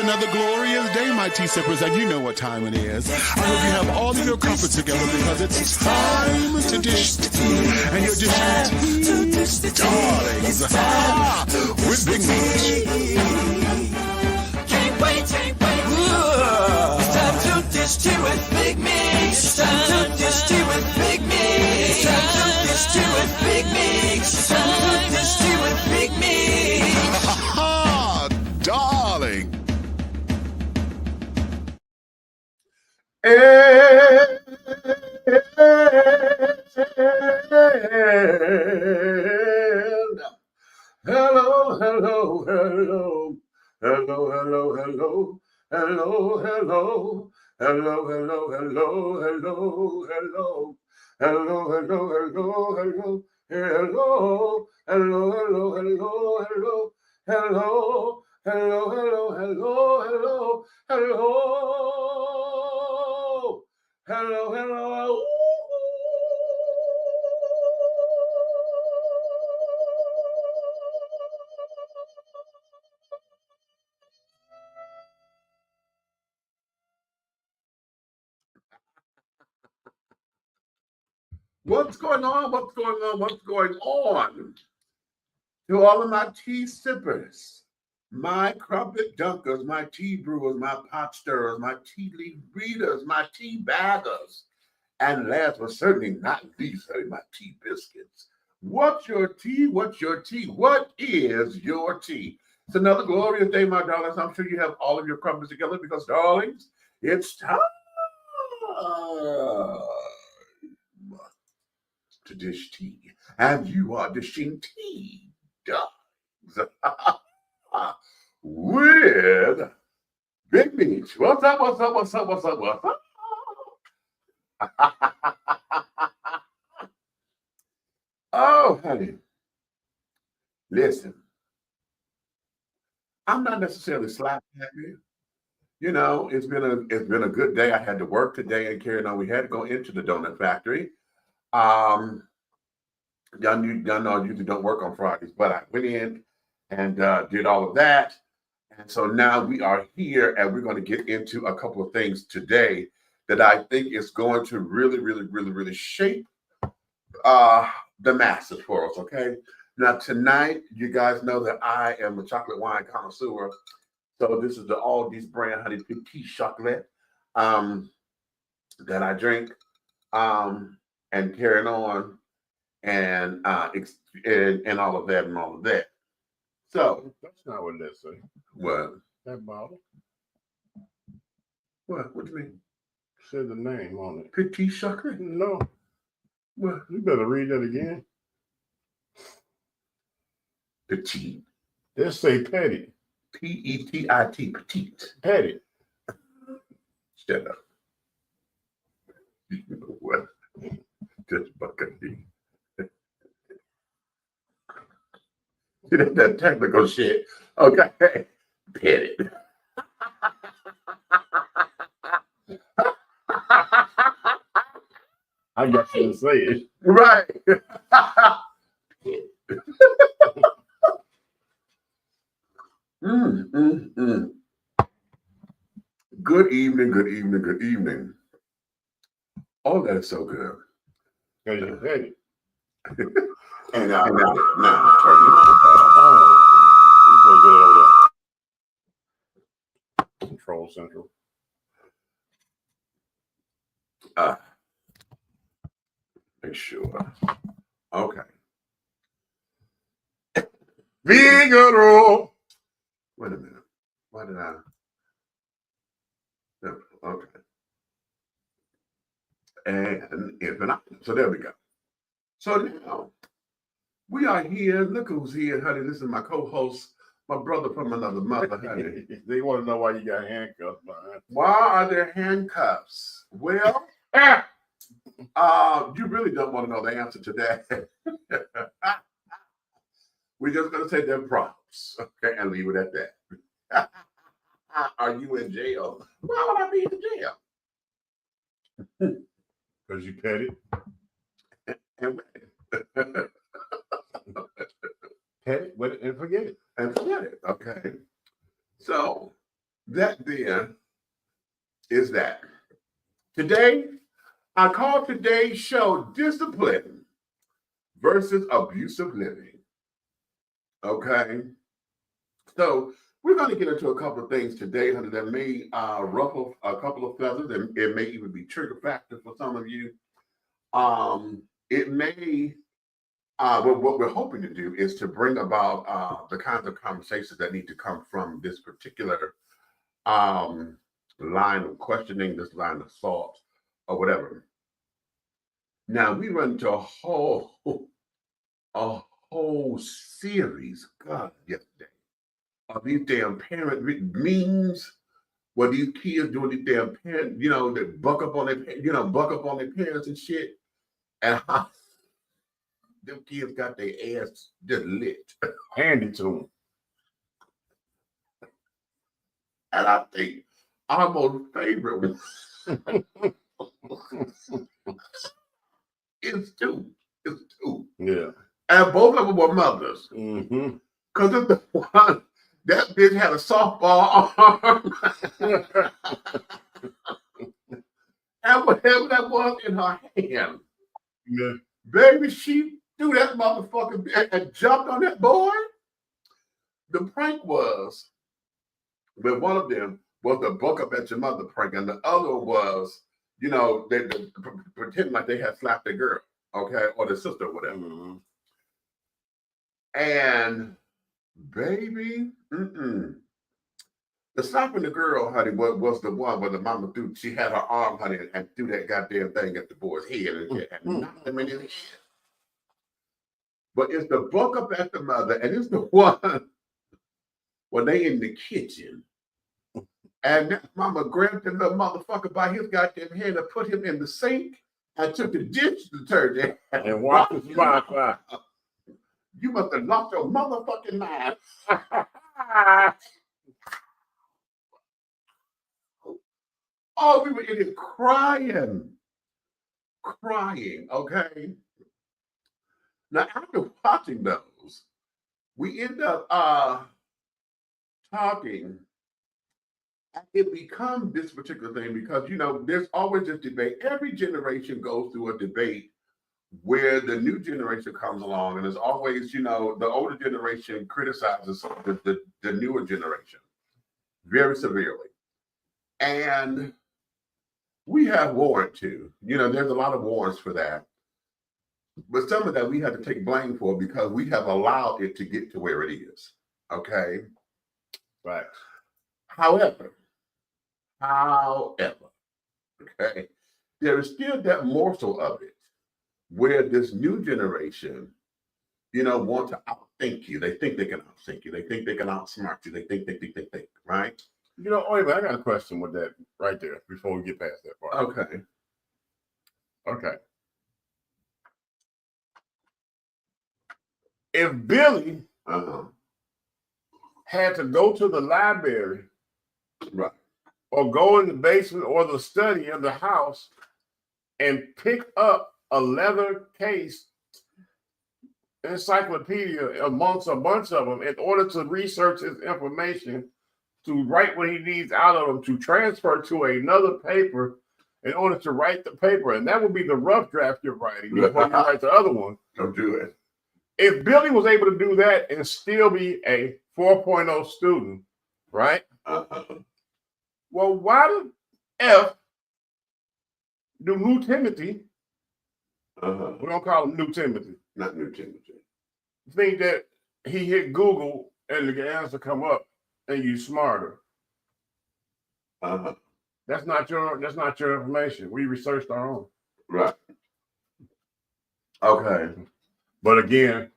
another glorious day, my tea sippers, and you know what time it is. I hope you have all of your comforts together because it's time to dish tea. And you're dishing tea, darlings, with Big Meat. Can't wait. It's time to dish tea with Big Meat. It's time to dish tea with Big Meat. It's time to dish tea with Big Meat. It's time to dish tea with Big Meat. Darling. Hello. What's going on? To all of my tea sippers, my crumpet dunkers, my tea brewers, my pot stirrers, my tea leaf readers, my tea baggers, and last but certainly not least, my tea biscuits. What's your tea? What is your tea? It's another glorious day, my darlings. I'm sure you have all of your crumpets together because, darlings, it's time to dish tea. And you are dishing tea, dogs, with Big Meat. What's up? Oh, honey. Listen, I'm not necessarily slapping at you. You know, it's been a good day. I had to work today and carry on. We had to go into the donut factory. Y'all know I usually don't work on Fridays, but I went in and did all of that. And so now we are here and we're going to get into a couple of things today that I think is going to really shape the masses for us, okay? Now tonight, you guys know that I am a chocolate wine connoisseur. So this is the Aldi's brand Honey Petit Chocolate that I drink and carrying on and all of that. So that's not what they say. What? That bottle. What? What do you mean? Said the name on it. Petit Chocolate? No. What? You better read that again. Petit. Just say petty. P-E-T-I-T. Petite. Petty. Shut up. You know what? Just bucket me. See, that's that technical shit. Okay. Petty. I got you to say it. Right. Good evening. Oh, that is so good. Because you're petty. And now turn it on. Oh, you Control Central. Make sure. Okay. Figaro. Wait a minute. Why did I? No, okay. And if and I, so there we go. So now we are here. Look who's here, honey. This is my co-host, my brother from another mother, honey. They want to know why you got handcuffs, man. Why are there handcuffs? Well, you really don't want to know the answer to that. We're just going to take their props, okay, and leave it at that. Are you in jail? Why would I be in jail? Because you petty. Petty, and forget it. And forget it. Okay. So that there is that. Today, I call today's show Discipline versus Abusive Living. Okay? So we're going to get into a couple of things today, honey, that may ruffle a couple of feathers, and it may even be trigger factor for some of you. It may, but what we're hoping to do is to bring about the kinds of conversations that need to come from this particular line of questioning, this line of thought, or whatever. Now we run into a whole series, God, yesterday, of these damn parent memes where these kids doing these damn parent, they buck up on their parents and shit, and how them kids got their ass just lit. Hand it to them. And I think our most favorite one is two. It's two. Yeah. And both of them were mothers. Mm-hmm. Because it's the one, that bitch had a softball arm. And whatever that was in her hand. Yeah. Baby, she threw that motherfucker and jumped on that boy. The prank was, but one of them was the buck up at your mother prank, and the other was, they pretend like they had slapped the girl, okay, or the sister, or whatever. Mm-hmm. And baby, the slapping the girl, honey, was the one where the mama threw. She had her arm, honey, and threw that goddamn thing at the boy's head and knocked him in his head. But it's the buck up at the mother, and it's the one when they in the kitchen. And that mama grabbed the little motherfucker by his goddamn head and put him in the sink and took the dish detergent And watch his Wi-Fi. You must have lost your motherfucking mind. Oh, we were in it crying, okay? Now, after watching those, we end up talking. It becomes this particular thing because, there's always this debate. Every generation goes through a debate where the new generation comes along, and there's always, the older generation criticizes the newer generation very severely. And we have warrant too. There's a lot of warrants for that. But some of that we have to take blame for because we have allowed it to get to where it is. Okay? Right. However, okay, there is still that morsel of it where this new generation, want to outthink you. They think they can outthink you. They think they can outsmart you. They think, right? Wait a minute, I got a question with that right there before we get past that part. Okay. If Billy had to go to the library, right, or go in the basement or the study of the house and pick up a leather case encyclopedia amongst a bunch of them in order to research his information, to write what he needs out of them, to transfer to another paper in order to write the paper. And that would be the rough draft you're writing before you write the other one. Don't do it. If Billy was able to do that and still be a 4.0 student, right? Well, why the F do New Timothy, we don't call him New Timothy. Not New Timothy. Think that he hit Google and the answer come up and you smarter. That's not your information. We researched our own. Right. Okay. But again,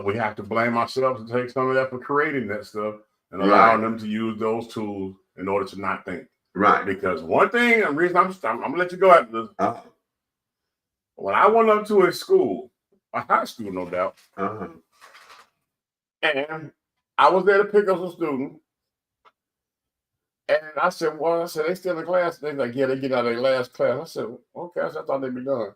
we have to blame ourselves and take some of that for creating that stuff and allowing them to use those tools in order to not think. Right. Because one thing, the reason I'm gonna let you go after this. When I went up to a school, a high school, no doubt, and I was there to pick up some students, and I said, they still in class? They're like, yeah, they get out of their last class. I said, okay, I thought they'd be done.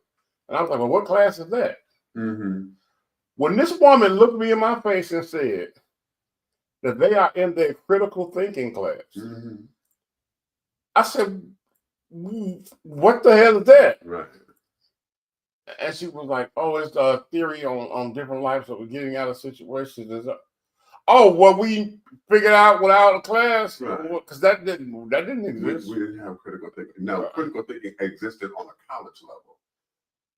And I was like, well, what class is that? When this woman looked me in my face and said, that they are in their critical thinking class. Mhm. I said, what the hell is that? Right. And she was like, oh, it's a theory on different lives of getting out of situations. Oh, well, we figured out without a class, because that didn't exist. We didn't have critical thinking. No, critical thinking existed on a college level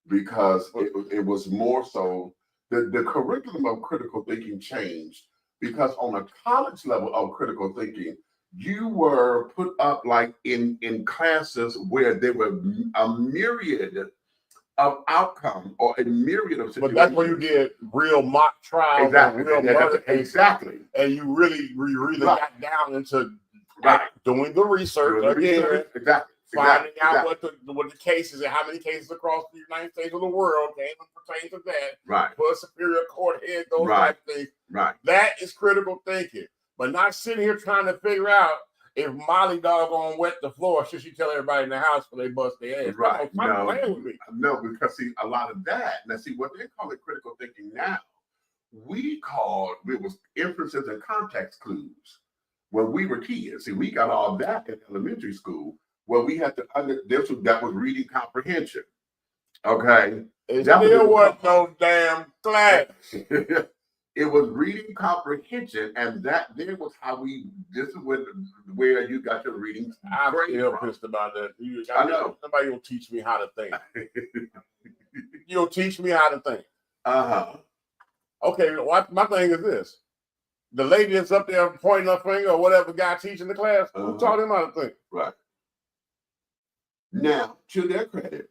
because it was more so the curriculum of critical thinking changed because on a college level of critical thinking, you were put up like in classes where there were a myriad of outcomes or a myriad of situations. But that's where you did real mock trials, exactly, and real murder cases, exactly, and you really got down into doing the research exactly, finding out what the cases and how many cases across the United States of the world came and pertain to that. Right. For a superior court head, those type of things. Right. That is critical thinking, but not sitting here trying to figure out if Molly doggone wet the floor, should she tell everybody in the house when they bust their ass? Right. No, because see, a lot of that. Now, see, what they call it critical thinking now, it was inferences and context clues when we were kids. See, we got all that in elementary school where we had to that was reading comprehension. Okay. It still wasn't no damn class. It was reading comprehension, and that then was how this is where you got your reading. I'm still pissed about that. I know. Somebody will teach me how to think. You'll teach me how to think. Okay, my thing is this. The lady that's up there pointing her finger or whatever guy teaching the class, who taught him how to think? Right. Now, to their credit,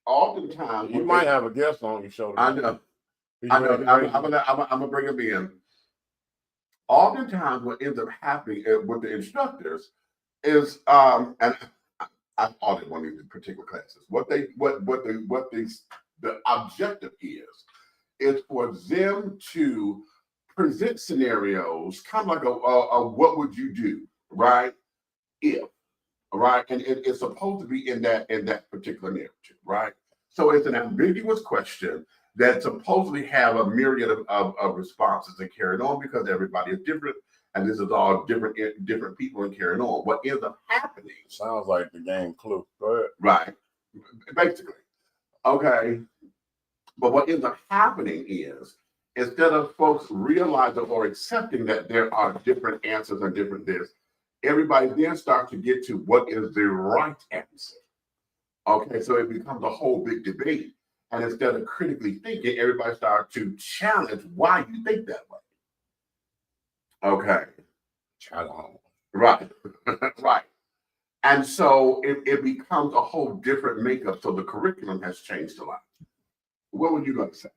oftentimes you might have a guest on your show. I know. I'm gonna bring him in. Oftentimes, what ends up happening with the instructors is, and I audit one of these particular classes. The objective is for them to present scenarios, kind of like a what would you do, right? If, right, and it's supposed to be in that particular narrative, right? So it's an ambiguous question that supposedly have a myriad of responses and carrying on because everybody is different, and this is all different people and carrying on. What ends up happening sounds like the game Clue. Go ahead. Right, basically. Okay, but what ends up happening is instead of folks realizing or accepting that there are different answers and different this, everybody then starts to get to what is the right answer. Okay, so it becomes a whole big debate. And instead of critically thinking, everybody starts to challenge why you think that way. Okay. Right. Right. And so it becomes a whole different makeup. So the curriculum has changed a lot. What would you like to say?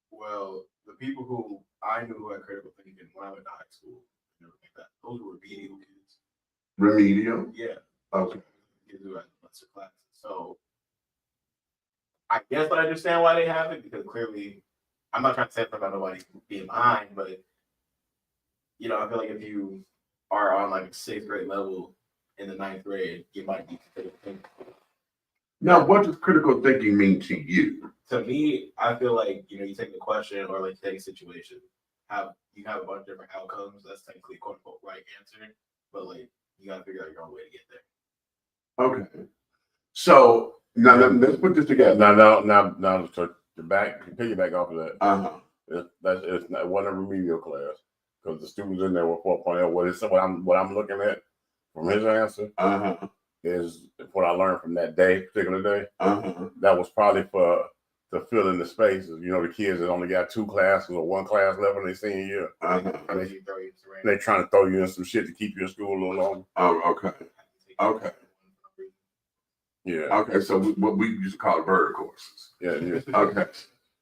Well, the people who I knew who had critical thinking when I went to high school, and everything like that, those were remedial kids. Remedial? Yeah. Okay. Kids who had lesser classes. So I guess I understand why they have it, because clearly, I'm not trying to say something about nobody being behind, but I feel like if you are on like 6th grade level in the 9th grade, you might be critical thinking. Now, what does critical thinking mean to you? To me, I feel like you take a question or like take a situation, you have a bunch of different outcomes. That's technically quote unquote right answer, but like you gotta figure out your own way to get there. Okay. So now let's put this together. Now to piggyback off of that. It wasn't a remedial class because the students in there were 4.0. What I'm looking at from his answer is what I learned from that particular day. That was probably to fill in the spaces. The kids that only got 2 classes or 1 class left in their senior year. And they're trying to throw you in some shit to keep you in school a little longer. Oh, okay. Okay. Yeah. Okay, so what we used to call it bird courses. Yeah. Okay.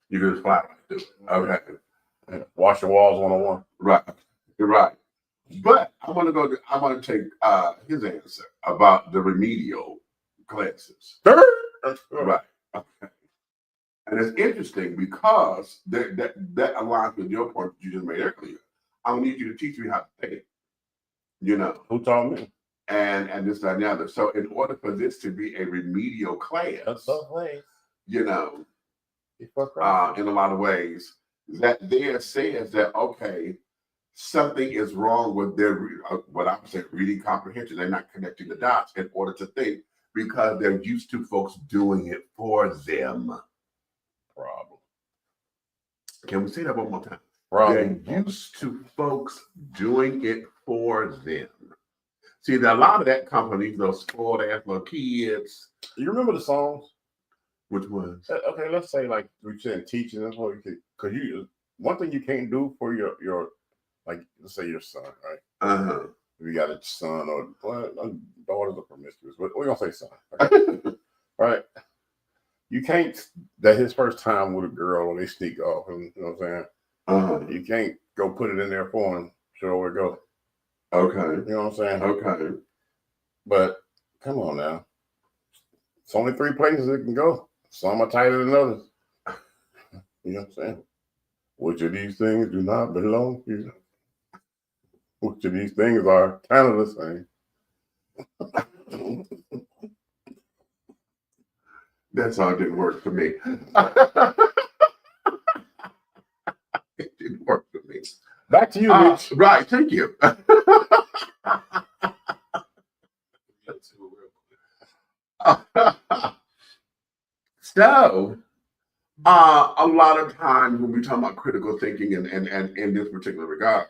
You can just fly like this. Okay. Wash your walls 101. Right. You're right. But I want to take his answer about the remedial classes. Right. Okay. And it's interesting because that aligns with your point that you just made earlier. I don't need you to teach me how to think. Who taught me? And this, that, and the other. So in order for this to be a remedial class, in a lot of ways, that there says that, okay, something is wrong with their what I'm saying reading comprehension. They're not connecting the dots in order to think because they're used to folks doing it for them. Problem. Can we say that one more time? Problem. They're used to folks doing it for them. See, a lot of that comes from those spoiled ass little kids. You remember the songs? Which ones? Okay, let's say like we said teaching them because you one thing you can't do for your like let's say your son, right? Uh-huh. If you got a son or daughters are promiscuous, but we're gonna say son, okay? Right? You can't that his first time with a girl or they sneak off, you know what I'm saying? Uh-huh. You can't go put it in there for him, show where it go. Okay. You know what I'm saying? Okay. But come on now. It's only 3 places it can go. Some are tighter than others. You know what I'm saying? Which of these things do not belong to you? Which of these things are kind of the same? That song didn't work for me. It didn't work for me. Back to you, Mitch. Right, thank you. So, a lot of times when we talk about critical thinking and in this particular regard,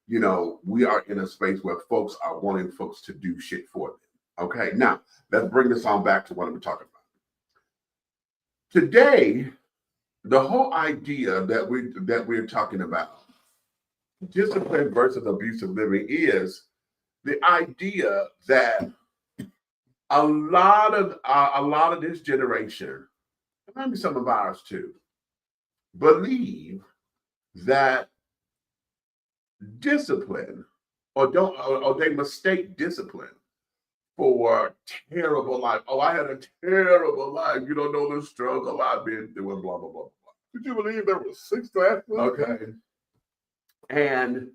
you know, we are in a space where folks are wanting folks to do shit for them. Okay, now let's bring this on back to what we're talking about. Today, the whole idea that we're talking about, discipline versus abusive living, is the idea that a lot of this generation, and maybe some of ours too, believe that discipline or they mistake discipline for terrible life. Oh, I had a terrible life. You don't know the struggle I've been through, and blah blah blah blah. Could you believe there were 6 classes? Okay. And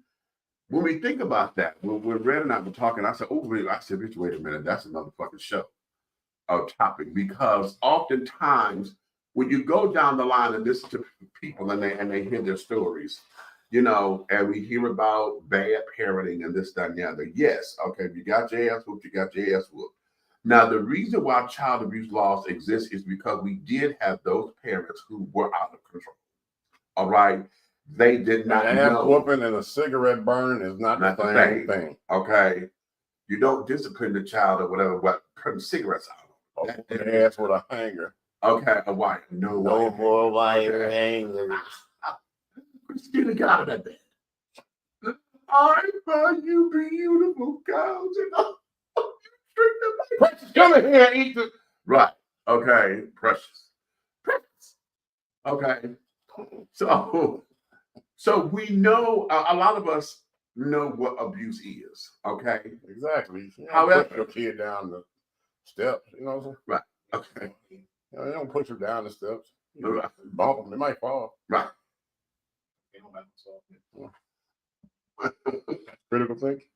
when we think about that, when Red and I were talking, I said, I said, bitch, wait a minute, that's another fucking show of topic, because oftentimes when you go down the line and listen to people and they hear their stories, you know, and we hear about bad parenting and this, that, and the other. Yes, okay, if you got your ass whooped, you got your ass whooped. Now, the reason why child abuse laws exist is because we did have those parents who were out of control. All right. They did not An ass know. whooping and a cigarette burn is not the same thing. Okay. You don't discipline the child or whatever, but putting cigarettes out. Their ass with a hanger. Okay, a wire. No more wire hangers. Christina, get out of that bed. I find you beautiful cows and I'll drink them. Precious, come in here and eat the. Right. Okay. Precious. Okay. So we know, a lot of us know what abuse is. Okay. Exactly. However, push your kid down the steps, you know what I'm saying? Right. Okay. You know, you don't push them down the steps. You Right. bump them, they might fall. Right. Critical thinking.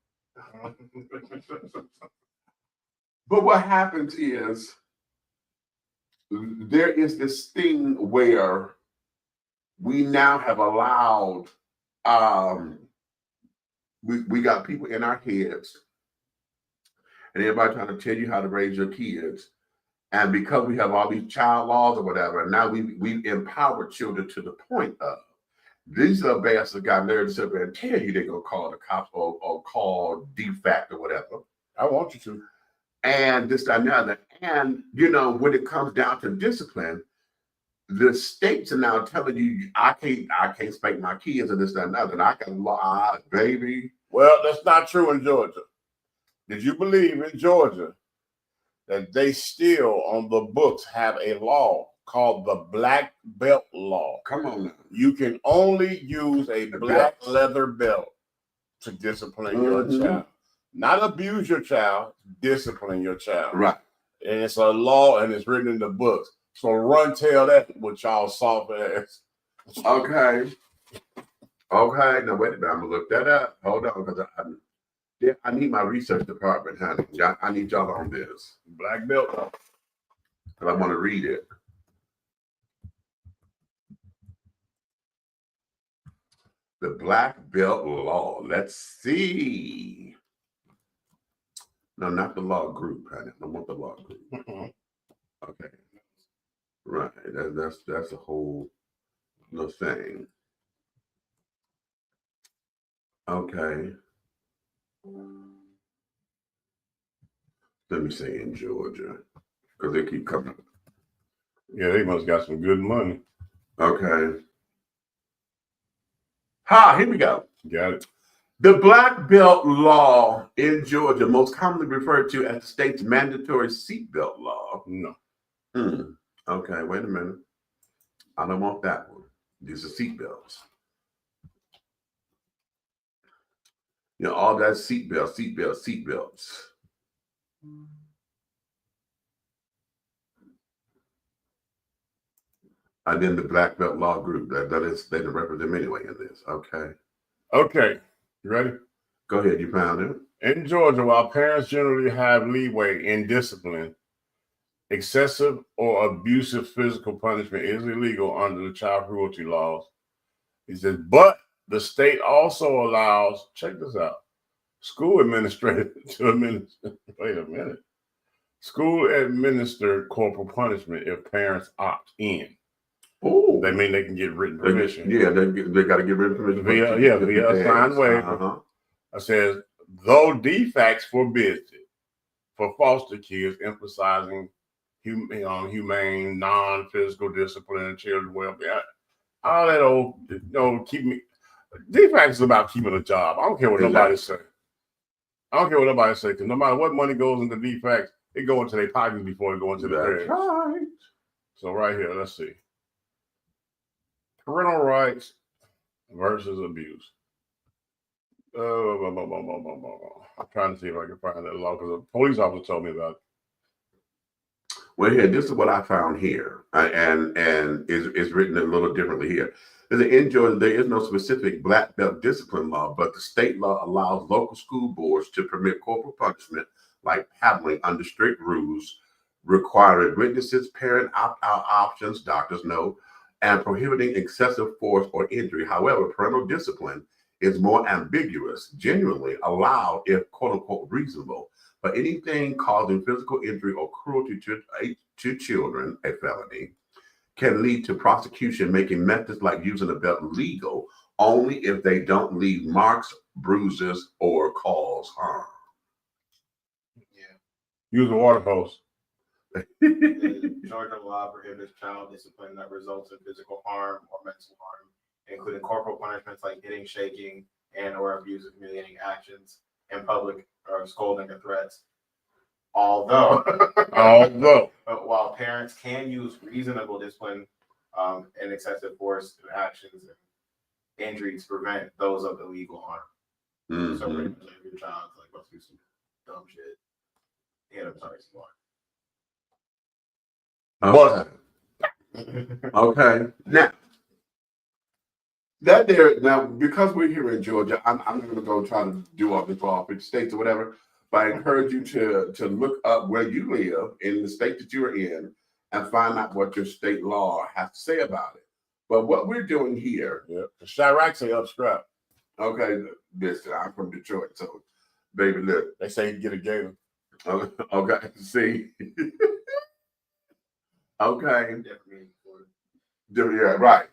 But what happens is there is this thing where we now have allowed, we got people in our heads and everybody trying to tell you how to raise your kids. And because we have all these child laws or whatever, now we empower children to the point of these little bastards got nerve to sit there and tell you they're going to call the cops or call DFACT or whatever. I want you to. And this, that, and the other. And, you know, when it comes down to discipline, the states are now telling you, I can't spank my kids or this, that, and the other. And I can, baby. Well, that's not true in Georgia. Did you believe in Georgia that they still on the books have a law called the black belt law? Come on now. You can only use a black leather belt to discipline your child. Not abuse your child, discipline your child. Right. And it's a law and it's written in the books. So run tell that with y'all soft ass. Okay. Okay. Now wait a minute. I'm gonna look that up. Hold on, because I need my research department, honey. I need y'all on this. Black belt. But I want to read it. The black belt law. Let's see. No, not the law group, honey. I don't want the law group. Okay. Right. That's a whole little thing. Okay. Let me say in Georgia. Because they keep coming. Yeah, they must got some good money. Okay. Ha, here we go. Got it. The black belt law in Georgia, most commonly referred to as the state's mandatory seatbelt law. No. Okay, wait a minute. I don't want that one. These are seatbelts. You know, all that seatbelts. And then the black belt law group, that is, they represent them anyway in this. Okay. Okay. You ready? Go ahead, you found it. In Georgia, while parents generally have leeway in discipline, excessive or abusive physical punishment is illegal under the child cruelty laws. He says, but the state also allows, check this out, school administrators to administer, wait a minute, school administered corporal punishment if parents opt in. Oh, They mean they can get written permission. Yeah, they got to get written permission. Via a signed waiver. It says, though defects forbids it for foster kids, emphasizing humane, non-physical discipline and children's welfare. All that old, defects is about keeping a job. I don't care what nobody say. I don't care what nobody say, because no matter what money goes into defects, it go into their pockets before it go into the head. Right. So right here, let's see. Parental rights versus abuse. I'm trying to see if I can find that law because a police officer told me about it. Well, here, this is what I found here, and it's written a little differently here. In Georgia, there is no specific black belt discipline law, but the state law allows local school boards to permit corporal punishment like paddling under strict rules, requiring witnesses, parent opt-out options, doctors know, and prohibiting excessive force or injury. However, parental discipline is more ambiguous, genuinely allowed if quote-unquote reasonable, but anything causing physical injury or cruelty to children, a felony, can lead to prosecution, making methods like using a belt legal only if they don't leave marks, bruises, or cause harm. Yeah. Use a water hose. The Georgia law prohibits child discipline that results in physical harm or mental harm, including corporal punishments like hitting, shaking, and or abusive, humiliating actions in public or scolding or threats. Although while parents can use reasonable discipline and excessive force and actions and injury to prevent those of illegal harm. Mm-hmm. So pretty much if your child's like wants to do some dumb shit, hit them sorry some more. Okay. Okay. Now because we're here in Georgia, I'm going to go try to do all this for all 50 states or whatever. But I encourage you to look up where you live in the state that you're in and find out what your state law has to say about it. But what we're doing here, the Chirac say upstrap. Okay, listen, I'm from Detroit, so baby, look, they say you get a gator. Okay, see. Okay. Yeah, right.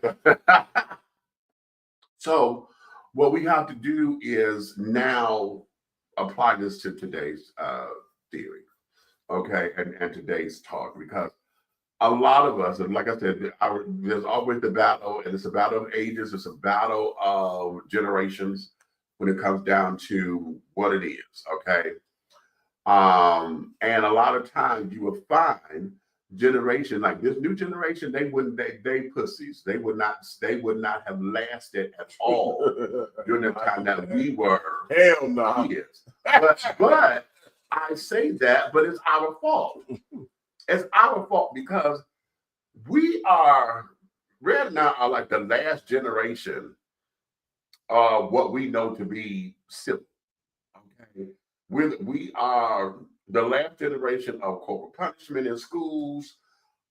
So what we have to do is now apply this to today's theory, okay, and today's talk, because a lot of us, and like I said, there's always the battle, and it's a battle of ages, it's a battle of generations when it comes down to what it is, okay? And a lot of times you will find generation like this new generation, they pussies. They would not have lasted at all during the time that we were hell no kids. But I say that, but it's our fault. It's our fault because Red now are like the last generation of what we know to be civil. Okay. We are the last generation of corporal punishment in schools.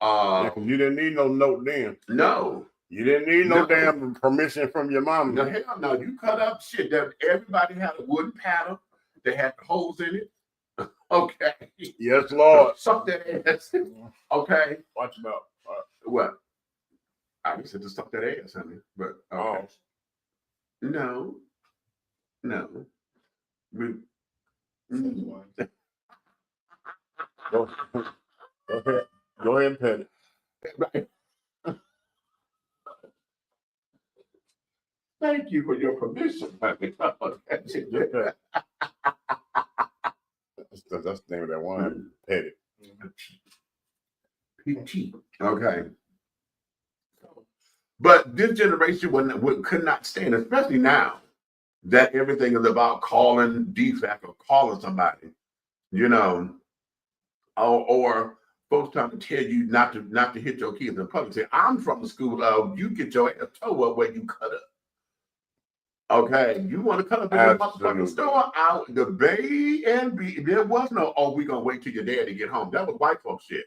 Because you didn't need no note then. No. You didn't need no No. damn permission from your mom. No, hell no. You cut up shit that everybody had a wooden paddle. They had holes in it. Okay. Yes, Lord. Suck that ass. Okay. Watch your mouth. What? I just said to suck that ass, honey. But okay. No. We. Go ahead. Go ahead and pet it. Right. Thank you for your permission, honey. That's the name of that wine. Pet it. PT. Okay. But this generation could not stand, especially now that everything is about calling defect or calling somebody, you know, or folks trying to tell you not to hit your kids in public. Say, I'm from the school of you get your ass toe up where you cut up. Okay, you want to cut up in the motherfucking store out the Bay and B. There was no, oh, we gonna wait till your daddy get home. That was white folks shit.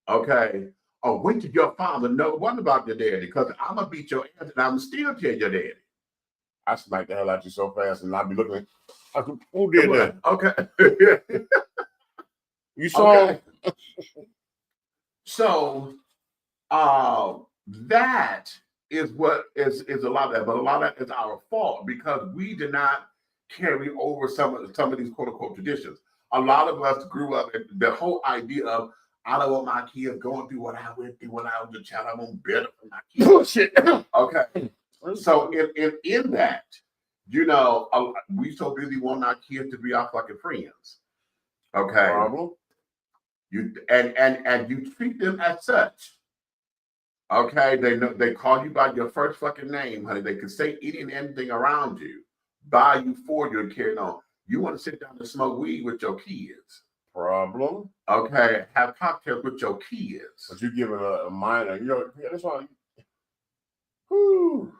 Okay. Oh, wait till your father know what about your daddy, because I'm gonna beat your ass and I'm still tell your daddy. I smack the hell out you so fast, and I'll be looking. Who did that? Okay. You saw. Okay. So, that is what is a lot of that, but a lot of that is our fault because we did not carry over some of these quote unquote traditions. A lot of us grew up and the whole idea of I don't want my kids going through what I went through when I was a child. I want better for my kids. Bullshit. Okay. So in that, you know, we so busy wanting our kids to be our fucking friends. Okay. Problem. You and you treat them as such. Okay, they call you by your first fucking name, honey. They can say any and anything around you, buy you, for you, and carry on. You want to sit down and smoke weed with your kids. Problem. Okay, have cocktails with your kids. But you giving a minor, you know, that's why. Whoo.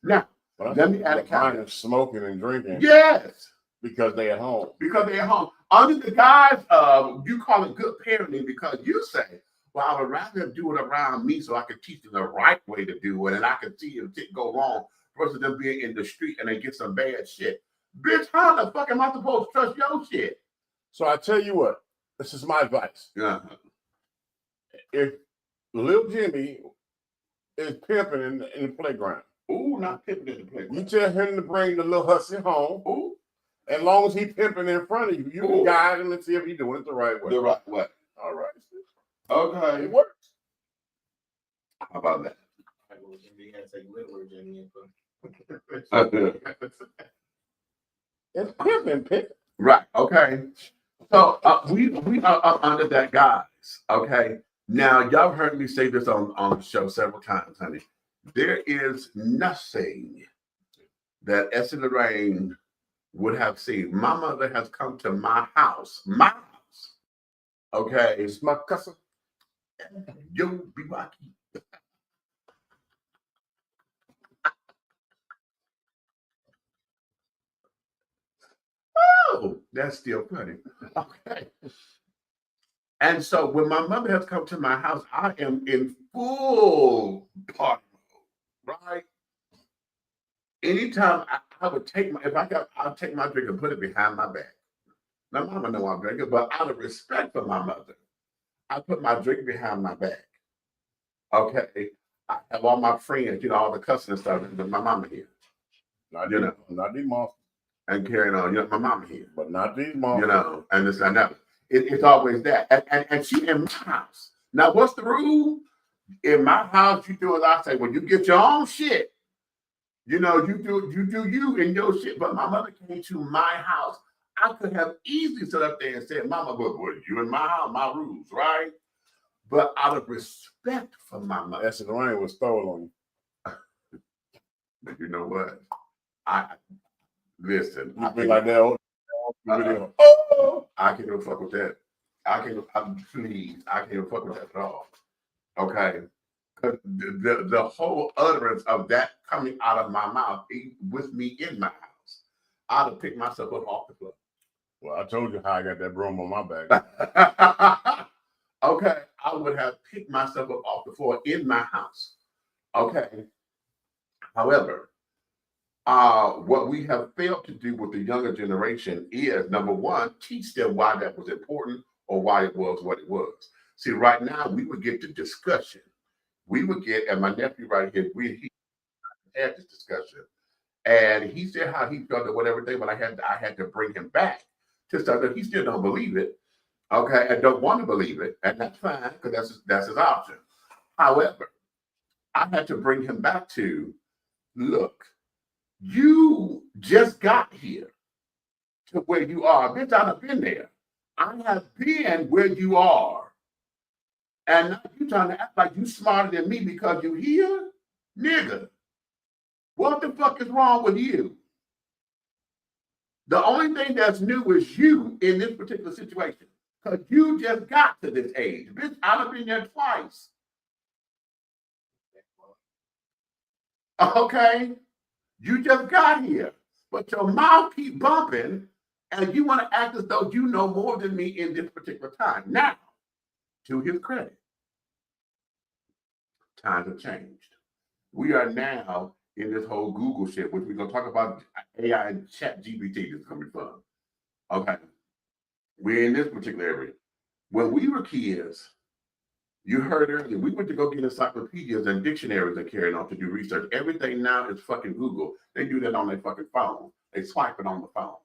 Now, let me add a minor smoking and drinking. Yes. Because they at home. Because they're at home. Under the guise of, you call it good parenting because you say, well, I would rather do it around me so I could teach them the right way to do it and I could see if it go wrong versus them being in the street and they get some bad shit. Bitch, how the fuck am I supposed to trust your shit? So I tell you what, this is my advice. Yeah. If Lil Jimmy is pimping in the playground. Ooh, not pimping in the playground. You tell him to bring the little hussy home. Ooh. As long as he pimping in front of you, you can guide him and see if he's doing it the right way. The right way. All right. Okay. It works. How about that? It's pimping. Right. Okay. So we are under that guise. Okay. Now y'all heard me say this on the show several times, honey. There is nothing that Essie Lorraine would have seen. My mother has come to my house. Okay. It's my cousin. Yo, be wacky. Oh, that's still funny. Okay. And so when my mother has come to my house, I am in full party mode, right? Anytime I would take I'll take my drink and put it behind my back. Now, mama know I'm drinking, but out of respect for my mother, I put my drink behind my back. Okay. I have all my friends, you know, all the cussing and stuff, but my mama here. Not these monsters. And carrying on, you know, my mama here. But not these monsters. You know, and this and that. It's always that. And she in my house. Now, what's the rule? In my house, you do as I say. When you get your own shit, you know, you do you and your shit. But my mother came to my house. I could have easily stood up there and said, Mama, but you in my house, my rules, right? But out of respect for my mother. Essie Lorraine was stolen on you. But you know what? Listen. You be like that old video. I can't even fuck with that. I can't even fuck with that at all. Okay. The whole utterance of that coming out of my mouth with me in my house, I'd have picked myself up off the floor. Well, I told you how I got that broom on my back. okay, I would have picked myself up off the floor in my house. Okay. However, what we have failed to do with the younger generation is, number one, teach them why that was important or why it was what it was. See, right now, we would get to discussion. We would get, and my nephew right here, he had this discussion. And he said how he felt or whatever thing, but I had to bring him back to something. He still don't believe it. Okay, and don't want to believe it, and that's fine, because that's his option. However, I had to bring him back to, look, you just got here to where you are. Bitch, I've been there. I have been where you are. And now you trying to act like you smarter than me because you here? Nigga, what the fuck is wrong with you? The only thing that's new is you in this particular situation. Because you just got to this age. Bitch, I've been there twice. Okay? You just got here. But your mouth keep bumping, and you want to act as though you know more than me in this particular time. Now, to his credit, times have changed. We are now in this whole Google shit, which we're going to talk about AI and ChatGPT. This is going to be fun. Okay. We're in this particular area. When we were kids, you heard earlier, we went to go get encyclopedias and dictionaries and carrying on to do research. Everything now is fucking Google. They do that on their fucking phone. They swipe it on the phone.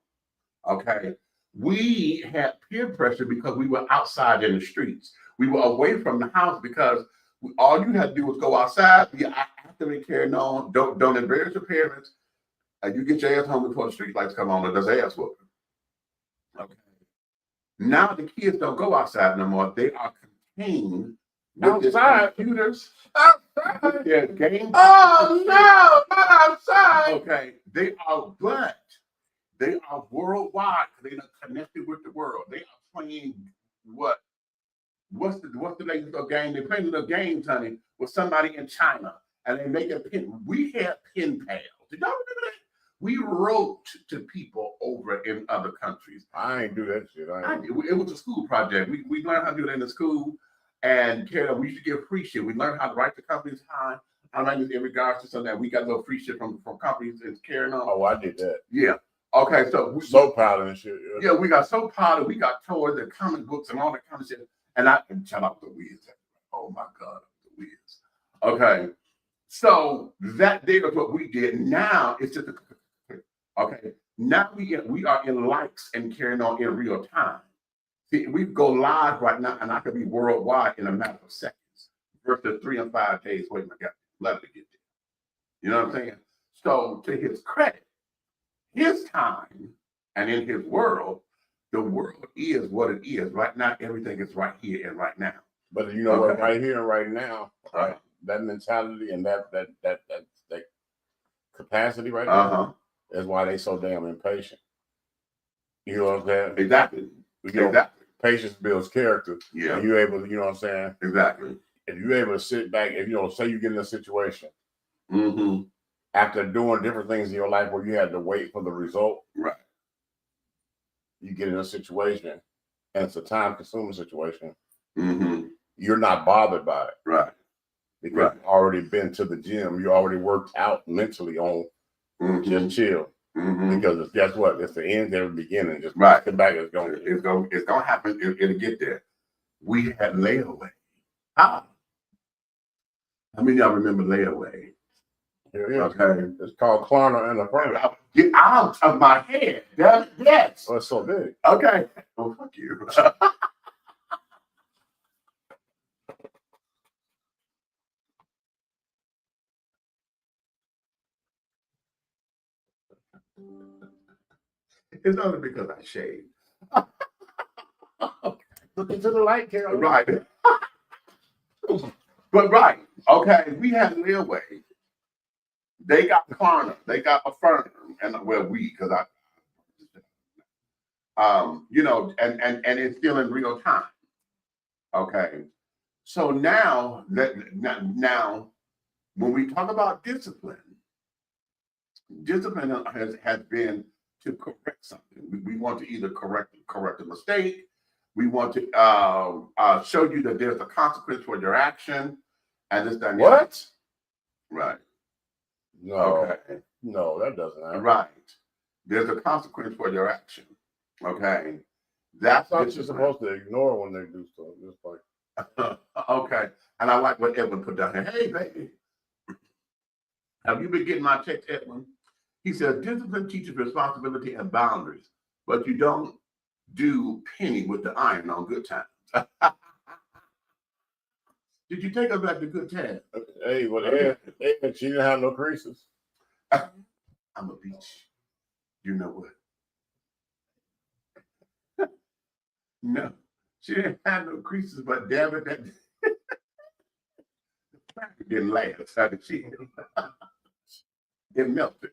Okay. We had peer pressure because we were outside in the streets. We were away from the house because all you had to do was go outside, be active and carrying on. Don't embarrass your parents. And you get your ass home before the street lights come on, or does ass whooping. Okay. Now the kids don't go outside no more. They are contained with outside computers. Outside. Their game. Oh no, not outside. Okay. They are, but they are worldwide. They are connected with the world. They are playing what? What's the latest game? They're playing little games, honey, with somebody in China, and they make a pin. We had pen pals. Did y'all remember that? We wrote to people over in other countries. I ain't do that shit. It was a school project. We learned how to do that in the school, and we used to get free shit. We learned how to write to companies time. I mean, in regards to something that we got a little free shit from companies and carrying on. Oh, I did that. Yeah. Okay, so we soap powder and shit. Yeah, we got soap powder, we got toys and comic books and all that kind of shit. And I can shout out the Wiz. Oh my God, the Wiz. Okay. So that data is what we did. Now it's just okay. Now we are in likes and carrying on in real time. See, we go live right now, and I could be worldwide in a matter of seconds versus 3 and 5 days. Wait, my God, let it get there. You know what I'm saying? So to his credit, his time and in his world, the world is what it is. Right now, everything is right here and right now. But you know what? Right here and right now, right? That mentality and that capacity right now is why they so damn impatient. You know what I'm saying? Exactly. Exactly. Patience builds character. Yeah. And you're able to, you know what I'm saying? Exactly. If you're able to sit back, if you know, say you get in a situation mm-hmm. after doing different things in your life where you had to wait for the result, right? You get in a situation and it's a time-consuming situation. Mm-hmm. You're not bothered by it, right? Because you've already been to the gym. You already worked out mentally on just chill. Mm-hmm. Because guess what? It's the end and the beginning. Just right. Sit back. It's gonna happen. It'll get there. We had layaway. How many of y'all remember layaway? Yeah. Okay. It's called Klarna and the Furnace. Get out of my head. Yes. Oh, it's so big. Okay. Oh, fuck you. It's only because I shaved. Look into the light, Carol. Right. But right. Okay. We had layaway. They got Klarna. They got Affirm. And because you know, and it's still in real time. Okay. So now when we talk about discipline has been to correct something. We want to either correct a mistake. We want to show you that there's a consequence for your action, and this dynamic. What? Right. No, Okay. no, that doesn't happen. Right. There's a consequence for your action. Okay. That's what you're supposed to ignore when they do stuff. Just like, okay. And I like what Edwin put down here. Hey, baby. Have you been getting my text, Edwin? He says, discipline teaches responsibility and boundaries, but you don't do penny with the iron on good times. Did you take her back to good times? hey, well, she didn't have no creases. I'm a beach. You know what? No, she didn't have no creases, but damn it, that didn't last. How did she? It melted.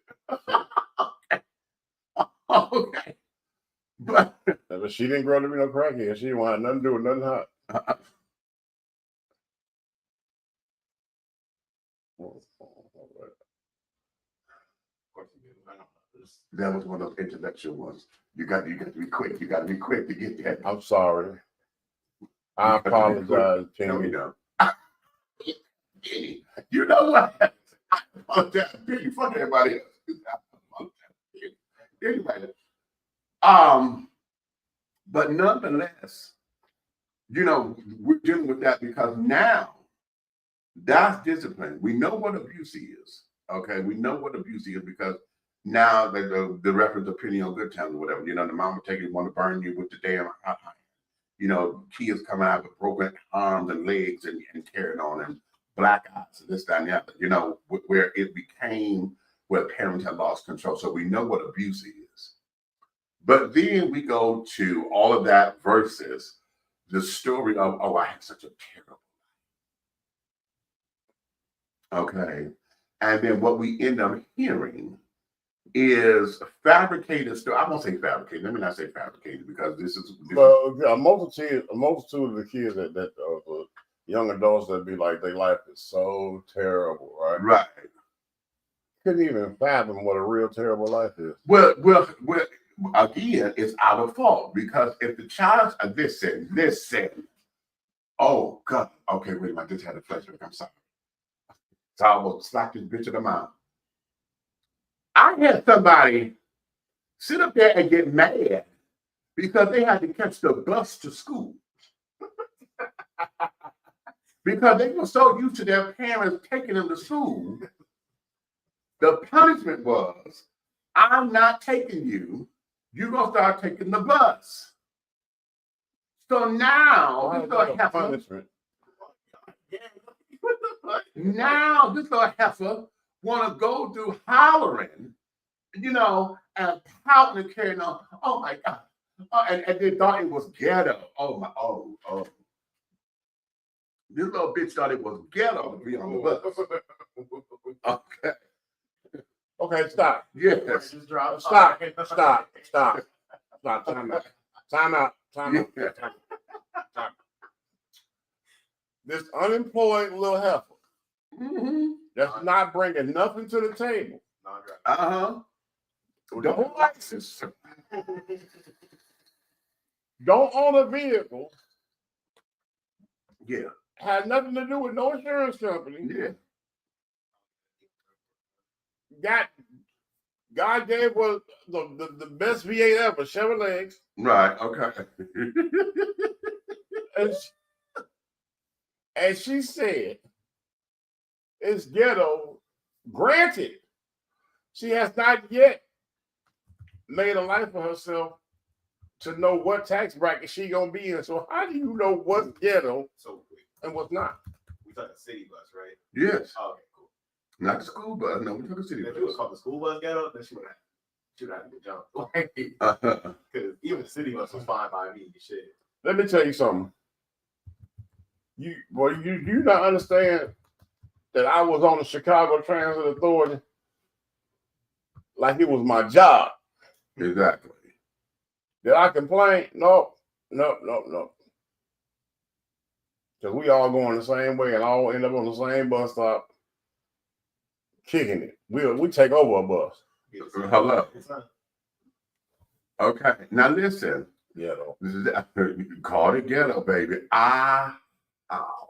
Okay. But she didn't grow to be no crackhead. She didn't want nothing to do with nothing hot. That was one of those intellectual ones. You got to be quick. You got to be quick to get that. I'm sorry. I apologize, Penny. No, Penny. You know what? I apologize, Penny. Fuck everybody else. Anyway, but nonetheless, you know, we're dealing with that because now that's discipline. We know what abuse is. Okay, we know what abuse is because now the reference of penny on good times or whatever. You know, the mama taking want to burn you with the damn hot iron. You know, kids coming out with broken arms and legs and carrying on and black eyes and this, that, and the other. You know, where it became where parents had lost control. So we know what abuse is. But then we go to all of that versus the story of, oh, I had such a terrible life. Okay. And then what we end up hearing is fabricated story. I won't say fabricated. Let me not say fabricated because this is a multitude of the kids that young adults that be like, their life is so terrible, right? Right. Couldn't even fathom what a real terrible life is. Well, again, it's our fault because if the child, listen. Oh God. Okay, wait a minute. I just had a flashback. I'm sorry. So I almost slapped this bitch in the mouth. I had somebody sit up there and get mad because they had to catch the bus to school. Because they were so used to their parents taking them to school. The punishment was, I'm not taking you. You're going to start taking the bus. So now, this little heifer, punishment. Now, this little heifer want to go through hollering, you know, and pouting and carrying on. Oh my God. And they thought it was ghetto. Oh. This little bitch thought it was ghetto to be on the bus. Okay. Okay, stop. Yes. Stop. Time out. This unemployed little heifer that's not bringing nothing to the table. Don't license. Don't own a vehicle. Yeah. Had nothing to do with no insurance company. Yeah. God gave us the best V8 ever, Chevrolets. Right. Okay. And she said, it's ghetto. Granted, she has not yet made a life for herself to know what tax bracket she gonna be in. So how do you know what's ghetto and what's not? We talking city bus, right? Yes. Oh, okay, cool. Not the school bus. No, we took a city If bus. it was called the school bus ghetto, then she would have to jump. Because even the city bus was fine by me. Shit. Let me tell you something. You not understand that I was on the Chicago Transit Authority like it was my job. Exactly. Did I complain? No. Because we all going the same way and all end up on the same bus stop kicking it. We take over a bus. Hello. Okay. Now listen. Ghetto. Call it ghetto, baby. I'd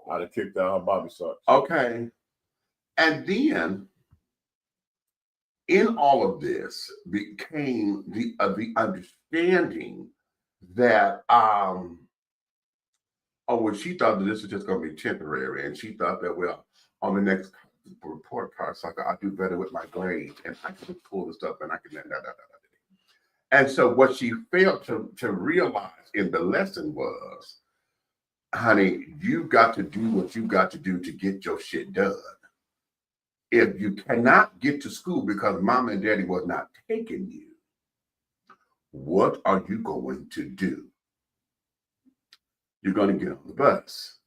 have kicked out Bobby socks. Okay. And then in all of this became the understanding that well, she thought that this was just going to be temporary, and she thought that, well, on the next report card cycle, I'll do better with my grades, and I can pull this up, and I can And so what she failed to realize in the lesson was, honey, you got to do what you got to do to get your shit done. If you cannot get to school because mom and daddy was not taking you, what are you going to do? You're going to get on the bus.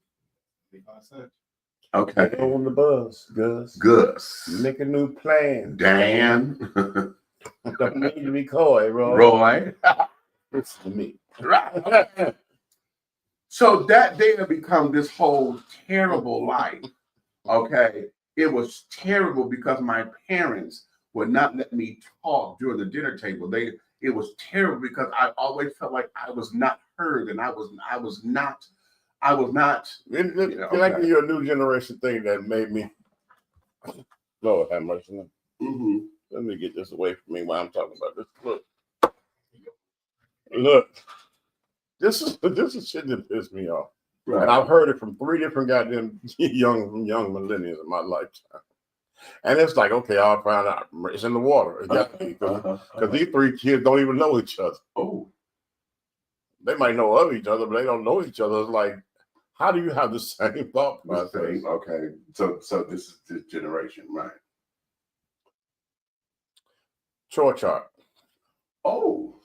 Okay. Get on the bus, Gus. Gus. Make a new plan. Dan. Don't need to be coy, Roy. Roy. It's to me. Right. So that there become this whole terrible life. Okay. It was terrible because my parents would not let me talk during the dinner table. It was terrible because I always felt like I was not heard, and I was not. Can I give you a new generation thing that made me? Lord have mercy. Mm-hmm. Let me get this away from me while I'm talking about this. Look. This is shit that pissed me off. Right. And I've heard it from 3 different goddamn young millennials in my lifetime. And it's like, okay, I'll find out. It's in the water. It got to be, because these 3 kids don't even know each other. Oh. They might know of each other, but they don't know each other. It's like, how do you have the same thought process? Okay. So this is this generation, right? Chore chart. Oh.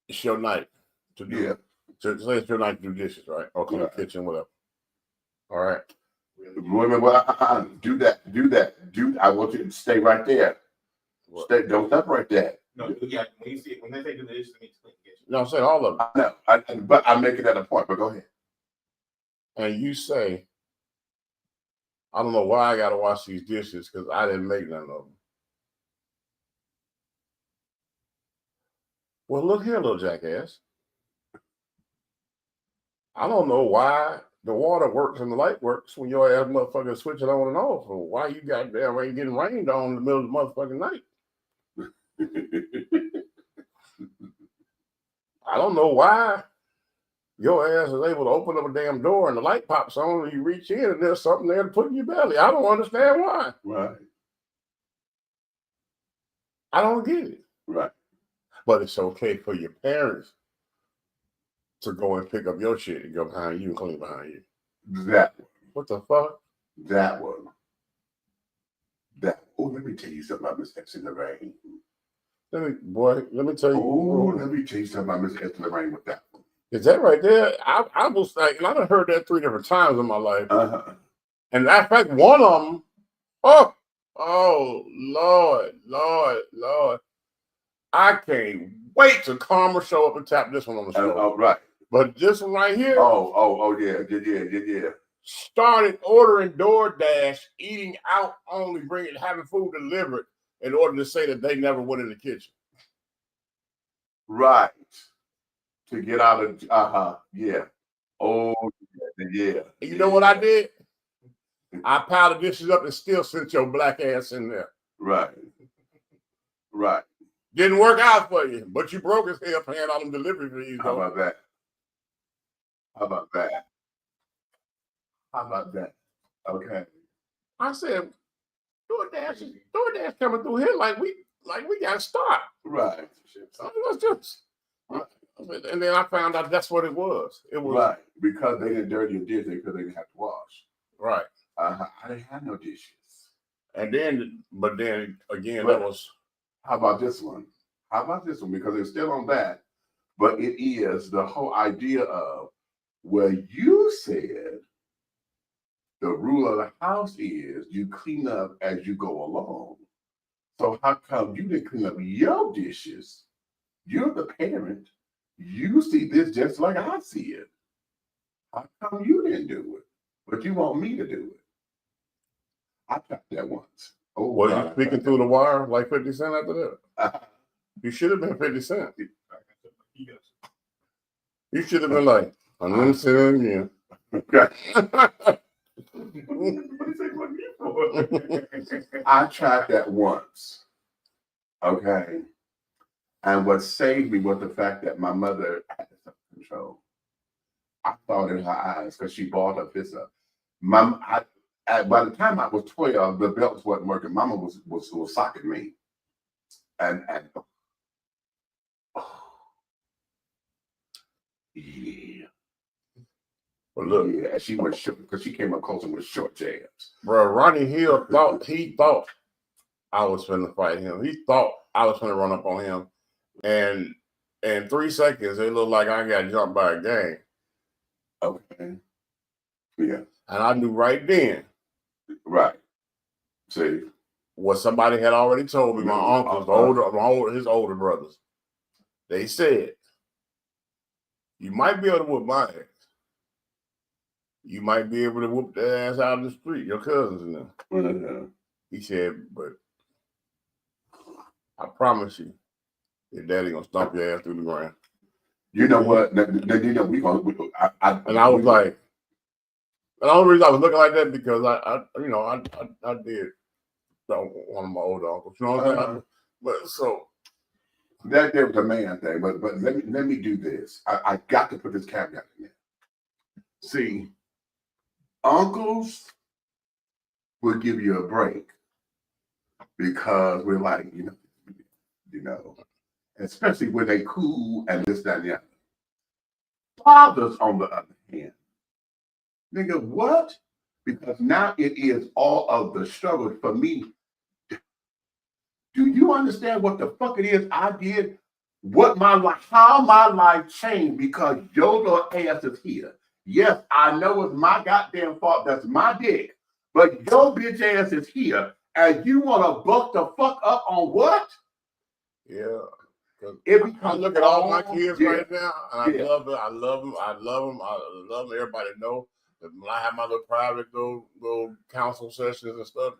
It's your night to do it. So say it's your night to do dishes, right? Or clean the kitchen, whatever. All right. Do that. I want you to stay right there. What? Don't separate that. No, yeah. When they say do the dishes, it means clean the kitchen. No, I'm saying all of them. I know, but I'm making that a point. But go ahead. And you say, I don't know why I got to wash these dishes because I didn't make none of them. Well, look here, little jackass. I don't know why the water works and the light works when your ass motherfucker switch it on and off. Or why you goddamn ain't getting rained on in the middle of the motherfucking night. I don't know why your ass is able to open up a damn door and the light pops on and you reach in and there's something there to put in your belly. I don't understand why. Right. I don't get it. Right. But it's okay for your parents to go and pick up your shit and go behind you and clean behind you. That one. What the fuck? That one. Oh, let me tell you something about Miss X in the rain. Let me tell you. Oh, let me tell you something about Miss X in the rain with that one. Is that right there? I was like, and I done heard that 3 different times in my life. And matter of fact, one of them, oh, Lord. I can't wait till Karma show up and tap this one on the show. Oh, right. But this one right here. Oh, yeah. Started ordering DoorDash, eating out only, having food delivered in order to say that they never went in the kitchen. Right. To get out of, yeah. Oh, yeah. You know what I did? I piled the dishes up and still sent your black ass in there. Right. Didn't work out for you, but you broke his hell paying all them delivery fees. How about that? Okay. I said, DoorDash coming through here like we got to start. Right. Let's just. And then I found out that's what it was. It was right because they didn't dirty your dishes because they didn't have to wash. Right. I didn't have no dishes. And then, but then again, but that was. How about this one? Because it's still on that, but it is the whole idea of where you said the rule of the house is you clean up as you go along. So how come you didn't clean up your dishes? You're the parent. You see this just like I see it. How come you didn't do it? But you want me to do it. I tapped that once. Oh, was you speaking through the wire like 50 Cent after that? You should have been 50 Cent. You should have been like, I'm gonna say it again. Okay. What do you say what me for? I tried that once. Okay. And what saved me was the fact that my mother had self-control. I saw it in her eyes because she balled her fist up. By the time I was 12, the belts wasn't working. Mama was socking me. And yeah. But look, Yeah, she was short because she came up close and with short jabs. bro, Ronnie Hill thought I was finna fight him. He thought I was finna run up on him. And in 3 seconds, it looked like I got jumped by a gang. Okay. Yeah. And I knew right then. Right. See. What somebody had already told me, my uncles, his older brothers. They said, you might be able to whoop my ass. You might be able to whoop their ass out in the street, your cousins and them. Mm-hmm. He said, but I promise you, your daddy gonna stomp your ass through the ground. You know what? You know, And I was like, and the only reason I was looking like that because I did one of my older uncles. You know what I'm saying? But so that there was a man thing, but let me do this. I got to put this caveat in there. See, uncles will give you a break because we're like, you know, especially when they cool and this, that, and the other. Fathers, on the other hand, nigga, what? Because now it is all of the struggle for me. Do you understand what the fuck it is I did? How my life changed because your little ass is here. Yes, I know it's my goddamn fault. That's my dick. But your bitch ass is here. And you want to buck the fuck up on what? yeah. I look at all my kids right now, and Yeah. I love it. I love them. I love them. Everybody know that when I have my little private little council sessions and stuff,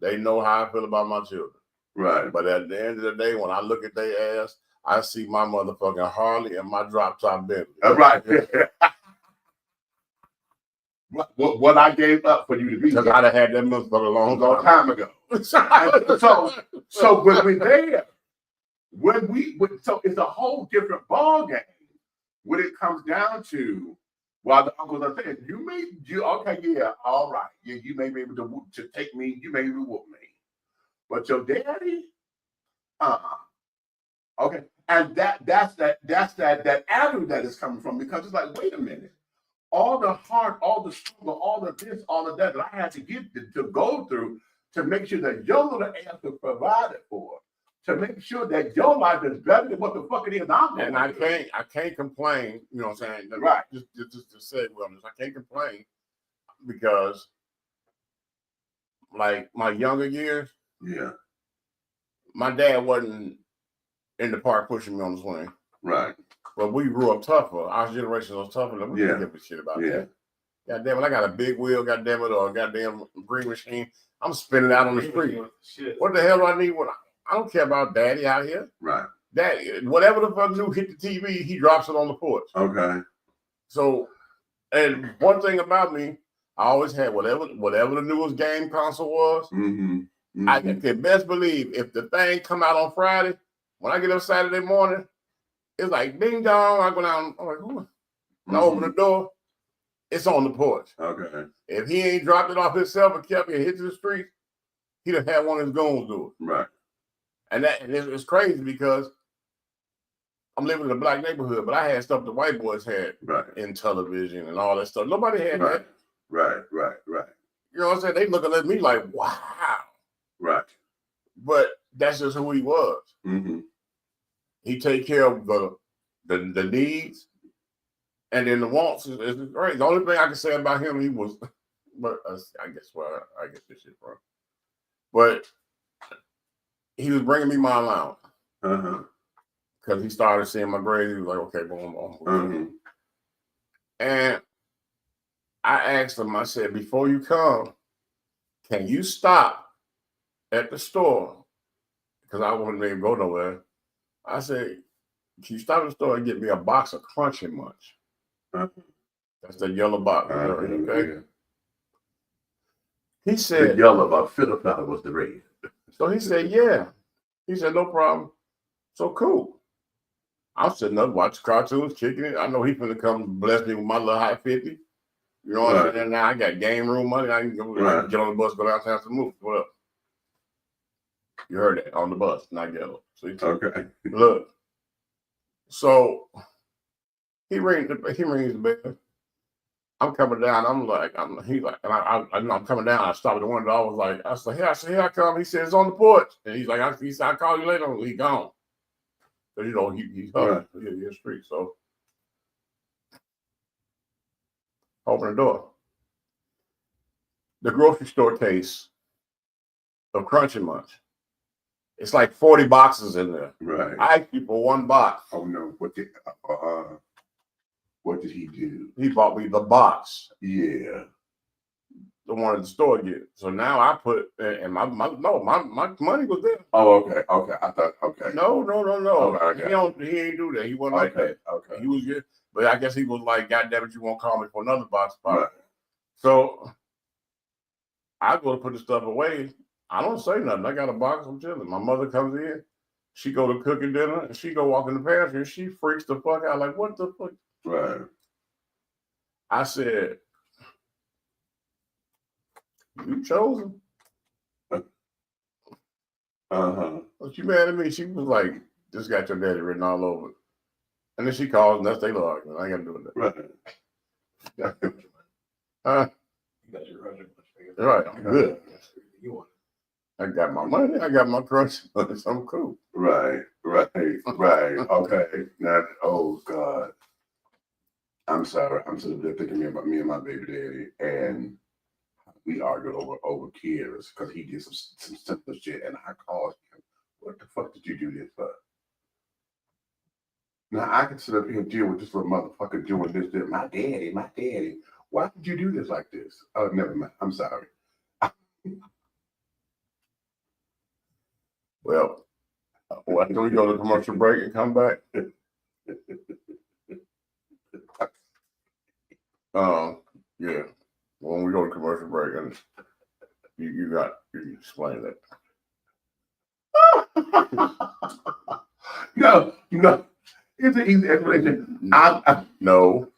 they know how I feel about my children. Right. But at the end of the day, when I look at their ass, I see my motherfucking Harley and my drop top Bentley. Right. What I gave up for you to be. Because I'd have had that motherfucker a long time ago. So when we're there, so it's a whole different ball game when it comes down to while the uncles are saying, okay, yeah, all right. Yeah, you may be able to take me, you may be able to whoop me. But your daddy, okay. And that's that avenue that is coming from because it's like, wait a minute. All the heart, all the struggle, all of this, all of that I had to get to go through to make sure that your little ass is provided for, to make sure that your life is better than what the fuck it is I'm doing. And I can't complain, you know what I'm saying? Right. Just to say wellness, I can't complain because like my younger years, yeah, my dad wasn't in the park pushing me on the swing. Right. But we grew up tougher. Our generation was tougher than we didn't give a shit about that. God damn it, I got a big wheel, goddamn it, or a goddamn green machine. I'm spinning out on the street. Shit. What the hell do I need? I don't care about daddy out here. Right. Daddy, whatever the fuck new hit the TV, he drops it on the porch. Okay. So, and one thing about me, I always had whatever the newest game console was. Mm-hmm. Mm-hmm. I can best believe if the thing come out on Friday, when I get up Saturday morning, it's like ding dong. I go down. I'm like, ooh. And I open the door. It's on the porch. Okay. If he ain't dropped it off himself and kept it hit to the street, he'd have had one of his goons do it. Right. And it's crazy because I'm living in a black neighborhood, but I had stuff the white boys had in television and all that stuff. Nobody had that. Right. You know what I'm saying? They looking at me like, wow. Right. But that's just who he was. Mm-hmm. He take care of the needs, and then the wants is great. The only thing I can say about him, he was, but I guess where I get this shit from. But he was bringing me my allowance because he started seeing my grades. He was like, okay, boom. And I asked him. I said, before you come, can you stop at the store? Because I wouldn't even go nowhere. I said, she stopped at the store and get me a box of Crunchy Munch. That's the yellow box. Okay. Yeah. He The said, yellow about Philip was the red. so he said, yeah. He said, no problem. So cool. I'm sitting up watching cartoons, kicking it. I know he's gonna come bless me with my little high 50. You know what I'm saying? Now I got game room money. I can go get on the bus, go downtown to move. What up? You heard that on the bus, not yellow. So Okay. look. So he rings the bell. I'm coming down. I'm coming down. I stopped at the window. I said, here I come. He said, it's on the porch. And he's like, I'll call you later. He gone. But you know, he's up. He's in the street. So open the door. The grocery store case of Crunchy Munch. It's like 40 boxes in there. Right. I asked you for one box. Oh no, what did he do? He bought me the box. Yeah. The one at the store get. So now I put and my money was there. Oh, okay. Okay. I thought No. Okay. He ain't do that. He wasn't like that. Okay. He was good. But I guess he was like, God damn it, you won't call me for another box. Right. So I go to put the stuff away. I don't say nothing. I got a box. I'm chilling. My mother comes in. She go to cooking dinner and she go walk in the pantry and she freaks the fuck out. Like, what the fuck? Right. I said, you chose him. What you mad at me? She was like, this got your daddy written all over it. And then she calls and that's their argument. I ain't got to do with that. Right. Right. I'm good. I got my money. I got my crush. I'm cool. Right. Okay. Now, oh God. I'm sorry. I'm sitting there thinking about me and my baby daddy, and we argued over kids because he did some simple shit, and I called him. What the fuck did you do this for? Now I can sit up here and deal with this little motherfucker doing this. My daddy. Why did you do this like this? Oh, never mind. I'm sorry. Well, after we go to commercial break and come back, yeah. When we go to commercial break, and you explain that. No. It's an easy explanation. No.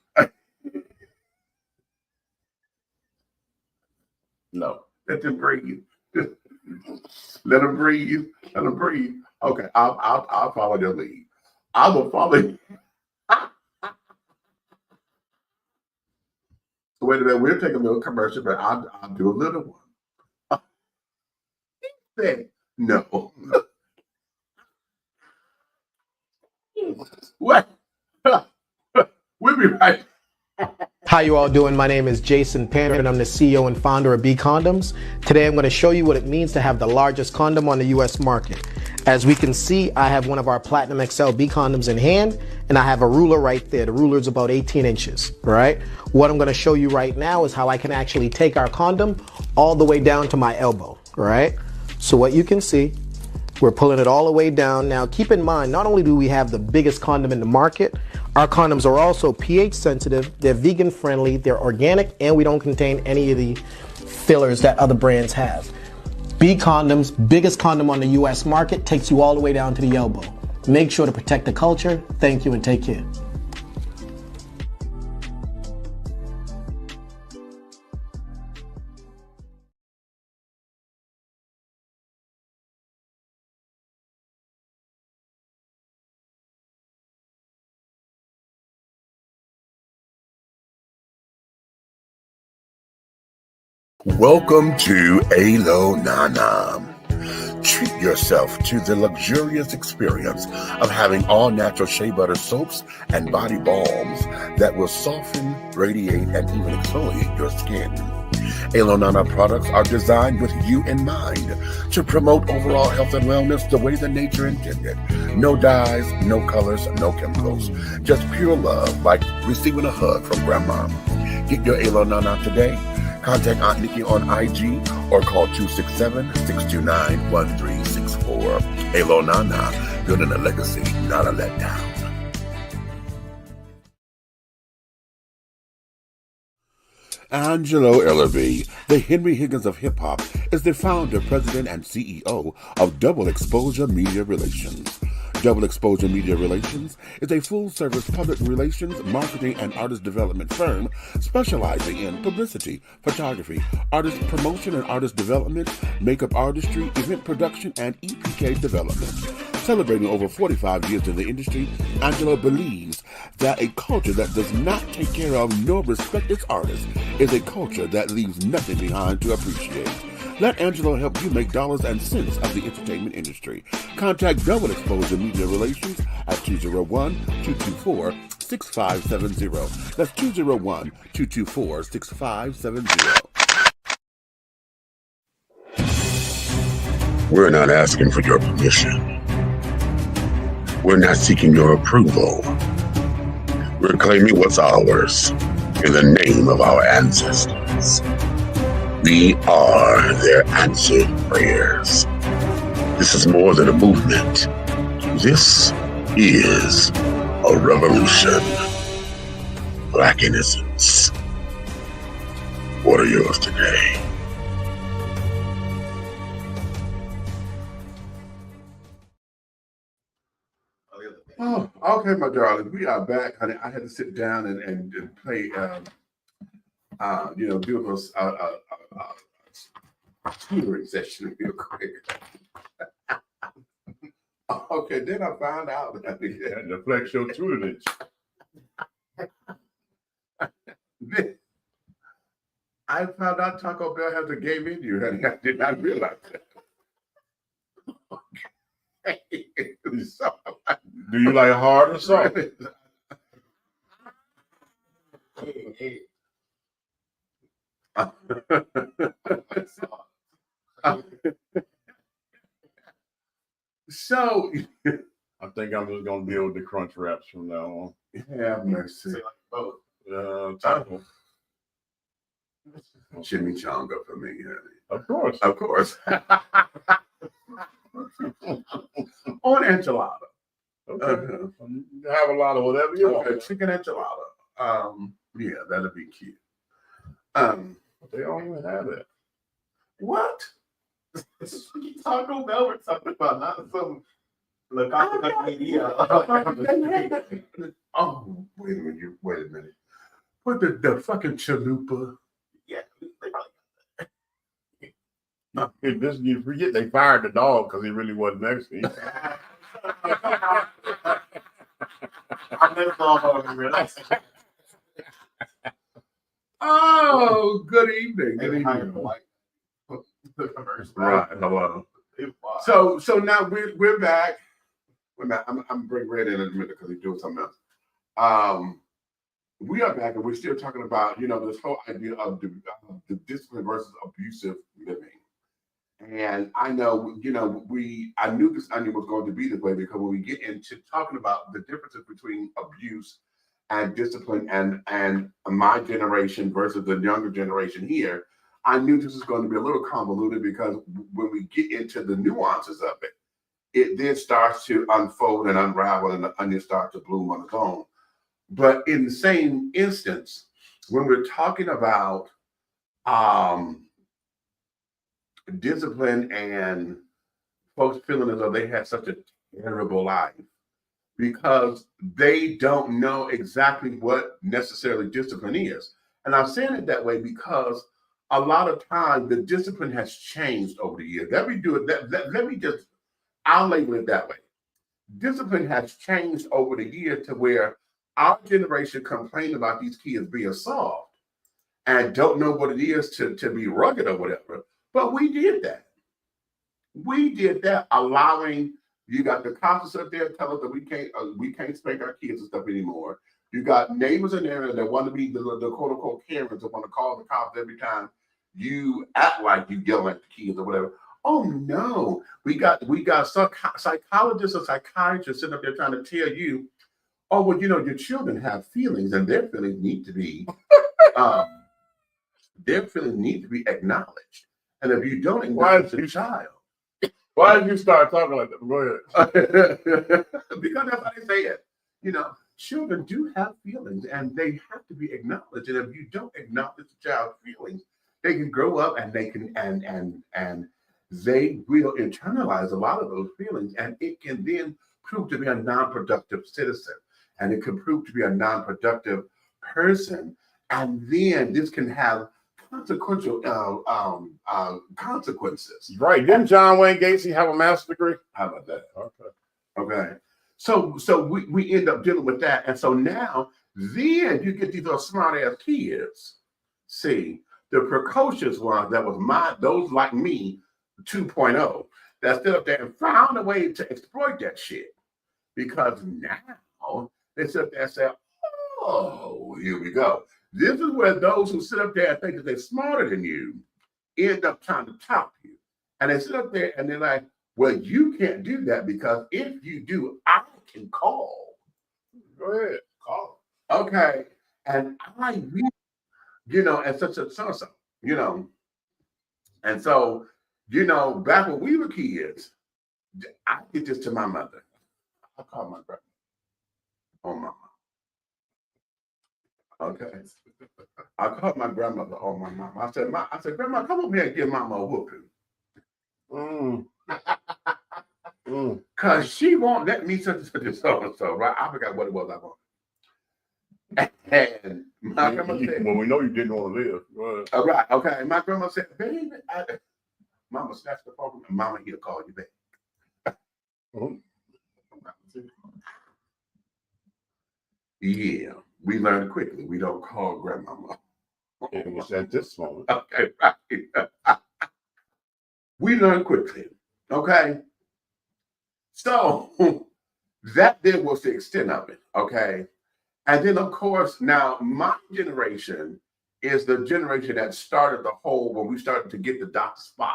No. Let them breathe. Just let them breathe. Okay, I'll follow their lead. I will follow. Wait a minute, we'll take a little commercial, but I'll do a little one. He said no. What? We'll be right. How you all doing? My name is Jason Panner and I'm the CEO and founder of B Condoms. Today I'm going to show you what it means to have the largest condom on the US market. As we can see, I have one of our Platinum XL B condoms in hand and I have a ruler right there. The ruler is about 18 inches, right? What I'm going to show you right now is how I can actually take our condom all the way down to my elbow, right? So what you can see, we're pulling it all the way down. Now keep in mind, not only do we have the biggest condom in the market, our condoms are also pH sensitive, they're vegan friendly, they're organic, and we don't contain any of the fillers that other brands have. B Condoms, biggest condom on the US market, takes you all the way down to the elbow. Make sure to protect the culture. Thank you and take care. Welcome to Alo Nana. Treat yourself to the luxurious experience of having all natural shea butter soaps and body balms that will soften, radiate, and even exfoliate your skin. Alo Nana products are designed with you in mind to promote overall health and wellness the way the nature intended. No dyes, no colors, no chemicals. Just pure love, like receiving a hug from grandma. Get your Alo Nana today. Contact Aunt Nikki on IG or call 267-629-1364. Alo Nana, building a legacy, not a letdown. Angelo Ellerby, the Henry Higgins of hip-hop, is the founder, president, and CEO of Double Exposure Media Relations. Double Exposure Media Relations is a full-service public relations, marketing, and artist development firm specializing in publicity, photography, artist promotion and artist development, makeup artistry, event production, and EPK development. Celebrating over 45 years in the industry, Angelo believes that a culture that does not take care of nor respect its artists is a culture that leaves nothing behind to appreciate. Let Angelo help you make dollars and cents of the entertainment industry. Contact Double Exposure Media Relations at 201-224-6570. That's 201-224-6570. We're not asking for your permission. We're not seeking your approval. We're claiming what's ours in the name of our ancestors. We are their answered prayers. This is more than a movement. This is a revolution. Black innocence. What are yours today? Oh, okay, my darling. We are back, honey. I had to sit down and play, do a tutoring session real quick. Okay, then I found out that To flex your tutelage. I found out Taco Bell has a gay menu, honey. I did not realize that. Okay. So, Do you like hard or soft? So, I think I'm just gonna deal with the crunch wraps from now on. have mercy. Both. Taco. Chimichanga for me, honey. Of course. Of course. On enchilada. Okay. You have a lot of whatever you Okay, want. chicken enchilada. Yeah, that'll be cute. They don't even have that. What? Taco Bell we're talking about, not some idea. Oh, wait a minute. Put the fucking chalupa. Yeah, they probably You forget they fired the dog because he really wasn't Mexican. I never thought about it. Realize. Oh, good evening. They Good hired evening. the white. The commercial. Right. Hello. It was. So now we're back. Wait a minute, I'm bring Red in a minute because he's doing something else. We are back and we're still talking about this whole idea of the discipline versus abusive living. And I know I knew this onion was going to be this way because when we get into talking about the differences between abuse and discipline and my generation versus the younger generation here, I knew this was going to be a little convoluted because when we get into the nuances of it, it then starts to unfold and unravel and the onion starts to bloom on its own. But in the same instance, when we're talking about discipline and folks feeling as though they had such a terrible life because they don't know exactly what necessarily discipline is. And I'm saying it that way because a lot of times the discipline has changed over the years. Let me I'll label it that way. Discipline has changed over the years to where our generation complained about these kids being soft and don't know what it is to be rugged or whatever. But we did that. We did that, allowing you got the cops up there telling us that we can't spank our kids and stuff anymore. You got neighbors in there that want to be the quote unquote Karens that want to call the cops every time you act like you yell at the kids or whatever. Oh no, we got some psychologists or psychiatrists sitting up there trying to tell you, oh well, your children have feelings and their feelings need to be acknowledged. And if you don't acknowledge the child, Why did you start talking like that? Go ahead. because that's how they say it. children do have feelings and they have to be acknowledged. And if you don't acknowledge the child's feelings, they can grow up and they can and they will internalize a lot of those feelings, and it can then prove to be a non-productive citizen, and it can prove to be a non-productive person, and then this can have consequential consequences. Right. Didn't John Wayne Gacy have a master's degree? How about that? Okay. Okay. So we end up dealing with that. And so now then you get these little smart ass kids. See, the precocious ones that was those like me 2.0 that stood up there and found a way to exploit that shit. Because now they sit up there and say, oh, here we go. This is where those who sit up there and think that they're smarter than you end up trying to top you. And they sit up there and they're like, well, you can't do that because if you do, I can call. Go ahead. Call. Okay. And I, and such, And so, back when we were kids, I did this to my mother. I called my grandma. Oh, mama. Okay. I called my grandmother on my mama. I said, Grandma, come over here and give mama a whooping. Because she won't let me such and so, right? I forgot what it was I wanted. And my grandma said, well, we know you didn't want to live. Go ahead. All right, okay. And my grandma said, baby, mama snatched the phone and mama here call you back. Yeah, we learned quickly. We don't call grandmama. It was at this moment. Okay, right. We learned quickly. Okay. So that then was the extent of it. Okay. And then, of course, now my generation is the generation that started the whole, when we started to get the Dr. Spock.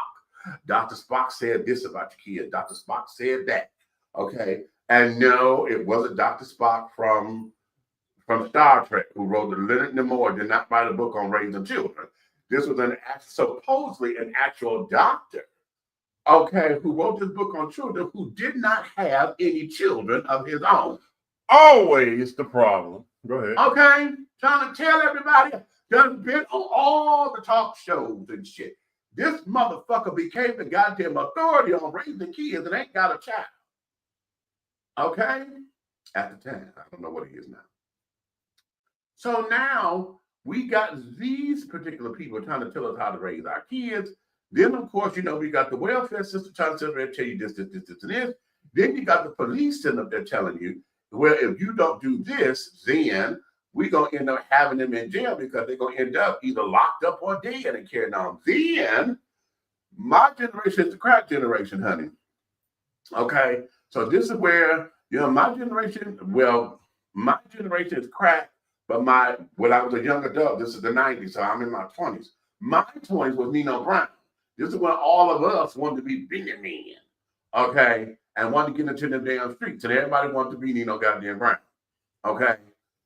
Dr. Spock said this about your kid. Dr. Spock said that. Okay. And no, it wasn't Dr. Spock from Star Trek who wrote the Leonard Nimoy did not write a book on raising children. This was supposedly an actual doctor, okay, who wrote this book on children who did not have any children of his own. Always the problem. Go ahead. Okay, trying to tell everybody, done been on all the talk shows and shit. This motherfucker became the goddamn authority on raising kids and ain't got a child. Okay? At the time. I don't know what he is now. So now we got these particular people trying to tell us how to raise our kids. Then, of course, we got the welfare system trying to sit there and tell you this, and this. Then you got the police sitting up there telling you, well, if you don't do this, then we're going to end up having them in jail because they're going to end up either locked up or dead and carrying on. Then my generation is the crack generation, honey. Okay? So this is where, my generation is crack. But when I was a young adult, this is the 90s, so I'm in my 20s. My 20s was Nino Brown. This is when all of us wanted to be bigger men, okay, and wanted to get into the damn streets. And everybody wanted to be Nino goddamn Brown, okay?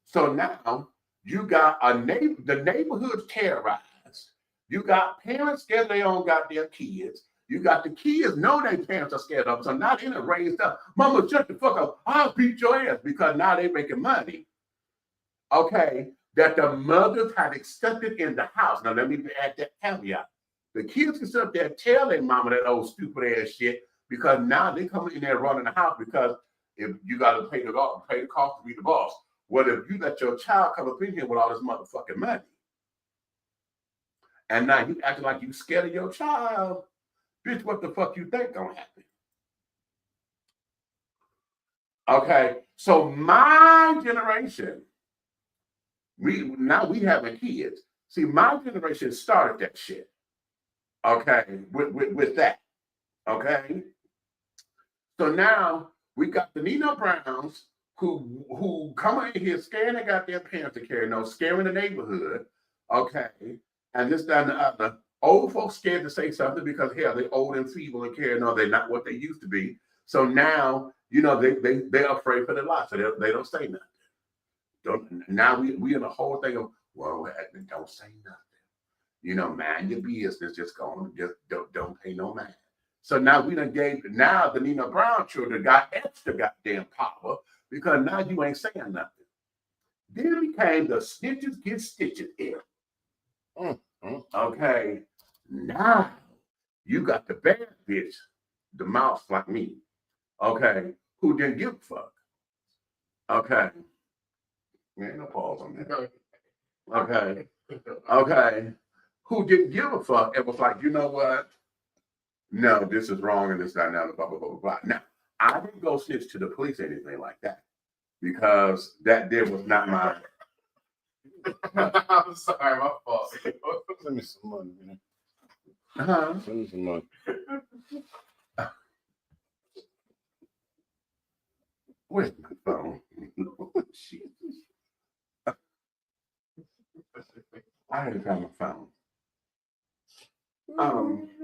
So now you got the neighborhood's terrorized. You got parents scared of their own goddamn kids. You got the kids know their parents are scared of them, so now they're raised up. Mama, shut the fuck up. I'll beat your ass because now they're making money. Okay, that the mothers had accepted in the house. Now, let me add that caveat. The kids can sit up there and tell their mama that old stupid ass shit because now they come in there running the house because if you got to pay the cost to be the boss. What if you let your child come up in here with all this motherfucking money? And now you acting like you scared of your child. Bitch, what the fuck you think gonna happen? Okay, so my generation, we having kids. See, my generation started that shit. Okay, with that. Okay. So now we got the Nino Browns who come in here scaring their goddamn parents to carry no, scaring the neighborhood. Okay. And this, that, and the other. Old folks scared to say something because hell, they're old and feeble and carrying on. They're not what they used to be. So now, they're afraid for their lives. So they don't say nothing. Now we in a whole thing of, well, don't say nothing. Mind your business. Just don't pay no mind. So now now the Nino Brown children got extra goddamn power because now you ain't saying nothing. Then became the snitches get stitches era. Okay, now you got the bad bitch, the mouse like me, okay, who didn't give a fuck. Okay. Ain't no pause on that. Okay. Okay. Who didn't give a fuck and was like, you know what? No, this is wrong and this, that, and that, blah, blah, blah, blah. Now, I didn't go snitch to the police or anything like that because that there was not my. I'm sorry, my fault. Send me some money, man. Send me some money. Where's my phone? I had to find my phone.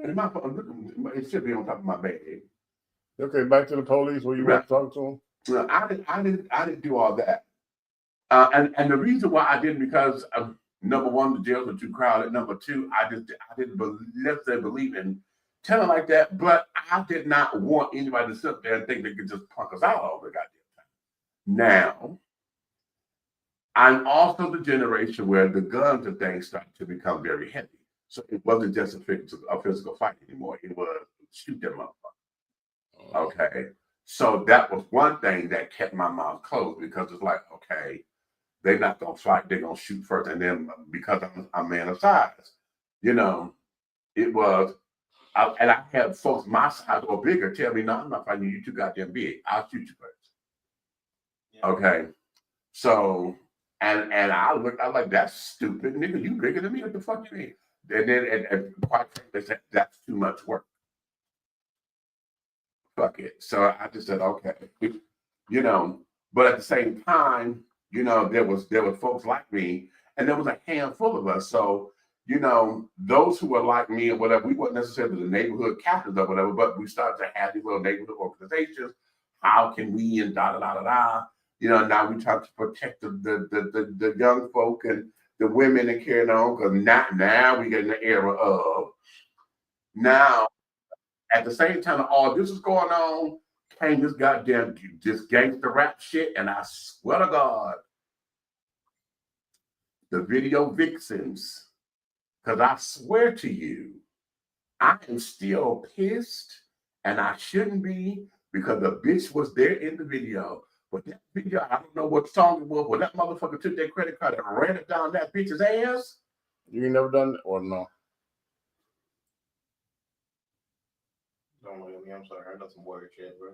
And my phone, it should be on top of my bed. Okay, back to the police where you Right. want to talk to them. No, I didn't do all that. And the reason why I didn't, because number one, the jails were too crowded. Number two, I didn't necessarily believe in telling like that. But I did not want anybody to sit there and think they could just punk us out all the goddamn time. Now, I'm also the generation where the guns and things started to become very heavy. So it wasn't just a physical fight anymore. It was shoot them up. Okay. So that was one thing that kept my mouth closed because it's like, okay, they're not gonna fight, they're gonna shoot first. And then because I'm a man of size, you know, it was, and I had folks my size or bigger tell me, no, I'm not fighting you, you too goddamn big. I'll shoot you first. Yeah. Okay. So, and I looked, I like, that's stupid, nigga, you bigger than me, what the fuck you mean? And then, and quite frankly, they said, that's too much work. Fuck it. So I just said, okay, you know, but at the same time, you know, there were folks like me, and there was a handful of us. So, you know, those who were like me or whatever, we weren't necessarily the neighborhood captains or whatever, but we started to have these little neighborhood organizations. How can we and da da da da da? You know, now we try to protect the young folk and the women and carrying on, because now we get in the era of now. At the same time all this is going on, came this goddamn gangster rap shit, and I swear to God, the video vixens, because I swear to you, I am still pissed, and I shouldn't be, because the bitch was there in the video. But that video, I don't know what song it was, but that motherfucker took their credit card and ran it down that bitch's ass. You ain't never done it or no? Don't look at me, I'm sorry. I got some word shit, bro.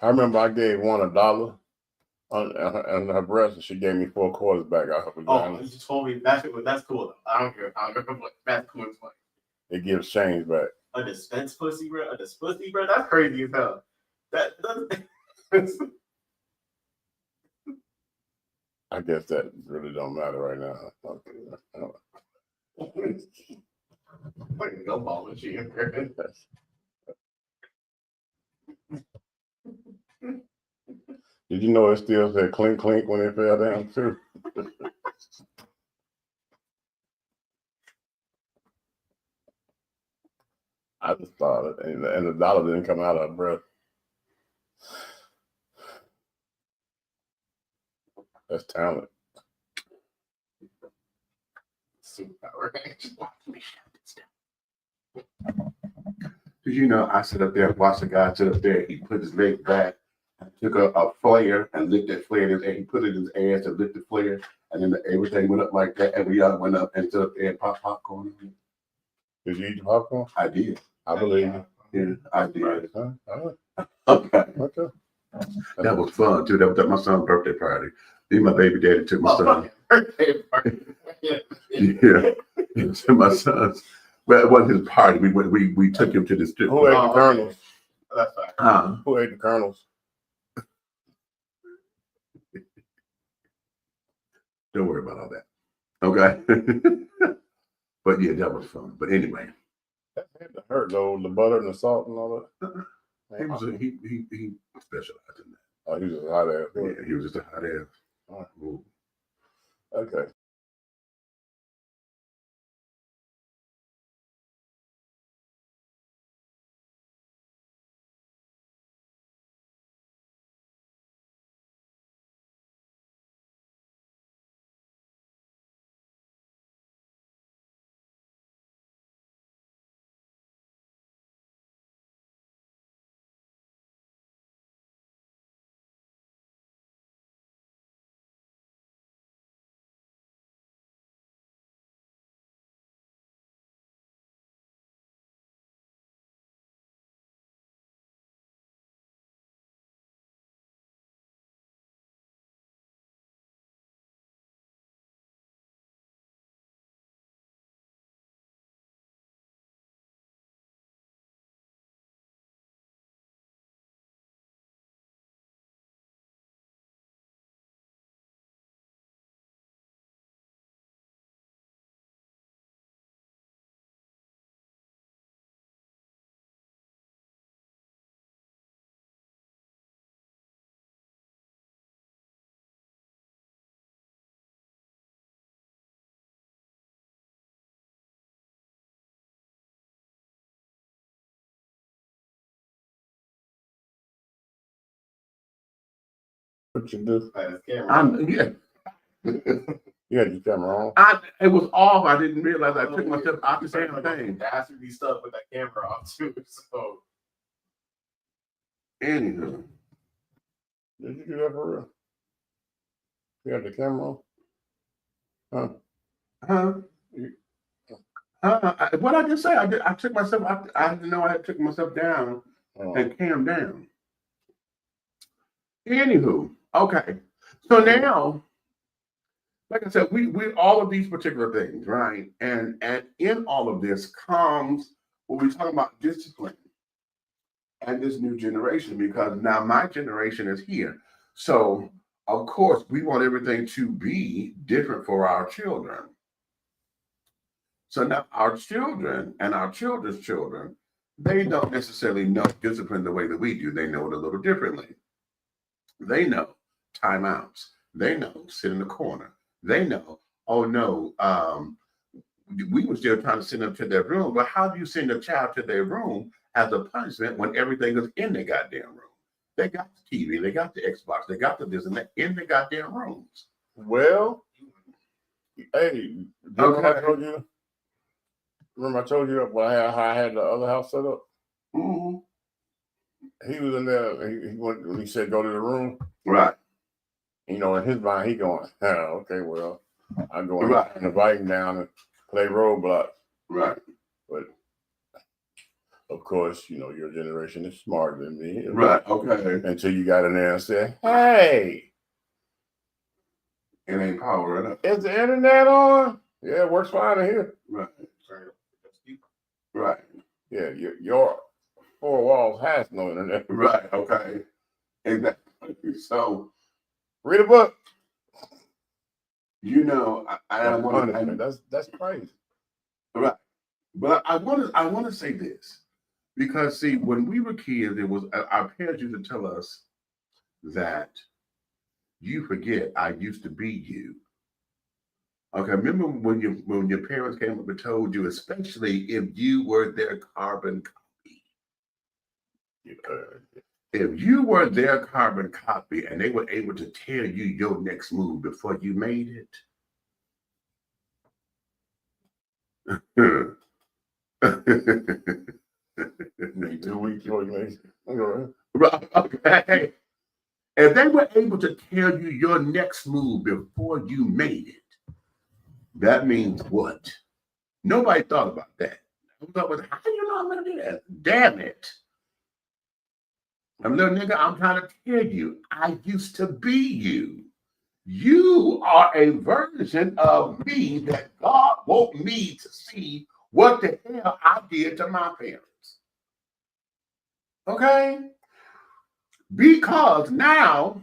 I remember I gave one $1 on her breast, and she gave me 4 quarters back out of her vagina. Oh, you told me that's cool though. I don't care. That's cool as fuck. It gives change back. A dispense pussy, bro. A dispense pussy, bro. That's crazy as hell. I guess that really don't matter right now. Like no ball machine. Did you know it still said clink clink when it fell down too? I just thought it, and the dollar didn't come out of her breath. That's talent. Superpower. Because, you know, I sit up there, watch the guy sit up there, he put his leg back, and took a flare and lit that flare in his ass. He put it in his ass and lit the flare, and then everything went up like that, and we all went up and stood up there and popped popcorn. Did you eat the popcorn? I did. I believe you. Yeah, I did. Huh? All right. Okay. Okay. That was fun, too. That was at my son's birthday party. Me and my baby daddy took my son. Birthday party. Yeah. It was my son's. Well, it wasn't his party. We took him to the strip. Who ate the kernels? That's fine. Who ate the kernels? Don't worry about all that. Okay. But yeah, that was fun. But anyway. That had to hurt though, the butter and the salt and all that. He specialized in that. Oh, he was just a hot ass. Yeah, he was just a hot ass. Okay. What you do? I had his camera. Yeah. You had your camera on. It was off. I didn't realize I took myself out the Started damn like thing. dastardly stuff with that camera on too. So Anywho. Did you do that for real? You had the camera on? Huh? What I just say? I took myself. I didn't know I had took myself down and calmed down. Anywho, okay. So now, like I said, we all of these particular things, right? And in all of this comes when we talk about discipline and this new generation, because now my generation is here. So of course we want everything to be different for our children. So now our children and our children's children, they don't necessarily know discipline the way that we do. They know it a little differently. They know timeouts. They know sit in the corner. They know, oh no, we were still trying to send them to their room. But how do you send a child to their room as a punishment when everything is in their goddamn room? They got the TV, they got the Xbox, they got the this and that in their goddamn rooms. Well, hey, Okay. I told you? Remember I told you how I had the other house set up? Mm-hmm. He was in there. He went when he said go to the room. Right. You know, in his mind, he going, oh, okay, well, I'm going Right. and invite him down and play Roblox. Right. But of course, you know, your generation is smarter than me. Right. Okay. Until you got in there and said, hey, It ain't powering up. is the internet on? Yeah, it works fine in here. Right. Right. Yeah, your four walls has no internet. Right. Okay. Exactly. So Read a book. you know, I want to. That's crazy. Right. But I want to say this, because see, when we were kids, it was our parents used to tell us that you forget I used to be you. Okay, remember when your parents came up and told you, especially if you were their carbon copy. If you were their carbon copy and they were able to tell you your next move before you made it. 2 weeks before you made it. Right, okay. If they were able to tell you your next move before you made it, that means what? Nobody thought about that. How do you know I'm gonna do that? Damn it. I'm little nigga, I'm trying to tell you, I used to be you. You are a version of me that God want me to see what the hell I did to my parents. Okay? Because now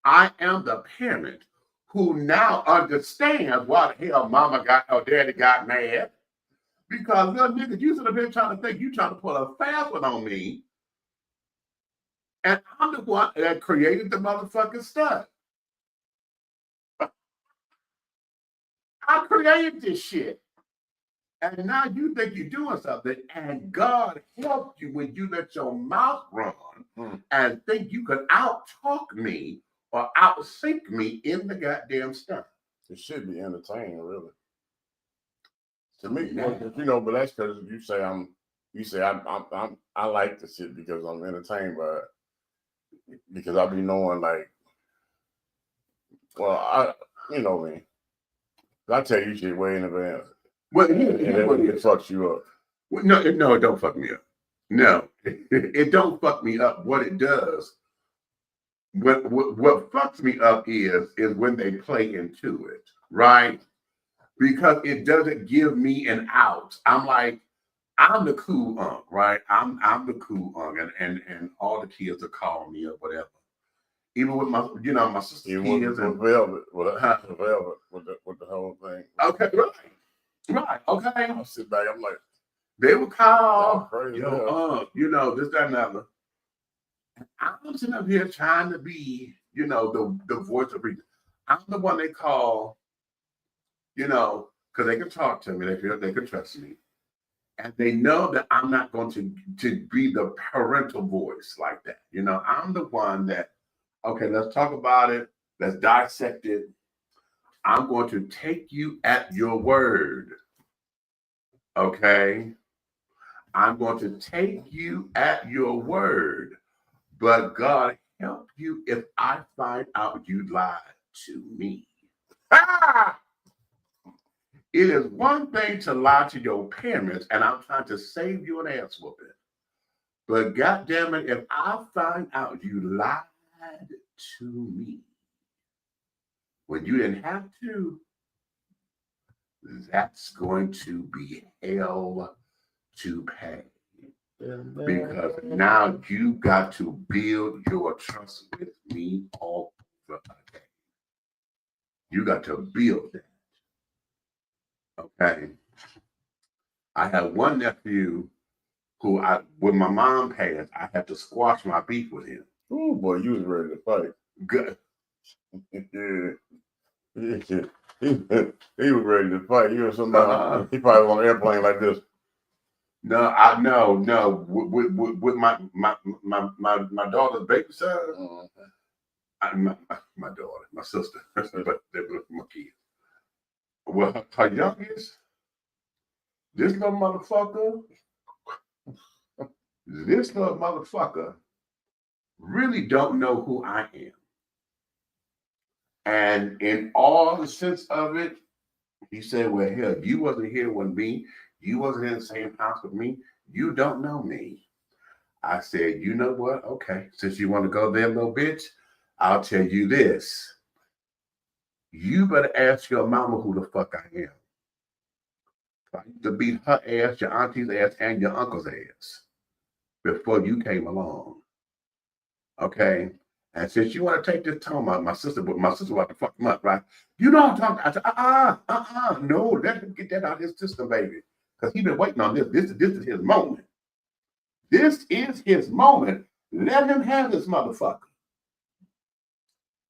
I am the parent who now understands why the hell mama got or daddy got mad. Because little nigga, you should have been trying to think you trying to pull a fast one on me. And I'm the one that created the motherfucking stuff. I created this shit. And now you think you're doing something, and God helped you when you let your mouth run and think you could out-talk me or out-sync me in the goddamn stuff. It should be entertaining, really. To me, you know, but that's because you say I like the shit because I'm entertained by it. Because I be knowing like, well, you know me. I tell you shit way in advance. Well, it fucks you up. Well, no, it don't fuck me up. No, it don't fuck me up. What it does, what fucks me up is when they play into it, right? Because it doesn't give me an out. I'm like, I'm the cool unk, right? I'm the cool unk, and all the kids are calling me up, whatever. Even with my, my sister's kids and Velvet, with the whole thing. Okay, right, okay. I'll sit back. I'm like, they will call, crazy, this, that, and other. I'm sitting up here trying to be, the voice of reason. I'm the one they call, because they can talk to me, they feel they can trust me. And they know that I'm not going to be the parental voice like that. I'm the one that, Okay, let's talk about it. Let's dissect it. I'm going to take you at your word. Okay? I'm going to take you at your word. But God help you if I find out you lied to me. Ah! It is one thing to lie to your parents, and I'm trying to save you an ass whooping. But goddamn it, if I find out you lied to me when you didn't have to, that's going to be hell to pay. Because now you got to build your trust with me all over again. You got to build that. Okay. I had one nephew who when my mom passed, I had to squash my beef with him. Oh boy, you was ready to fight. Good. He was ready to fight. You or somebody. He probably was on an airplane like this. No, with my daughter's baby son. My daughter, my sister, but they were my kids. Well, her youngest, this little motherfucker really don't know who I am. And in all the sense of it, he said, well, hell, you wasn't here with me. You wasn't in the same house with me. You don't know me. I said, you know what? Okay, since you want to go there, little bitch, I'll tell you this. You better ask your mama who the fuck I am. I used to beat her ass, your auntie's ass, and your uncle's ass before you came along. Okay? And since you want to take this tone, my sister want to fuck him up, right? You know what I'm talking about. I said, no, let him get that out of his system, baby. Because he's been waiting on this. This is his moment. This is his moment. Let him have this motherfucker.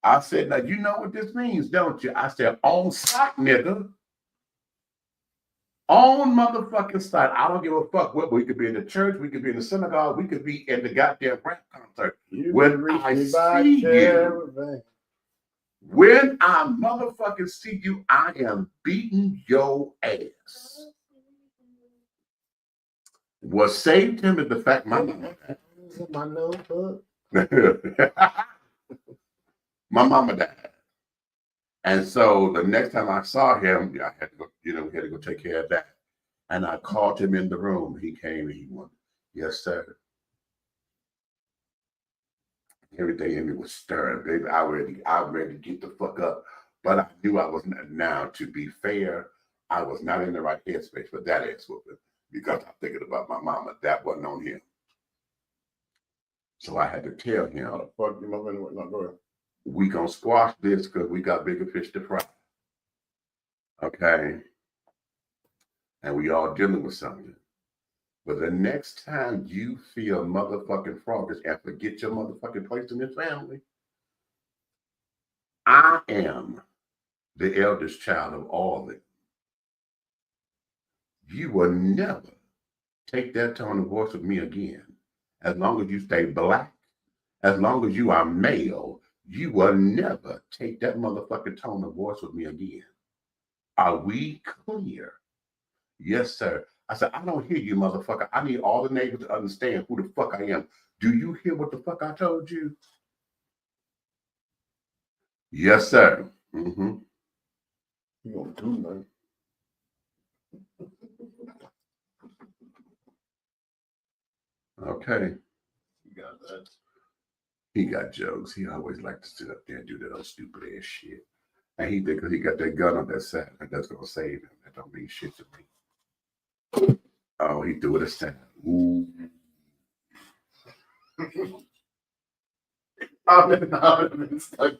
I said, now you know what this means, don't you? I said, on site, nigga. On motherfucking site. I don't give a fuck what. We could be in the church. We could be in the synagogue. We could be in the goddamn rap concert. When I see you, when I motherfucking see you, I am beating your ass. What saved him is the fact my mama died. And so the next time I saw him, I had to go, we had to go take care of that. And I called him in the room. He came and he went, yes, sir. Everything in me was stirring, baby. I ready to get the fuck up. But I knew I was not. Now, to be fair, I was not in the right headspace for that ass whooping because I'm thinking about my mama. That wasn't on him. So I had to tell him, how the fuck you mother not going? We gonna squash this because we got bigger fish to fry. Okay. And we all dealing with something. But the next time you feel motherfucking froggish and forget your motherfucking place in this family, I am the eldest child of all of them. You will never take that tone of voice with me again. As long as you stay black, as long as you are male, you will never take that motherfucking tone of voice with me again. Are we clear? Yes, sir. I said, I don't hear you, motherfucker. I need all the neighbors to understand who the fuck I am. Do you hear what the fuck I told you? Yes, sir. Mm-hmm. You gonna do nothing. Okay. You got that. He got jokes. He always liked to sit up there and do that old stupid ass shit. And he think because he got that gun on that side, that's gonna save him. That don't mean shit to me. Oh, he threw it aside. Ooh. I'm stuck.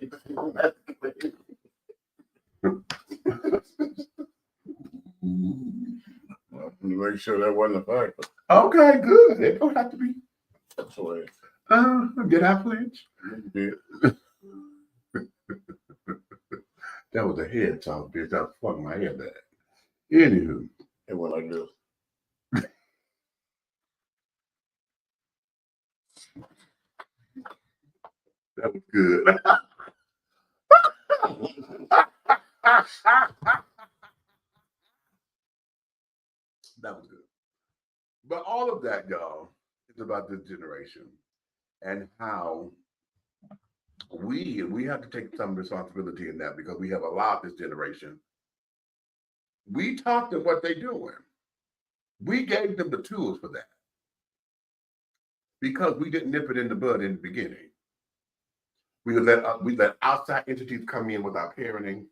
Make sure that wasn't a factor. Okay, good. It don't have to be. That's the way. Did I flinch? You did. That was a head talk, bitch. I fucked my head back. Anywho. It went like this. That was good. That was good. But all of that, y'all, is about this generation and how we have to take some responsibility in that, because we have allowed this generation. We taught them what they're doing. We gave them the tools for that, because we didn't nip it in the bud in the beginning. We let outside entities come in with our parenting.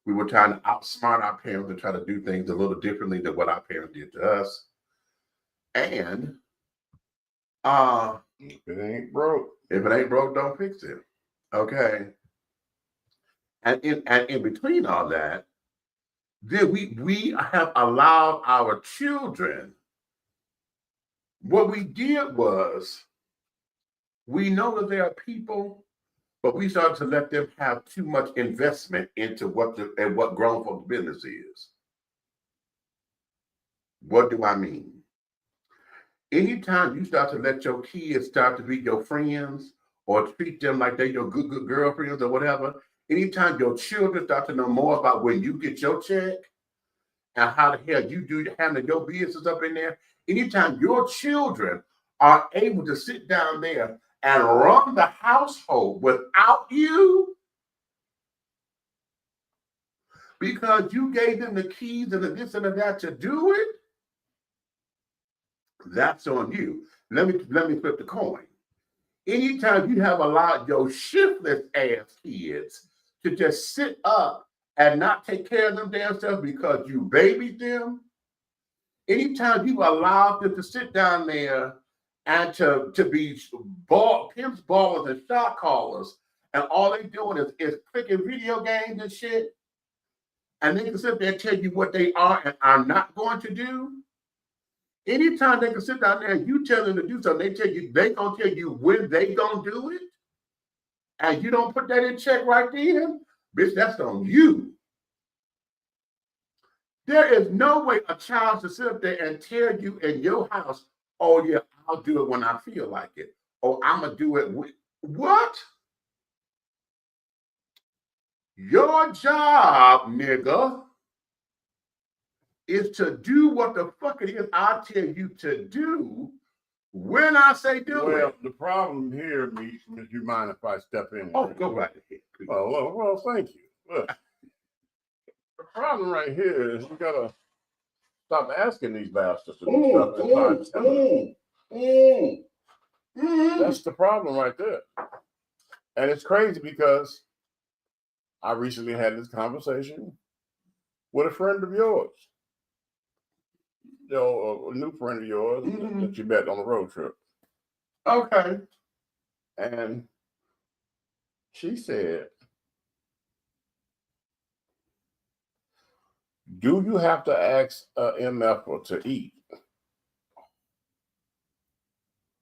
We were trying to outsmart our parents and try to do things a little differently than what our parents did to us. And if it ain't broke, don't fix it. Okay. And in between all that, then we have allowed our children. What we did was, we know that there are people, but we started to let them have too much investment into what grown folks' business is. What do I mean? Anytime you start to let your kids start to be your friends or treat them like they're your good girlfriends or whatever, anytime your children start to know more about where you get your check and how the hell you handle your business up in there, anytime your children are able to sit down there and run the household without you, because you gave them the keys and the this and the that to do it, that's on you. Let me flip the coin. Anytime you have allowed your shiftless ass kids to just sit up and not take care of them damn self because you babied them, anytime you allow them to sit down there and to be pimps, ballers, and shot callers, and all they doing is clicking video games and shit, and they can sit there and tell you what they are and are not going to do. Anytime they can sit down there and you tell them to do something, they gonna tell you when they gonna do it, and you don't put that in check right then, bitch, that's on you. There is no way a child should sit up there and tell you in your house, oh yeah, I'll do it when I feel like it. Or I'm gonna do it with what? Your job, nigga, is to do what the fuck it is I tell you to do when I say do it. Well, the problem here, Meech, is you mind if I step in? Oh, go right ahead, please. Well, thank you. Look, the problem right here is you gotta stop asking these bastards to do stuff and try to tell them. That's the problem right there. And it's crazy because I recently had this conversation with a friend of yours. You know, a new friend of yours that you met on the road trip. Okay. And she said, do you have to ask an MFer to eat?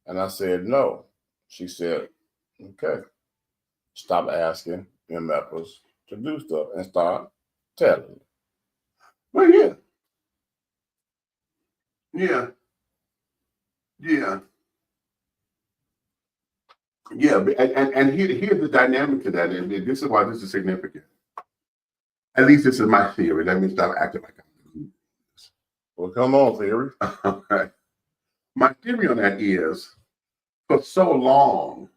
And I said, no. She said, okay. Stop asking MFers to do stuff and start telling. Well, yeah. Yeah. Yeah. Yeah. And here's the dynamic to that. And this is why this is significant. At least this is my theory. Let me stop acting like I'm. Well, come on, theory. Okay. My theory on that is, for so long,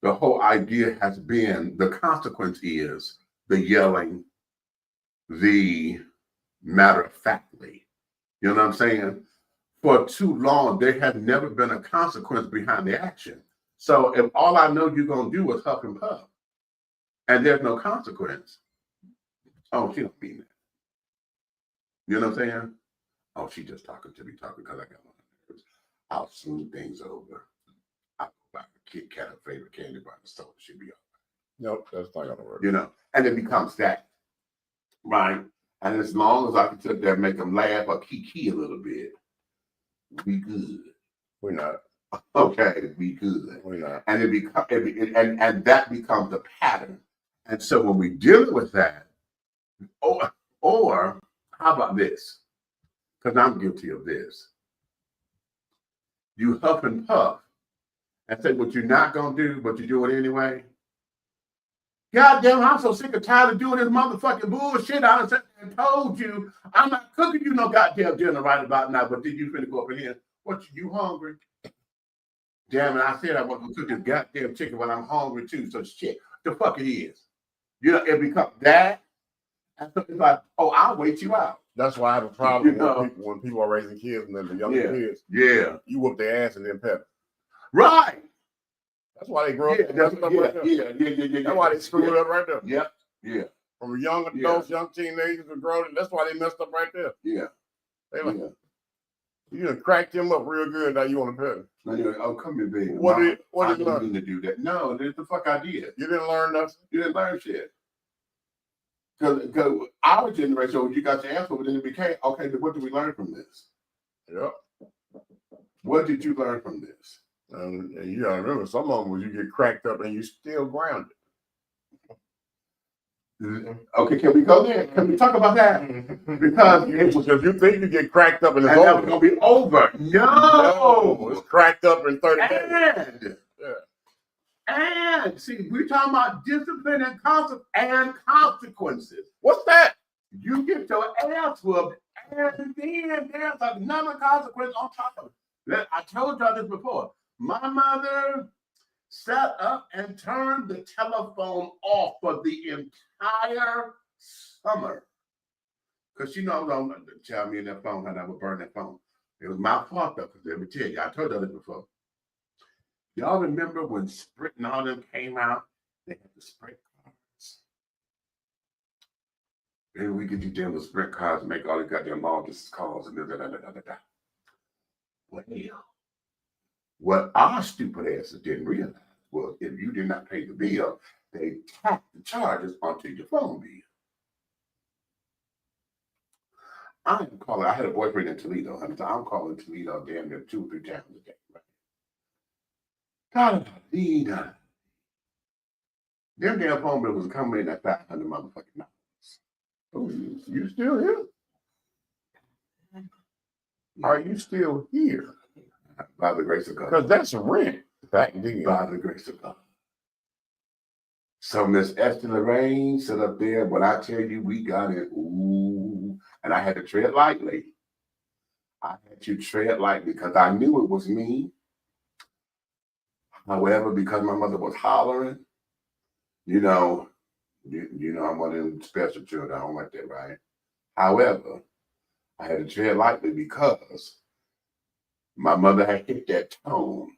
the whole idea has been, the consequence is the yelling, the matter-of-factly. You know what I'm saying? For too long, there has never been a consequence behind the action. So if all I know you're going to do is huff and puff, and there's no consequence, oh, she don't mean that. You know what I'm saying? Oh, she just talking because I got on her nerves. I'll smooth things over. I'll go buy a Kit Kat, her favorite candy bar, and so she'll be all right. Nope, that's not gonna work. You know, and it becomes that, right? And as long as I can sit there and make them laugh or kiki a little bit, we good. We're not. Okay, we good. We're not. And and that becomes the pattern. And so when we deal with that, or how about this? Because I'm guilty of this. You huff and puff, and say what you're not gonna do, but you do it anyway. God damn, I'm so sick and tired of doing this motherfucking bullshit. I done told you I'm not cooking you no goddamn dinner right about now, but then you finna go up in here. What, you hungry? Damn it, I said I wasn't gonna cook this goddamn chicken when I'm hungry too. So shit, the fuck it is. You know, it becomes that. And so it's like, oh, I'll wait you out. That's why I have a problem You know? when people are raising kids and then the younger kids, Yeah. you whoop their ass and then pet them. Right. That's why they grow up. Yeah, That's why they screwed up right there. Yep. Yeah. From young adults, young teenagers, and grown. That's why they messed up right there. Yeah. They like, you done cracked him up real good. Now you want to pet him. Now you're like, oh, come here, baby. What did I you didn't learn? mean to do that. No, that's the fuck I did. You didn't learn nothing. You didn't learn shit. Because our generation, when you got your ass over, then it became, okay, then what did we learn from this? Yep. What did you learn from this? And you gotta remember, some of them was you get cracked up and you still grounded. Okay, can we go there? Can we talk about that? Because you think you get cracked up and it's and that over. was gonna be over. No, It's cracked up in 30 days. And see, we're talking about discipline and consequences. What's that? You get your ass whooped, and then there's another consequence on top of it. I told y'all this before. My mother sat up and turned the telephone off for the entire summer. Because she knows I'm going to tell me in that phone how I would burn that phone. It was my fault, though, because let me tell you, I told y'all this before. Y'all remember when Sprint and all them came out? They had the Sprint cards. Maybe we could do them with Sprint cards and make all the goddamn long distance calls and da-da-da-da-da-da. Well, what our stupid asses didn't realize was if you did not pay the bill, they tacked the charges onto your phone bill. I'm calling, I had a boyfriend in Toledo, and so I'm calling Toledo damn near 2 or 3 times a day. Right? Them damn phone bills was coming in at $500 motherfucking dollars. Oh, you still here? Are you still here? By the grace of God. Because that's rent back then. By the grace of God. So Miss Esther Lorraine sit up there, but I tell you, we got it. Ooh, and I had to tread lightly. I had to tread lightly because I knew it was me. However, because my mother was hollering, you know, I'm one of them special children. I don't like that, right? However, I had to tread lightly because my mother had hit that tone.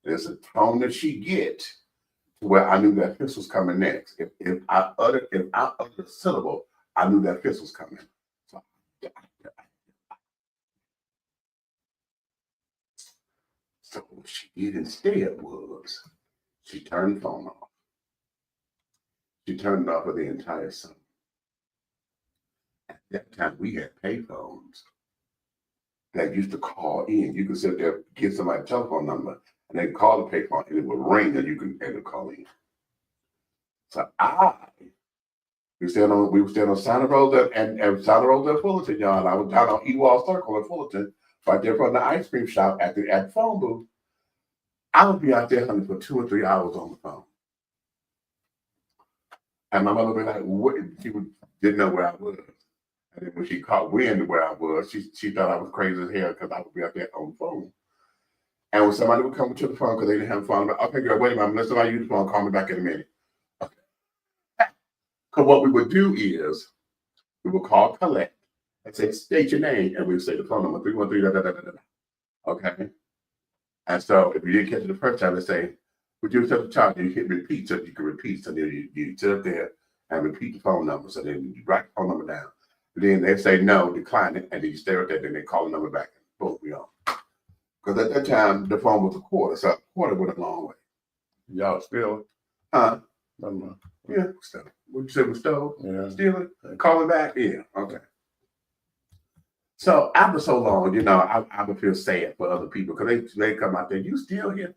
There's a tone that she get where I knew that fist was coming next. If I uttered a syllable, I knew that fist was coming. So what she did instead was she turned the phone off. She turned it off for the entire summer. At that time, we had payphones that used to call in. You could sit there, get somebody's telephone number, and they call the payphone, and it would ring, and you could call in. So we were staying on Santa Rosa and Santa Rosa and Fullerton, y'all. I was down on Ewald Circle in Fullerton, right there from the ice cream shop at the phone booth. I would be out there honey, for 2 or 3 hours on the phone. And my mother would be like, what? She didn't know where I was. And then when she caught wind of where I was, she thought I was crazy as hell because I would be out there on the phone. And when somebody would come to the phone because they didn't have a phone, I'm like, okay, girl, wait a minute, let somebody use the phone, call me back in a minute. Okay. Because what we would do is we would call collect and say, state your name, and we would say the phone number 313 da da da da da. Okay. And so if you didn't catch it the first time, let's say, would you accept the charge? You hit repeat so you can repeat. So then you sit up there and repeat the phone number. So then you write the phone number down. Then they say no, decline it, and then you stay right there. Then they call the number back. Boom, we on. Because at that time the phone was a quarter, so a quarter went a long way. Y'all still? Yeah, still. What you say was stole? Yeah. Stealing? Calling back? Yeah, okay. So after so long, I would feel sad for other people because they come out there, you still here?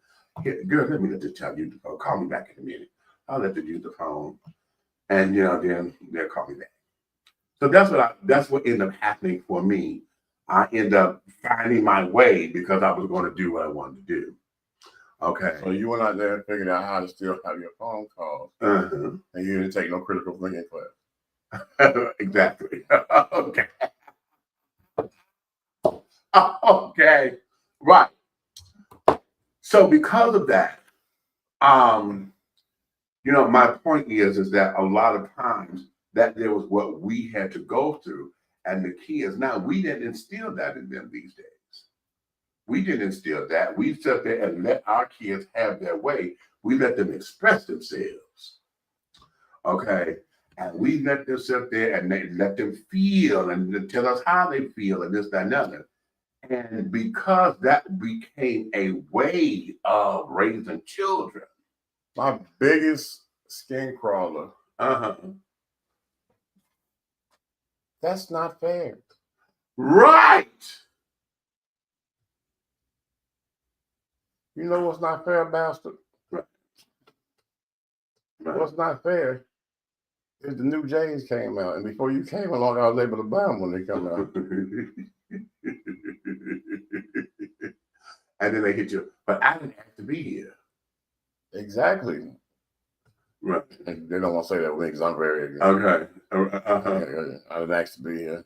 Girl, let me let this child use the phone. Call me back in a minute. I'll let them use the phone. And then they'll call me back. So that's what ended up happening for me. I ended up finding my way because I was going to do what I wanted to do. Okay. So you went out there and figured out how to still have your phone calls, and you didn't take no critical thinking class. Exactly. Okay. Okay. Right. So because of that, my point is that a lot of times that there was what we had to go through, and the kids now we didn't instill that in them these days. We didn't instill that. We sat there and let our kids have their way. We let them express themselves. Okay. And we let them sit there and let them feel and tell us how they feel and this, that, and other. And because that became a way of raising children. My biggest skin crawler. That's not fair. Right. You know what's not fair, bastard? Right. What's not fair is the new J's came out, and before you came along, I was able to buy them when they come out. And then they hit you. But I didn't have to be here. Exactly. Right. And they don't want to say that with me because I'm very. Okay. I didn't ask to be here.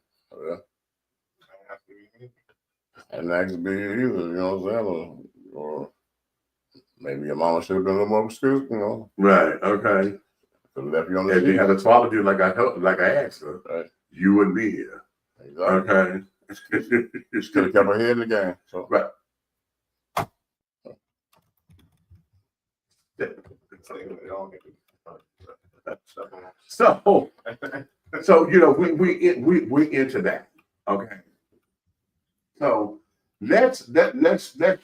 I didn't ask to be here either. You know what I'm saying? Or maybe your mama should have been a little more excuse, Right. Okay. Left you on the if you had swallowed you like I asked her, right, you wouldn't be here. Exactly. Okay. She could have kept her head in the game. So. Right. So we into that. Okay. So let's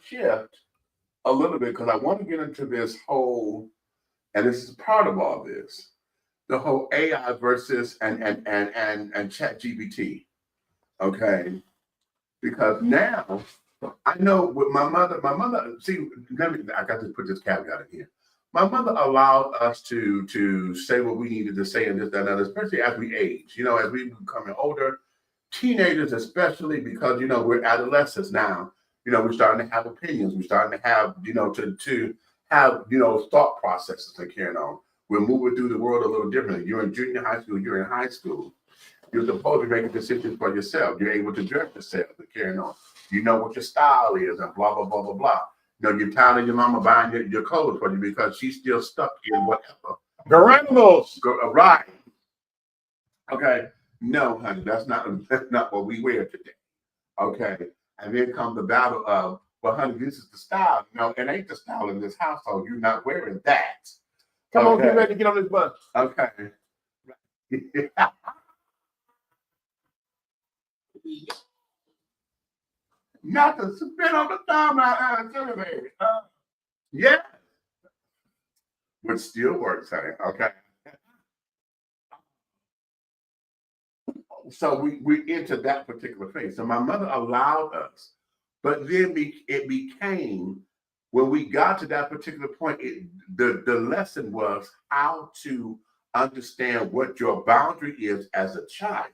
shift a little bit because I want to get into this whole, and this is part of all this, the whole AI versus and ChatGPT. Okay. Because now I know with my mother, see, I got to put this caveat in here. My mother allowed us to say what we needed to say and this, that, and other, especially as we age, as we becoming older, teenagers especially, because, we're adolescents now, we're starting to have opinions. We're starting to have, to have, thought processes to carry on. We're moving through the world a little differently. You're in junior high school, you're in high school. You're supposed to be making decisions for yourself. You're able to dress yourself to carry on. You know what your style is and blah, blah, blah, blah, blah. You're tired of your mama buying your clothes for you because she's still stuck in whatever. Garanimals. Right. Okay. No, honey, that's not what we wear today. Okay. And then comes the battle of, well, honey, this is the style. No, it ain't the style in this household. You're not wearing that. Come on, get ready to get on this bus. Okay. Not to spit on the thumb out yeah. Which still works, honey. Okay. So we're into that particular phase. So my mother allowed us, but then it became, when we got to that particular point, the lesson was how to understand what your boundary is as a child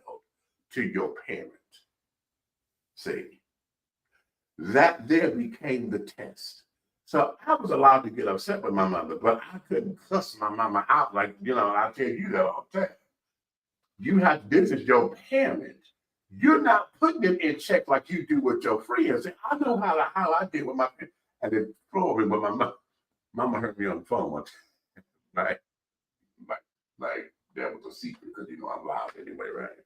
to your parent. See, that there became the test. So I was allowed to get upset with my mother, but I couldn't cuss my mama out like, I tell you that all the time. This is your parent. You're not putting it in check like you do with your friends. I know how I did with my parents. And then floor me with my mama heard me on the phone once. Right? Like that was a secret because I'm loud anyway, right?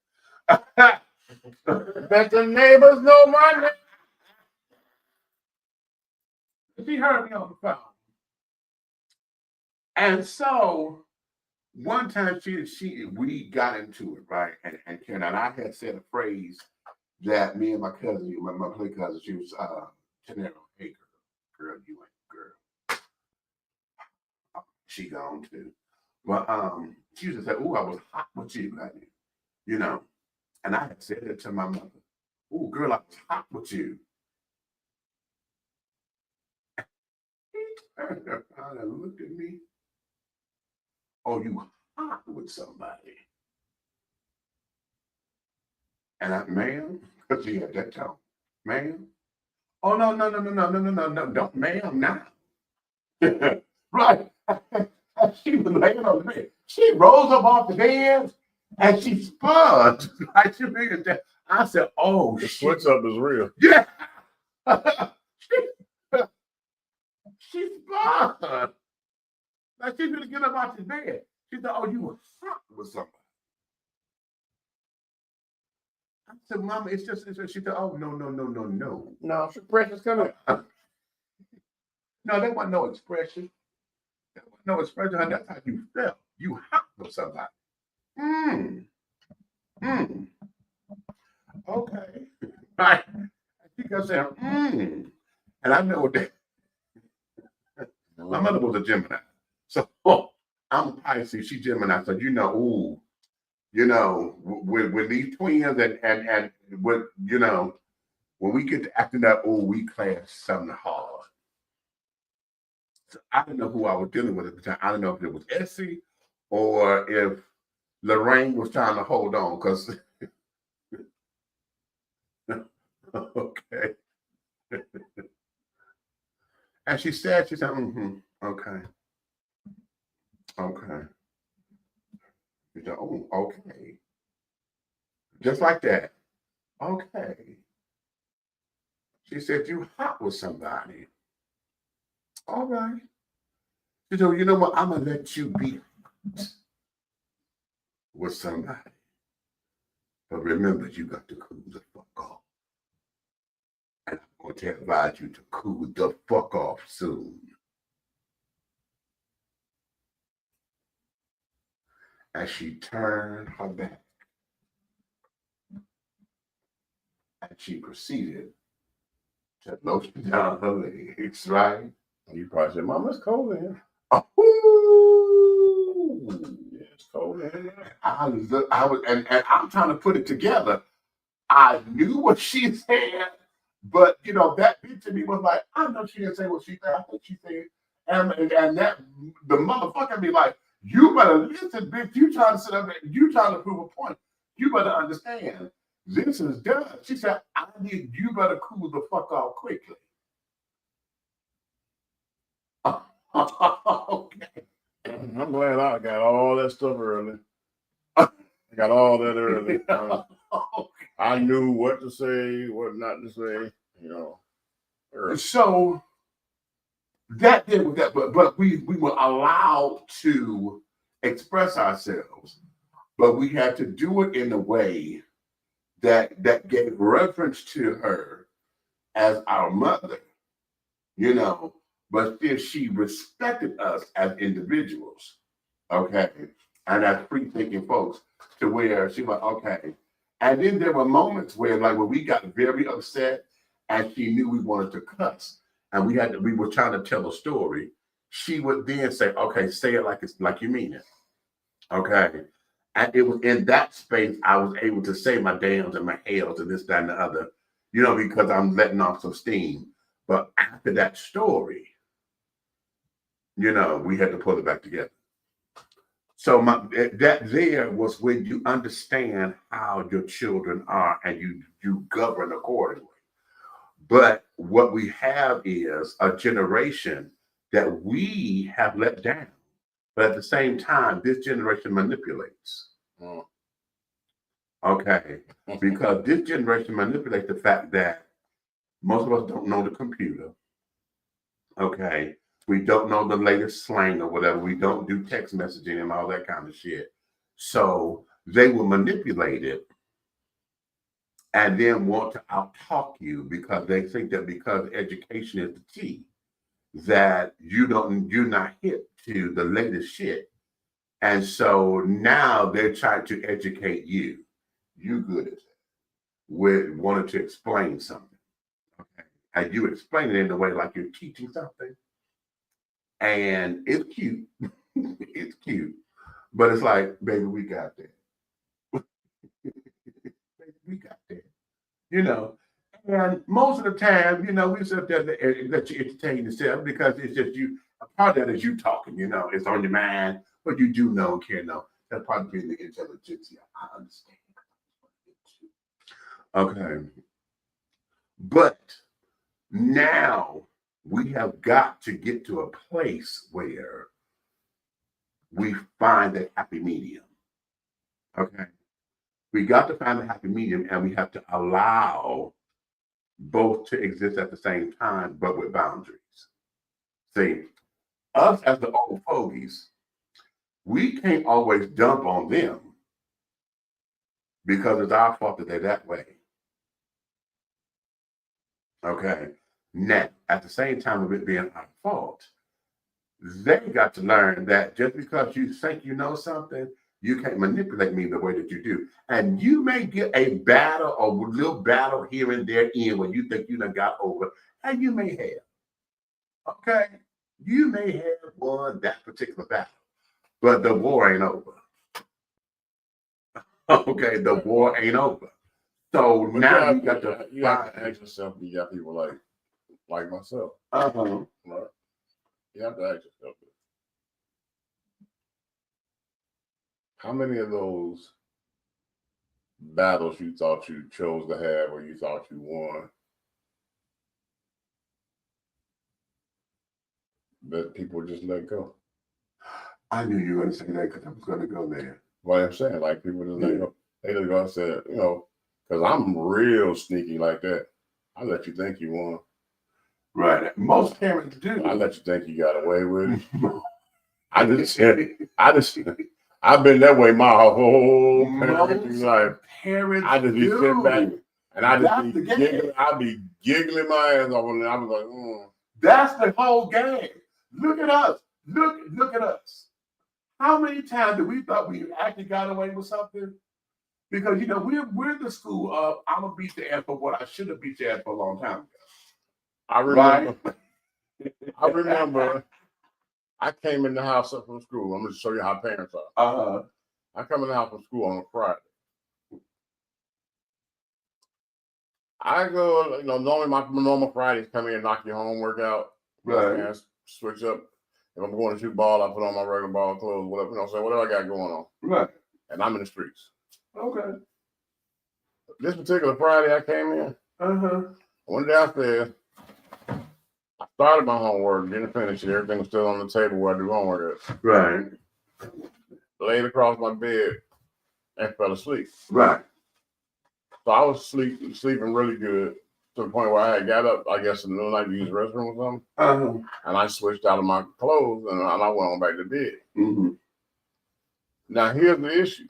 Bet the neighbors know my name. She heard me on the phone. And so one time we got into it, right? And Karen, and I had said a phrase that me and my cousin, my play cousin, she was Tenero, hey girl, you ain't girl. She gone too. But she used to say, "Ooh, I was hot with you, honey." And I had said it to my mother. "Ooh, girl, I was hot with you." Turned around and looked at me. "Oh, you hot with somebody?" And ma'am, because she had that tone, "Ma'am, oh no, don't ma'am now." Right. She was laying on the bed. She rose up off the bed and she spun. Like she figured that. I said, oh, The shit. switch up is real. Yeah. she spun. Like she gonna get up off the bed. She said, oh, you were hot with somebody. I said, Mama, it's just, she said, oh, no. No, suppression's coming. No, that wasn't no expression. That wasn't no expression. Honey. That's how you felt. You hot with somebody. Okay. Right. She kept saying, And I know that my mother was a Gemini. So I'm a Pisces, she Gemini. So when these twins and with when we get to acting up, we clash something hard. So I didn't know who I was dealing with at the time. I don't know if it was Essie or if Lorraine was trying to hold on, because okay. And she said, okay. She said, oh, okay. Just like that. Okay. She said, you hot with somebody. All right. She said, you know what? I'm going to let you be hot with somebody. But remember, you got to cool the fuck off. And I'm going to advise you to cool the fuck off soon. And she turned her back. And she proceeded to lotion down her legs, right? You probably said, Mama, it's cold in here. Oh, yeah, it's cold in here. I was, and I'm trying to put it together. I knew what she said, but that bitch in me was like, I know she didn't say what she said. I think she said, and that the motherfucker be like, you better listen, bitch. You trying to sit up there, you trying to prove a point. You better understand. This is done. She said, you better cool the fuck off quickly. Okay. I'm glad I got all that stuff early. I got all that early. I knew what to say, what not to say, early. So that did with that, but we were allowed to express ourselves, but we had to do it in a way that gave reference to her as our mother, but still she respected us as individuals, okay, and as free-thinking folks, to where she was okay. And then there were moments where, like, when we got very upset and she knew we wanted to cuss, and we were trying to tell a story, she would then say, okay, say it like you mean it. Okay. And it was in that space I was able to say my dams and my hells and this, that, and the other, because I'm letting off some steam. But after that story, we had to pull it back together. So that there was when you understand how your children are and you govern accordingly. But what we have is a generation that we have let down. But at the same time, this generation manipulates. Okay. Because this generation manipulates the fact that most of us don't know the computer. Okay. We don't know the latest slang or whatever. We don't do text messaging and all that kind of shit. So they will manipulate it and then want to out-talk you because they think that because education is the key, that you're not hip to the latest shit. And so now they're trying to educate you. You good at it. With wanting to explain something. Okay. And you explain it in a way like you're teaching something. And it's cute. It's cute. But it's like, baby, we got that. Baby, we got that. And most of the time, we sit there and let you entertain yourself because it's just you. A part of that is you talking, it's on your mind, but you do know and can know. That's part of being the intelligentsia. I understand. Okay. But now we have got to get to a place where we find that happy medium. Okay. We got to find the happy medium, and we have to allow both to exist at the same time, but with boundaries. See, us as the old fogies, we can't always dump on them because it's our fault that they're that way. Okay. Now, at the same time of it being our fault, they got to learn that just because you think you know something, you can't manipulate me the way that you do. And you may get a battle or a little battle here and there in when you think you done got over, and you may have. Okay? You may have won that particular battle, but the war ain't over. Okay, the war ain't over. So But now you have to ask yourself, you got people like myself. Uh-huh. Right? You have to ask yourself this. How many of those battles you thought you chose to have or you thought you won that people just let go? I knew you were going to say that because I was going to go there. What I'm saying, like people just let go. They just go and said, you know, because I'm real sneaky like that. I let you think you won. Right. Most parents do. I let you think you got away with it. I've been that way my whole parenting life. Parents I just be sitting back and I That's just the be game. giggling. I be giggling my ass off, and I was like, That's the whole game. Look at us. Look at us. How many times did we thought we actually got away with something? Because you know we're the school of I'm gonna beat the ass for what I should have beat your ass for a long time ago. I remember. Right? I remember. I came in the house up from school. I'm going to show you how parents are. I come in the house from school on a Friday. I go, you know, normally my normal Fridays come in and knock your homework out. Right. And switch up. If I'm going to shoot ball, I put on my regular ball clothes, whatever, you know, so whatever I got going on. Right. And I'm in the streets. Okay. This particular Friday I came in. I went downstairs. I started my homework, didn't finish it. Everything was still on the table where I do homework at. Right. Laid across my bed and fell asleep. Right. So I was sleeping really good to the point where I had got up, I guess, in the middle of the night to use the restroom or something. And I switched out of my clothes and I went on back to bed. Now, here's the issue.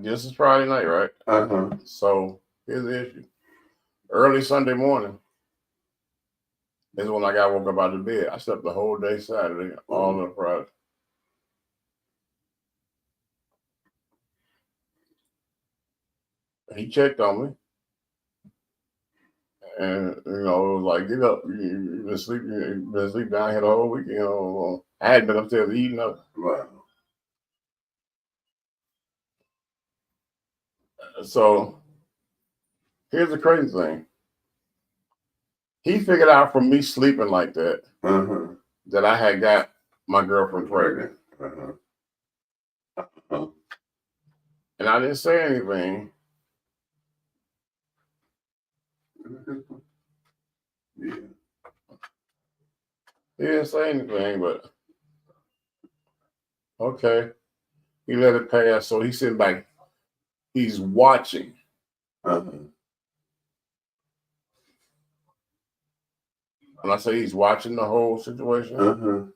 This is Friday night, right? So here's the issue. Early Sunday morning is when I got woke up out of bed. I slept the whole day Saturday, all on Friday. He checked on me. And, you know, it was like, get up. You've been sleeping down here the whole week. You know, I hadn't been upstairs eating up. Right. So here's the crazy thing. He figured out from me sleeping like that that I had got my girlfriend pregnant. And I didn't say anything. Yeah. He didn't say anything, but okay. He let it pass. So he's sitting back. He's watching. When I say he's watching the whole situation,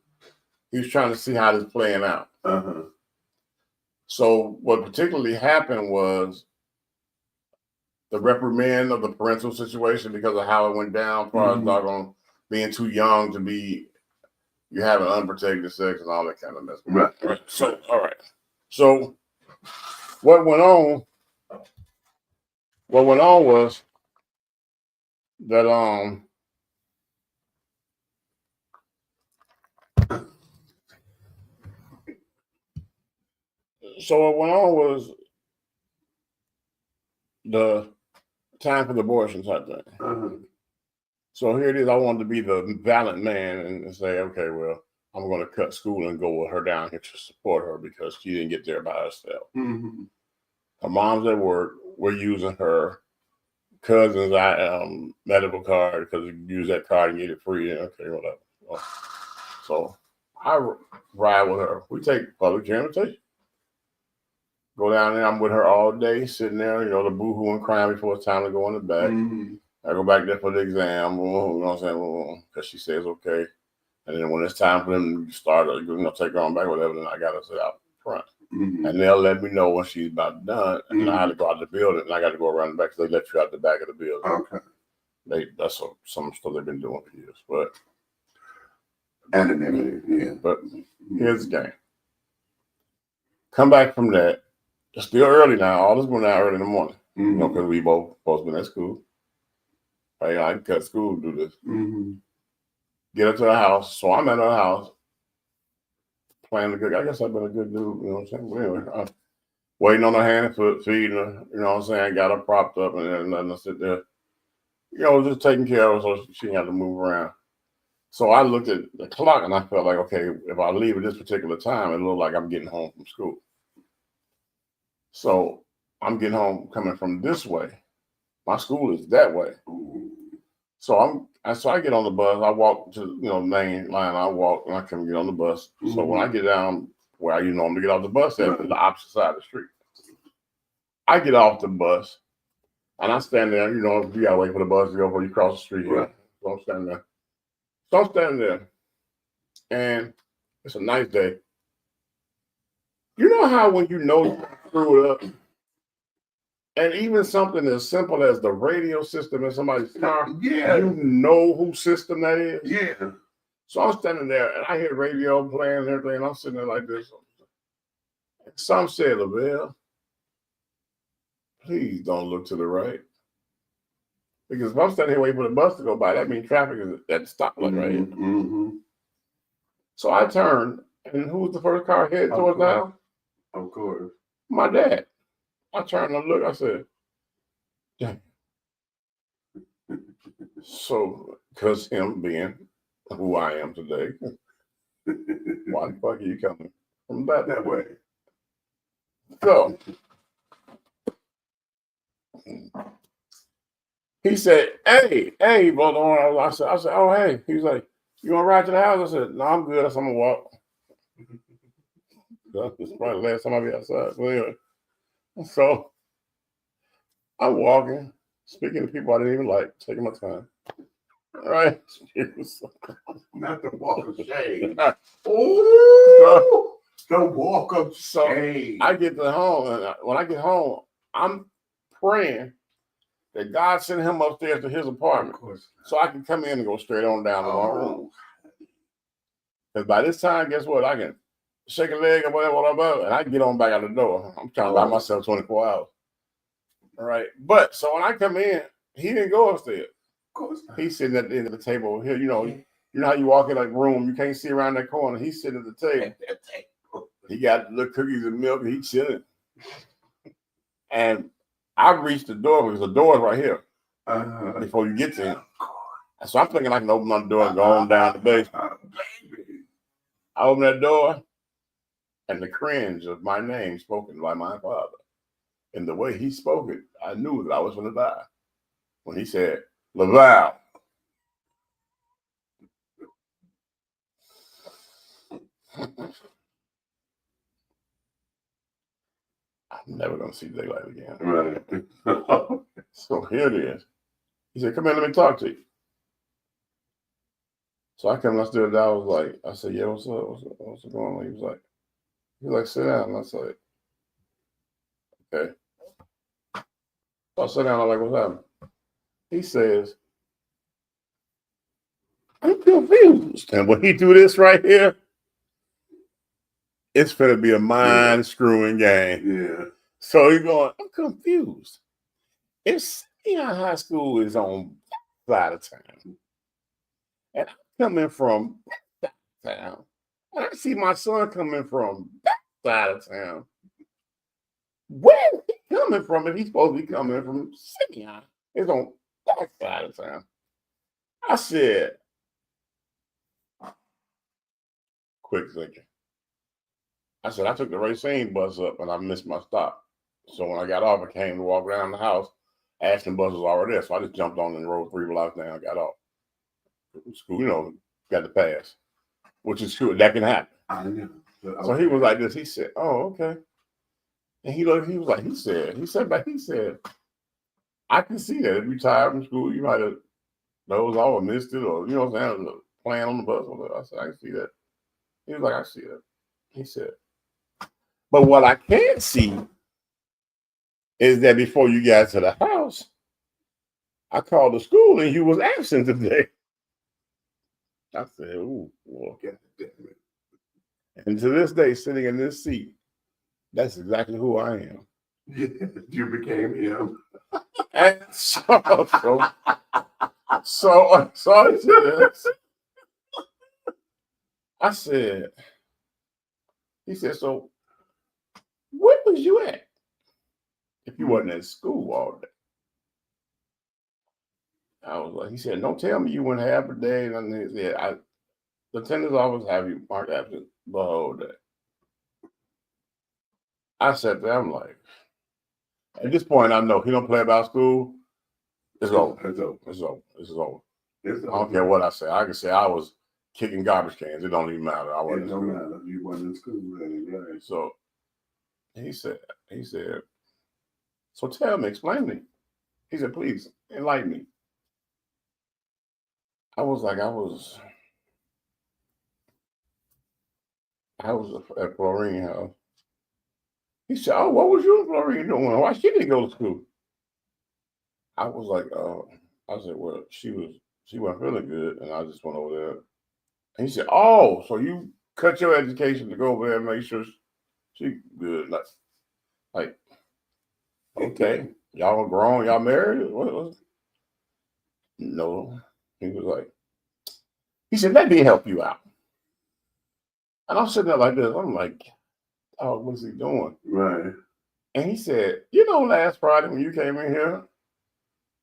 he's trying to see how this is playing out. So what particularly happened was the reprimand of the parental situation because of how it went down, as far as doggone being too young to be, you having unprotected sex and all that kind of mess. Right. So, all right. So what went on was that so what went on was the time for the abortion type thing. So here it is. I wanted to be the valiant man and say, okay, well, I'm going to cut school and go with her down here to support her because she didn't get there by herself. Her mom's at work. We're using her cousin's medical card because you use that card and get it free. Yeah, okay, whatever. So I ride with her. We take public transportation. Go down there. I'm with her all day, sitting there, you know, the boohoo and crying before it's time to go in the back. I go back there for the exam, you know what I'm saying? Because she says okay. And then when it's time for them to start, you know, take her on back, whatever, then I got to sit out front. And they'll let me know when she's about done. And I had to go out the building, and I got to go around the back because they let you out the back of the building. Okay. That's some stuff they've been doing for years. But Anonymity, yeah. But here's the game. Come back from that. It's still early now. All this going out early in the morning. You know, because we both been at school. Right? I can cut school to do this. Get up to the house. So I'm at her house. Playing the good. I guess I've been a good dude. You know what I'm saying? But anyway, I'm waiting on her hand and foot, feeding her. You know what I'm saying? Got her propped up and then letting her sit there. You know, just taking care of her so she didn't have to move around. So I looked at the clock and I felt like, okay, if I leave at this particular time, it looked like I'm getting home from school. So I'm getting home coming from this way. My school is that way. So I get on the bus. I walk to, you know, main line. I walk and I come get on the bus. So when I get down where I normally get off the bus at the opposite side of the street, I get off the bus and I stand there. You know, you gotta wait for the bus to go before you cross the street. Right. So I'm standing there. And it's a nice day. You know how when you know you screw it up, and even something as simple as the radio system in somebody's car, you know whose system that is? Yeah. So I'm standing there and I hear radio playing and everything, and I'm sitting there like this. Some said, Lavelle, please don't look to the right. Because if I'm standing here waiting for the bus to go by, that means traffic is at the stoplight right here. So I turned, and who was the first car headed towards the house? Of course. My dad. I turned and looked, I said, damn. So, because him being who I am today, why the fuck are you coming from that way? So, he said, hey, brother. I said, oh, hey. He was like, you want to ride to the house? I said, no, I'm good. I'm going to walk. This is probably the last time I'll be outside. But anyway, so I'm walking, speaking to people I didn't even like, taking my time. All right. Not the walk of shame. Oh, the walk of shame. I get to home, and when I get home, I'm praying that God sent him upstairs to his apartment so I can come in and go straight on down to my room. Because by this time, guess what? I can shake a leg or whatever, and I can get on back out the door. I'm trying to buy myself 24 hours. All right. But so when I come in, he didn't go upstairs. Of course not. He's sitting at the end of the table over here. You know how you walk in a room, you can't see around that corner. He's sitting at the table. He got little cookies and milk, and he's chilling. And I reached the door because the door is right here before you get to him. So I'm thinking I can open up the door and go on down the basement. I open that door, and the cringe of my name spoken by my father. And the way he spoke it, I knew that I was going to die. When he said, Laval. I'm never going to see daylight again. Right. So here it is. He said, come in, let me talk to you. So I come upstairs, I said, yeah, what's up? What's going on? He was like, sit down. And I said, okay. So I sit down, I'm like, what's happening? He says, I'm confused. And when he do this right here, it's going to be a mind-screwing game. Yeah. So he's going, I'm confused. If Senior High School is on that side of town, and I'm coming from that side of town, and I see my son coming from that side of town, where is he coming from if he's supposed to be coming from Senior? It's on that side of town. I said, quick thinking. I said, I took the Racine bus up and I missed my stop. So when I got off, I came to walk around the house Ashland bus was already there, so I just jumped on and rode 3 blocks down, got off. School, you know, got the pass, which is true. That can happen. I know. So he was like this. He said, "Oh, okay." And he looked. He was like, he said, "I can see that. If you tired from school, you might have dozed off or missed it, or you know what I'm saying, playing on the bus." I said, "I can see that." He was like, "I see that." He said, "But what I can't see is that before you got to the house, I called the school and you was absent today." I said, "Ooh, well, God damn it. and to this day, sitting in this seat, that's exactly who I am." You became him. And I said, he said, "So where was you at if you wasn't at school all day?" I was like, he said, "Don't tell me you went half a day." And then he said, the attendance office have you marked absent the whole day. I sat there, I'm like, at this point, I know he don't play about school. It's over. It's over. It's over. It's over. It's I don't care what I say. I can say I was kicking garbage cans. It don't even matter. I It wasn't. don't matter. You wasn't in school, right? So he said, "So tell me, explain me." He said, "Please enlighten me." I was like, I was at Florine house. He said, "Oh, what was you and Florine doing? Why she didn't go to school?" I was like, I said, "Well, she wasn't feeling good, and I just went over there." And he said, "Oh, so you cut your education to go over there and make sure she good?" Like, okay, y'all are grown, y'all married? What was? No. He was like, he said, "Let me help you out." And I'm sitting there like this. I'm like, "Oh, what's he doing?" Right. And he said, "You know, last Friday when you came in here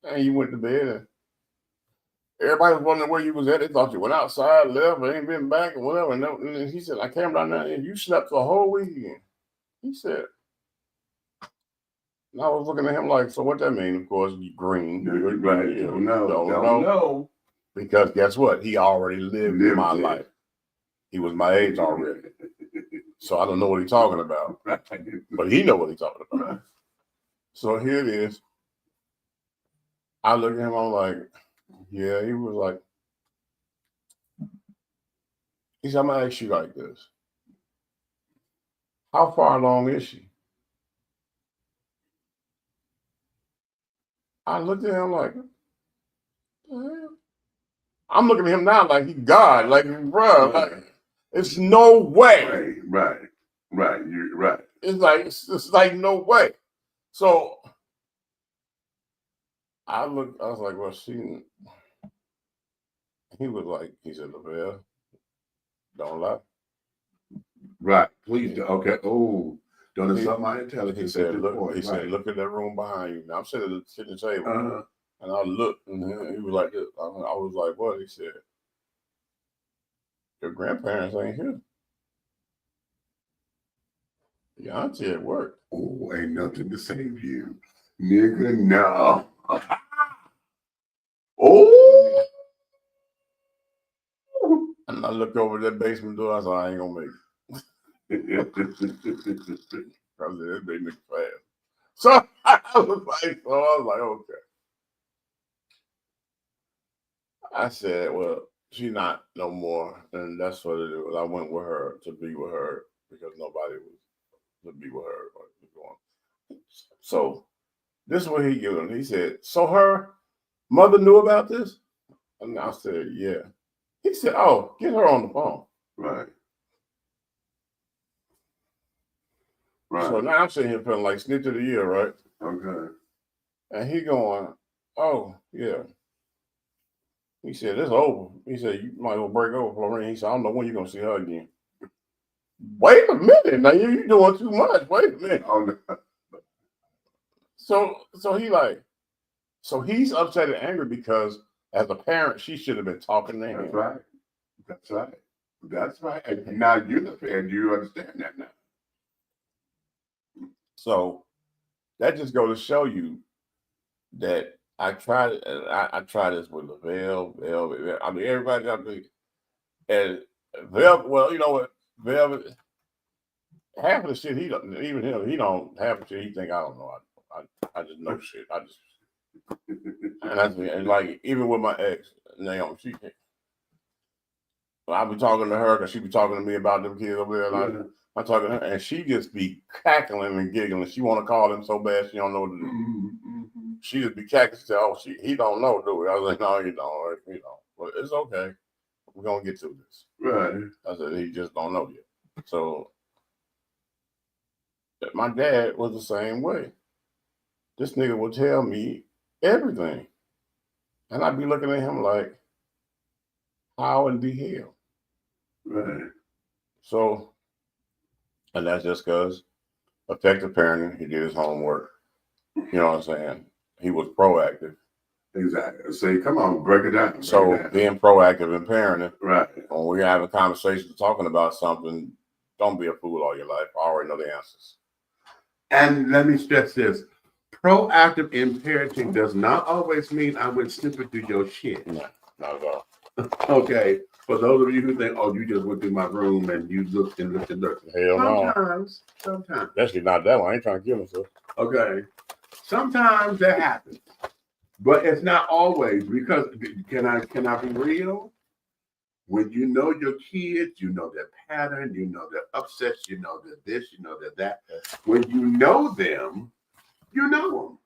and you went to bed and everybody was wondering where you was at. They thought you went outside, left, or ain't been back, or whatever." And he said, "I came down there and you slept the whole weekend." He said, and I was looking at him like, "So what that mean?" Of course, you green. Right. Don't know. Because guess what? He already lived my life. He was my age already. So I don't know what he's talking about. But he know what he's talking about. So here it is. I look at him, I'm like, yeah, he was like, he said, "I'm gonna ask you like this. How far along is she?" I looked at him like, I'm looking at him now like he's God, like, bro, like, it's no way. Right. You're right. It's like no way. So I was like, well, he was like, he said, "Lavelle, don't lie." Right. Please do. Okay. Oh, don't insult my He intelligence. said, Right. "Look at that room behind you." Now I'm sitting at the kitchen table, and I looked, and he was like this. I was like, "What?" He said, "Your grandparents ain't here. Your auntie at work." Oh, ain't nothing to save you, nigga. No. Oh. And I looked over that basement door. I said, "I ain't gonna make it." I said, "This big nigga fast." So I was like, okay. I said, "Well, she's not no more," and that's what it was. I went with her to be with her because nobody was to be with her. So this is what he gave him. He said, "So her mother knew about this?" And I said, "Yeah." He said, "Oh, get her on the phone." Right. So now I'm sitting here feeling like snitch of the year, right? Okay. And he going, "Oh, yeah." He said, "It's over." He said, "You might as well break over, Florine." He said, "I don't know when you're going to see her again." Wait a minute. Now you're doing too much. Wait a minute. Oh, no. So he's upset and angry because as a parent, she should have been talking to him. That's right. That's right. That's right. And now you're the parent. You understand that now. So that just goes to show you that I tried. I tried this with Velvet. I mean, everybody. I mean, and Velvet. Well, you know what, Velvet. Half of the shit he don't even him. He don't half the shit he think I don't know. I just know shit. I just and like even with my ex Naomi, she can't. I be talking to her because she be talking to me about them kids over there. Like, I'm talking to her, and she just be cackling and giggling. She want to call them so bad she don't know what to do. She just be cackling. She said, "Oh, he don't know, do it?" I was like, "No, you don't. You know, but it's okay. We're gonna get to this." Right. I said, "He just don't know yet." So my dad was the same way. This nigga would tell me everything, and I'd be looking at him like, "How in the hell?" Right. So, and that's just because effective parenting, he did his homework. You know what I'm saying? He was proactive. Exactly. Say, come on, break it down. So being proactive in parenting, right. When we're having conversations talking about something, don't be a fool all your life. I already know the answers. And let me stress this. Proactive in parenting does not always mean I went stupid through your shit. No, not at all. Okay. For those of you who think, oh, you just went through my room and you looked and looked and looked. Hell no. Sometimes. Especially not that one. I ain't trying to kill myself. Okay. Sometimes that happens. But it's not always, because can I be real? When you know your kids, you know their pattern, you know their upsets, you know their this, you know their that. When you know them, you know them.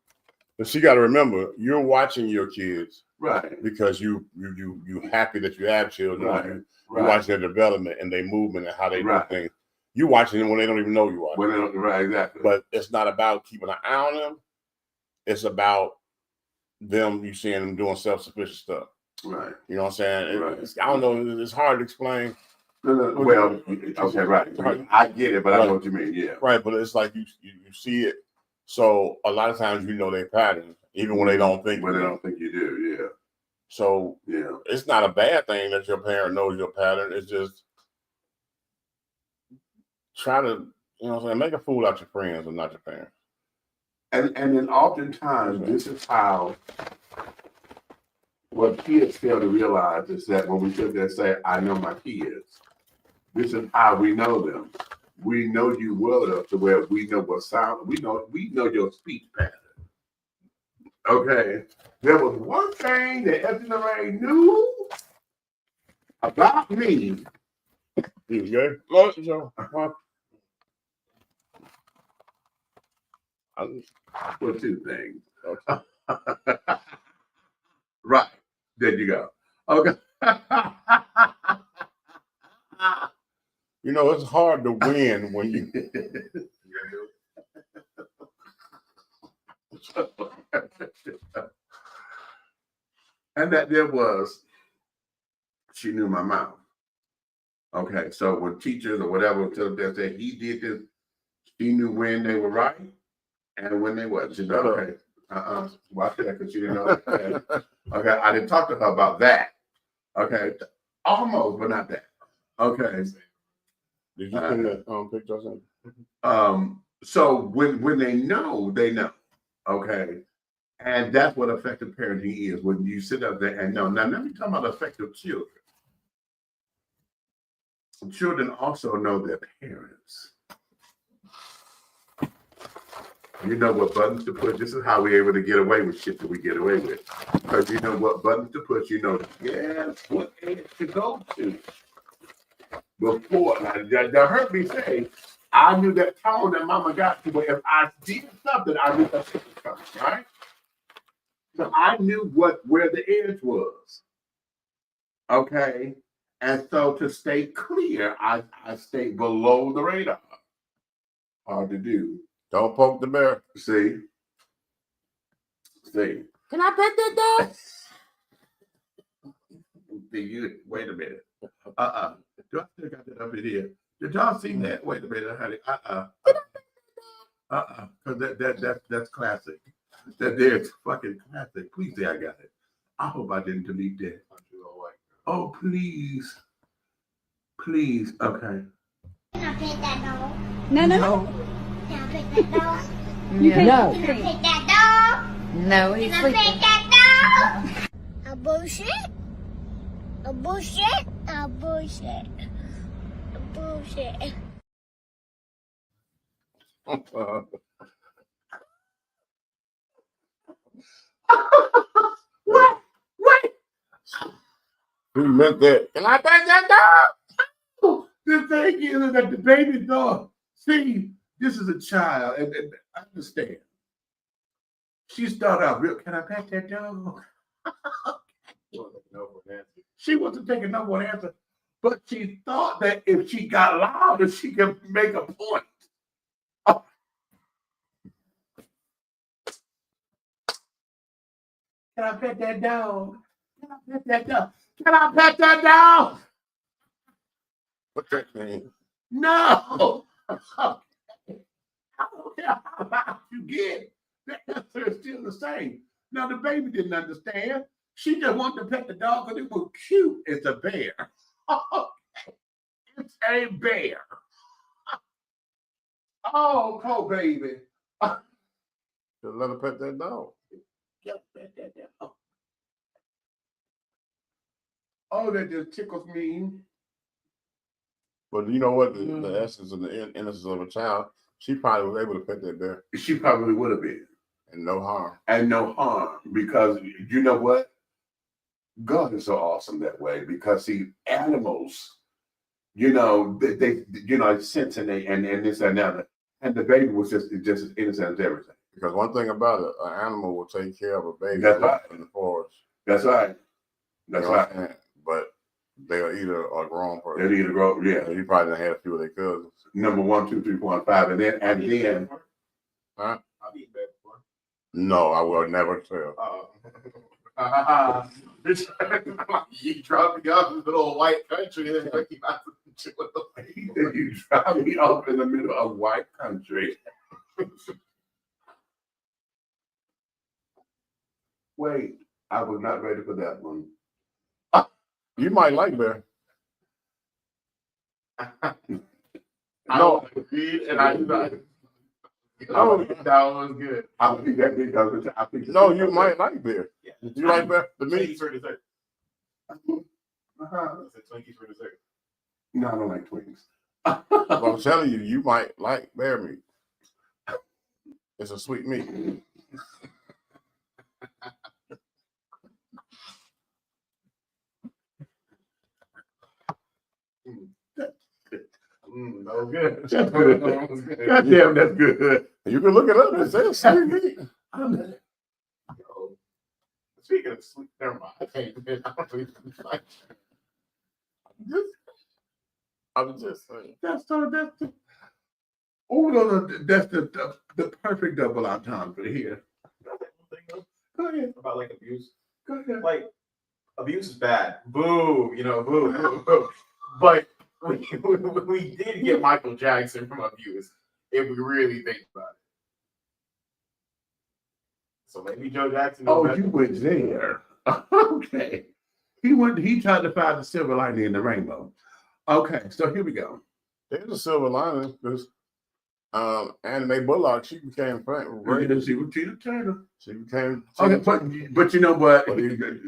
But you got to remember, you're watching your kids, right? Because you happy that you have children. Right. You watch their development and their movement and how they do Right. things. You watching them when they don't even know you are. When they don't, right, exactly. But it's not about keeping an eye on them. It's about them. You seeing them doing self-sufficient stuff. Right. You know what I'm saying? Right. I don't know. It's hard to explain. No. Well, okay, right. I get it, but I know what you mean. Yeah. Right, but it's like you see it. So a lot of times you know their pattern, even when they don't think. When they don't think you do, yeah. So yeah, it's not a bad thing that your parent knows your pattern. It's just try to, you know what I'm saying, make a fool out your friends and not your parents. And then oftentimes this is how what kids fail to realize is that when we sit there and say, I know my kids, this is how we know them. We know you well enough to where we know what sound, we know your speech pattern. Okay. There was one thing that Ray knew about me. You good? Well, two things. Okay. Right. There you go. Okay. You know, it's hard to win when you. And that there was, she knew my mouth. Okay, so when teachers or whatever they said he did this, she knew when they were right and when they wasn't. She said, okay, watch that because she didn't know that. Okay, I didn't talk to her about that. Okay, almost, but not that. Okay. Did you send that picture or something? So when they know, they know. Okay. And that's what effective parenting is. When you sit up there and know. Now let me talk about effective children. Children also know their parents. You know what buttons to push. This is how we're able to get away with shit that we get away with. Because you know what buttons to push. You know, yes, what age to go to. Before, that hurt me say, I knew that tone that mama got to where if I did something, I knew that shit was coming, right? So I knew where the edge was. Okay. And so to stay clear, I stayed below the radar. Hard to do. Don't poke the bear. See? Can I pet that dog? Wait a minute. Do I still got that up in here? Did y'all see that? Wait a minute, honey. Because that's classic. That there's fucking classic. Please say I got it. I hope I didn't delete that. Oh, please. Please. Okay. Can I pet that dog? No. Can I pet that dog? No. Can I pet that dog? No, he's sleeping. A bullshit. A bullshit. A bullshit. A bullshit. What? He meant that. Can I pet that dog? The thing is that the baby dog, see, this is a child, and I understand. She started out real, can I pet that dog? She wasn't taking no one answer, but she thought that if she got louder, she could make a point. Oh. Can I pet that dog? Can I pet that dog? Can I pet that dog? What's that mean? No. I don't care how loud you get. The answer is still the same. Now, the baby didn't understand. She just wanted to pet the dog because it was cute. It's a bear. It's a bear. Oh, poor baby. Just let her pet that dog. Just pet that dog. Oh, that just tickles me. But you know what? The essence of the innocence of a child, she probably was able to pet that bear. She probably would have been. And no harm. And no harm. Because you know what? God is so awesome that way. Because see, animals, you know, they sense and this and that. And the baby was just as innocent as everything. Because one thing about it, an animal will take care of a baby That's right. in the forest. That's right. That's You know right. what I'm saying? But they'll either a grown person. They'll either grow, yeah. He probably done had a few of their cousins. Number 1, 2, 3, 4, and 5, and then Huh? I've eaten bear before. No, I will never tell. You dropped me off in the middle of white country and then took you out to chill with the he said you drop me off in the middle of white country. Wait, I was not ready for that one. You might like bear. No, and I No, that was good. I think that because I think no, you might like bear. Yeah. You like bear? The meat? Twinkies for dessert. Uh-huh. I said Twinkies for dessert. No, I don't like twins. Well, I'm telling you, you might like bear meat. It's a sweet meat. That was good. That's good. That was good. God damn, that's good. You can look it up and say it's sweet meat. Yo, speaking of sweet, never mind. I can't even. I don't even like. I'm just saying. That's the oh no, that's the perfect double entendre here. Go ahead. About like abuse. Go ahead. Like abuse is bad. Boo, you know, boo, boo, boo. But we did get Michael Jackson from abuse if we really think about it. So maybe Joe Jackson. Oh, you went there. Okay. He tried to find the silver lining in the rainbow. Okay, so here we go. There's a silver lining because Anime Bullock, she became Ready to see what Tina Turner. She became. Okay, but you know what? But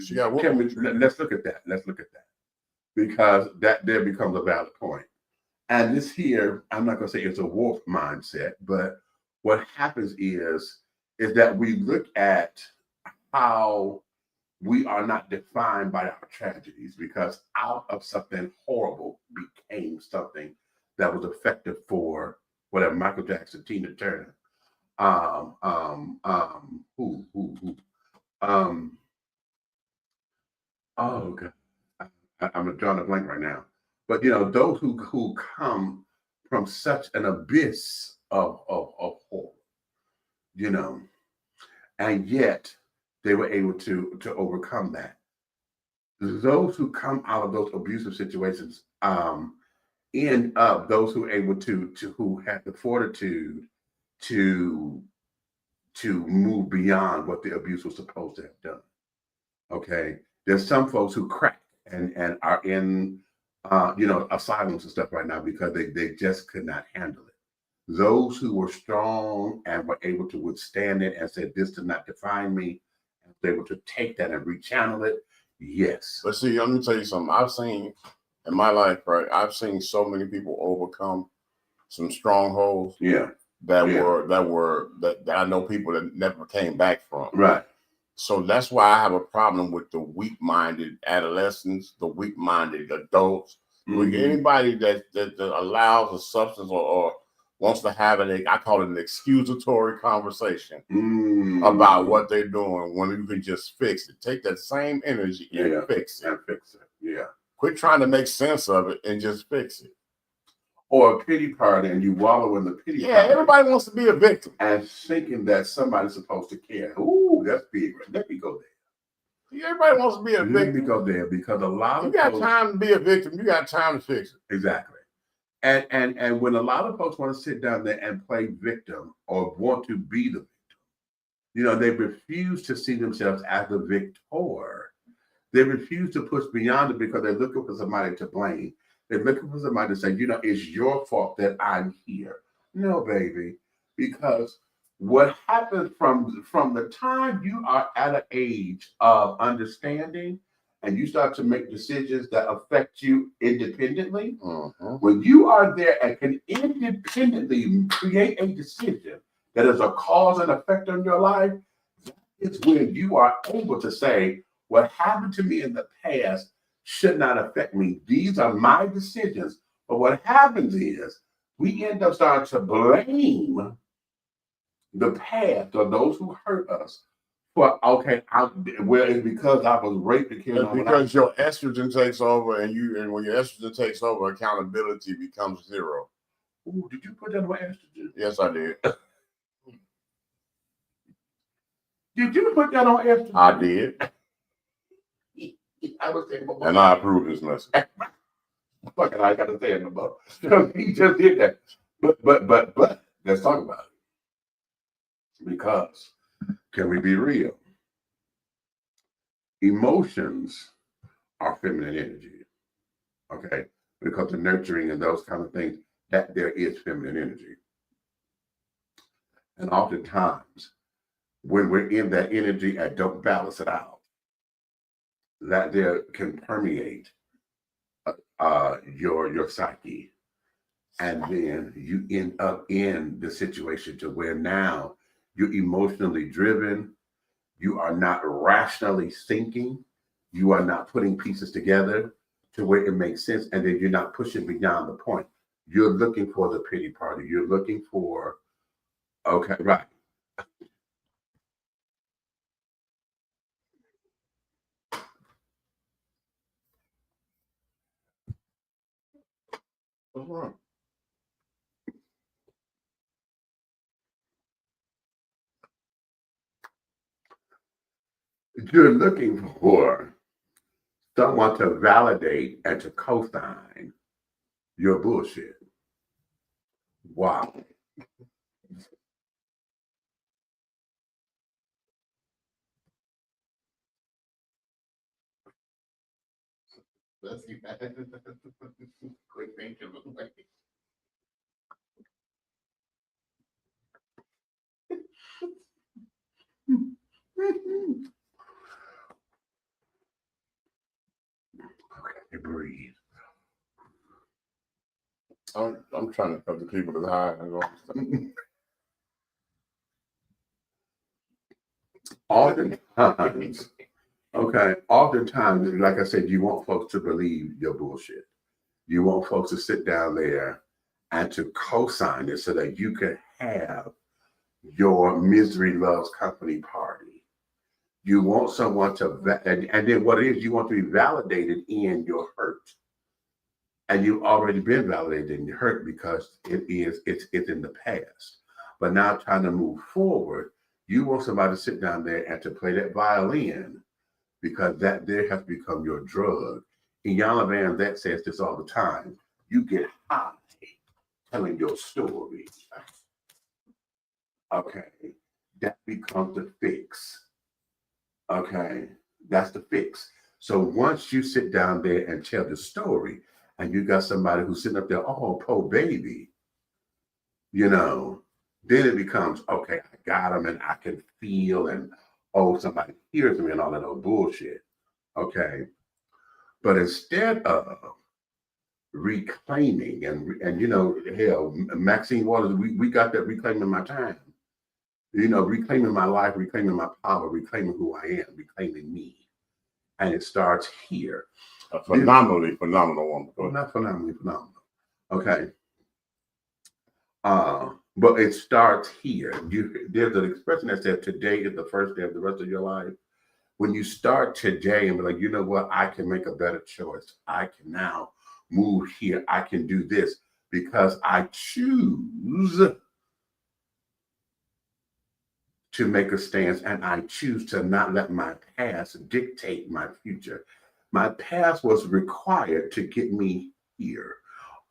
she got woman. Let's look at that. Let's look at that. Because that there becomes a valid point. And this here, I'm not going to say it's a wolf mindset, but what happens is that we look at how we are not defined by our tragedies, because out of something horrible became something that was effective for whatever Michael Jackson, Tina Turner, oh God, I'm drawing a blank right now. But you know, those who come from such an abyss of horror, you know, and yet they were able to overcome that. Those who come out of those abusive situations end up those who are able to who have the fortitude to move beyond what the abuse was supposed to have done. Okay, there's some folks who crack and are in asylums and stuff right now because they just could not handle it. those who were strong and were able to withstand it and said, this does not define me, and was able to take that and rechannel it, yes. But see, let me tell you something. I've seen in my life, right? I've seen so many people overcome some strongholds. Yeah. That I know people that never came back from. Right. So that's why I have a problem with the weak-minded adolescents, the weak-minded adults, anybody that allows a substance or wants to have I call it an excusatory conversation about what they're doing when you can just fix it. Take that same energy and fix it. Yeah. Quit trying to make sense of it and just fix it. Or a pity party, and you wallow in the pity party. Yeah, everybody wants to be a victim. And thinking that somebody's supposed to care. Ooh, that's big. Let me go there. Everybody wants to be a victim. Let me go there, because a lot of you got time to be a victim. You got time to fix it. Exactly. And when a lot of folks want to sit down there and play victim or want to be the victim, they refuse to see themselves as the victor. They refuse to push beyond it because they're looking for somebody to blame. They're looking for somebody to say, it's your fault that I'm here. No, baby, because what happens from the time you are at an age of understanding and you start to make decisions that affect you independently, when you are there and can independently create a decision that is a cause and effect on your life, it's when you are able to say, what happened to me in the past should not affect me. These are my decisions. But what happens is we end up starting to blame the past or those who hurt us for, it's because I was raped and killed. Because your estrogen takes over, and when your estrogen takes over, accountability becomes zero. Ooh, did you put that on estrogen? Yes, I did. Did you put that on estrogen? I did. I was saying, and I approve this message. Fucking, I got to say it about. He just did that. But let's talk about it. Because can we be real? Emotions are feminine energy. Okay, because the nurturing and those kind of things, that there is feminine energy. And oftentimes, when we're in that energy and don't balance it out, that there can permeate your psyche, and then you end up in the situation to where now you're emotionally driven, you are not rationally thinking, you are not putting pieces together to where it makes sense, and then you're not pushing beyond the point. You're looking for the pity party. You're looking for, okay, right. What's wrong? You're looking for someone to validate and to co-sign your bullshit. Wow. Let's see that. Quick thinking. Okay, breathe. I'm trying to cut the people to the high. Oftentimes, like I said, you want folks to believe your bullshit. You want folks to sit down there and to co-sign it so that you can have your misery loves company party. You want someone to, and then what it is, you want to be validated in your hurt. And you've already been validated in your hurt because it's in the past. But now trying to move forward, you want somebody to sit down there and to play that violin, because that there has become your drug. Iyanla Vanzant says this all the time. You get high telling your story. Okay, that becomes the fix. Okay, that's the fix. So once you sit down there and tell the story, and you got somebody who's sitting up there, oh, poor baby. you know, then it becomes, okay, I got them and I can feel and, oh, somebody hears me and all that old bullshit. Okay. But instead of reclaiming and you know, hell, Maxine Waters, we got that reclaiming my time. You know, reclaiming my life, reclaiming my power, reclaiming who I am, reclaiming me. And it starts here. A phenomenally phenomenal woman. Well, not phenomenally phenomenal. Okay. But it starts here. There's an expression that says today is the first day of the rest of your life. When you start today and be like, you know what, I can make a better choice. I can now move here. I can do this because I choose to make a stance and I choose to not let my past dictate my future. My past was required to get me here.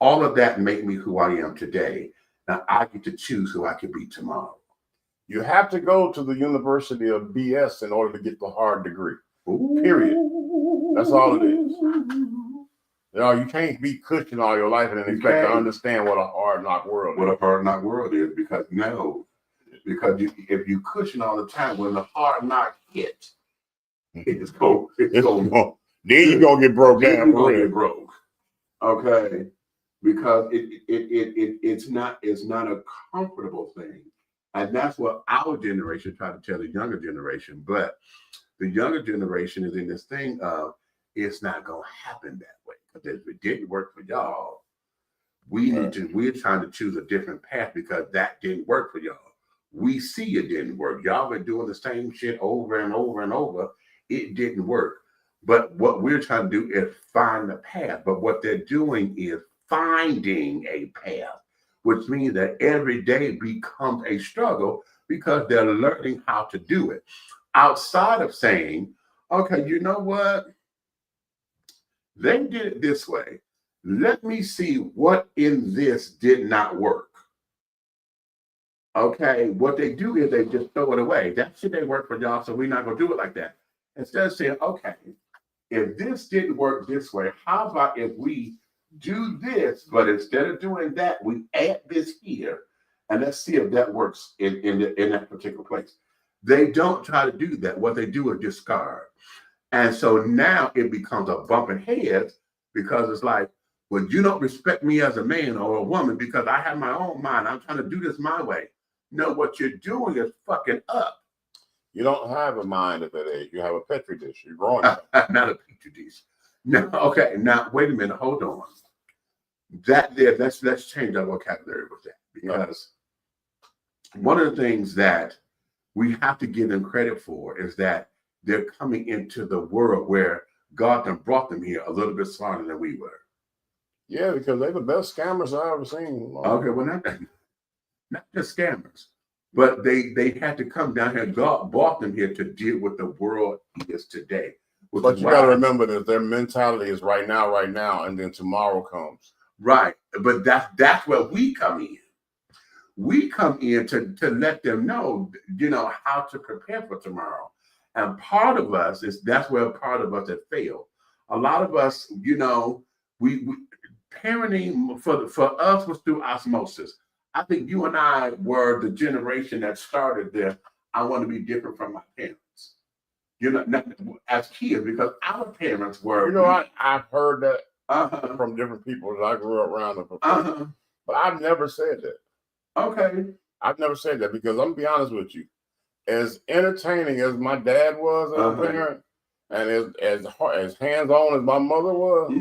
All of that made me who I am today. Now I get to choose who I can be tomorrow. You have to go to the University of BS in order to get the hard degree. Period. That's all it is. You know, you can't be cushion all your life and then expect to understand what a hard knock world is. What a hard knock world is, because if you cushion all the time, when the hard knock hit, it's going. Then you're gonna get broke down. You're gonna get broke. Okay, because it's not a comfortable thing. And that's what our generation tried to tell the younger generation. But the younger generation is in this thing of it's not going to happen that way. Because if it didn't work for y'all, we're trying to choose a different path because that didn't work for y'all. We see it didn't work. Y'all been doing the same shit over and over and over. It didn't work. But what we're trying to do is find the path. But what they're doing is finding a path, which means that every day becomes a struggle because they're learning how to do it. Outside of saying, okay, you know what? They did it this way. Let me see what in this did not work. Okay, what they do is they just throw it away. That shit ain't work for y'all, so we're not gonna do it like that. Instead of saying, okay, if this didn't work this way, how about if we do this, but instead of doing that, we add this here, and let's see if that works in that particular place. They don't try to do that. What they do is discard. And so now it becomes a bumping heads because it's like, well, you don't respect me as a man or a woman because I have my own mind. I'm trying to do this my way. No, what you're doing is fucking up. You don't have a mind at that age. You have a petri dish. You're growing. Not a petri dish. No, okay. Now wait a minute. Hold on. Let's change our vocabulary with that, because one of the things that we have to give them credit for is that they're coming into the world where God done brought them here a little bit smarter than we were. Yeah, because they're the best scammers I've ever seen. Okay, well, not just scammers, but they had to come down here. God brought them here to deal with the world is today. But you got to remember that their mentality is right now, and then tomorrow comes. Right, but that's where we come in. We come in to let them know, how to prepare for tomorrow. And part of us that's where part of us have failed. A lot of us, we parenting for us was through osmosis. I think you and I were the generation that started there. I want to be different from my parents. Not as kids, because our parents were. I've heard that from different people that I grew up around. But I've never said that. Okay. I've never said that because I'm gonna be honest with you. As entertaining as my dad was as a parent, and as hands-on as my mother was,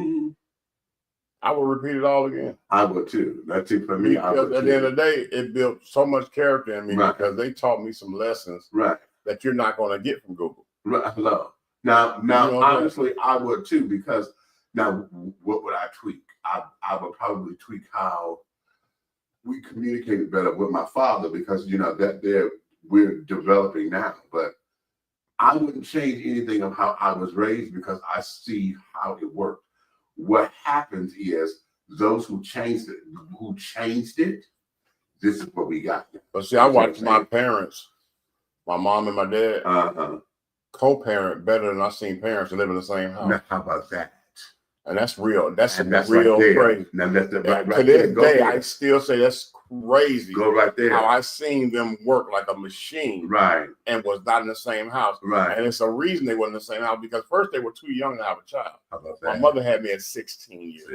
I would repeat it all again. I would too. That's it for me. Because at the end of the day, it built so much character in me because they taught me some lessons that you're not going to get from Google. Right. Now, honestly, I would too, because now what would I tweak? I would probably tweak how we communicated better with my father, because we're developing now. But I wouldn't change anything of how I was raised because I see how it worked. What happens is those who changed it, this is what we got. But see, I watched my parents, my mom and my dad, co-parent better than I've seen parents that live in the same house. Now, how about that? And that's real. That's real crazy. Now, that's to this day, I still say that's crazy. Go right there. How I seen them work like a machine, Right. and was not in the same house. Right. And it's a reason they weren't in the same house because first they were too young to have a child. How about My that? mother had me at 16 years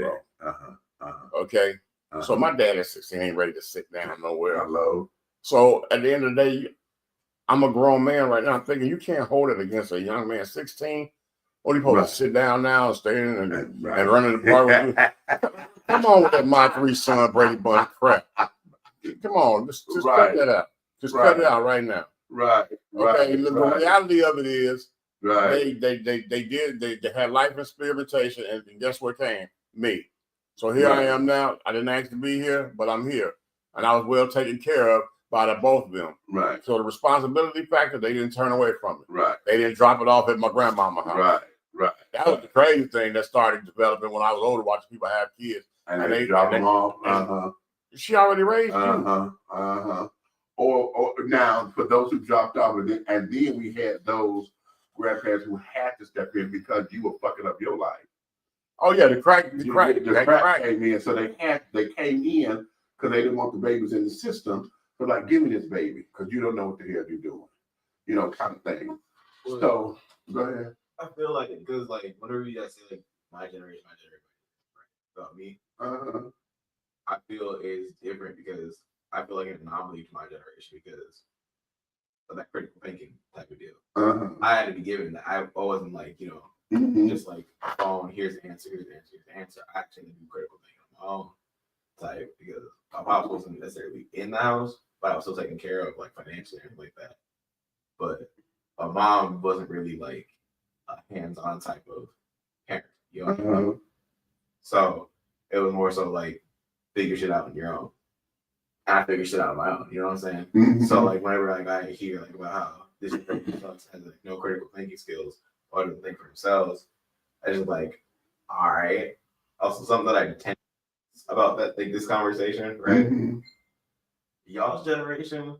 old. Okay. So my dad at 16 ain't ready to sit down nowhere. Hello. So at the end of the day, I'm a grown man right now. I'm thinking you can't hold it against a young man 16. What are you supposed to sit down now and stay in and run in the bar with you? Come on with that my three son Brady Bunch crap. Come on, just cut that out. Just cut it out right now. Right. Okay. The reality of it is, right. They had life experimentation, and guess what came? Me. So here I am now. I didn't ask to be here, but I'm here, and I was well taken care of by the both of them. Right. So the responsibility factor, they didn't turn away from it. Right. They didn't drop it off at my grandmama's house. Right. Right. That was the crazy thing that started developing when I was older, watching people have kids. And they drop them off. She already raised you. Or now for those who dropped off, and then we had those grandparents who had to step in because you were fucking up your life. Oh yeah, the crack came in, so they came in because they didn't want the babies in the system. But like, give me this baby because you don't know what the hell you're doing, you know, kind of thing. Well, so go ahead. I feel like it because like whenever you guys say like my generation, right? About me, I feel it's different because I feel like an anomaly to my generation because of that critical thinking type of deal. I had to be given that. I wasn't like, you know, just like phone, here's the answer, here's the answer, here's the answer. I actually do critical thinking on my own type because my pops wasn't necessarily in the house, but I was still taken care of like financially and like that. But my mom wasn't really like a hands-on type of parent, you know what I mean? So it was more so like figure shit out on your own. And I figure shit out on my own, you know what I'm saying? So like whenever like I hear like about how this person has like no critical thinking skills or doesn't think for themselves, I just like, all right. Also something that I detest about that like this conversation, right? Y'all's generation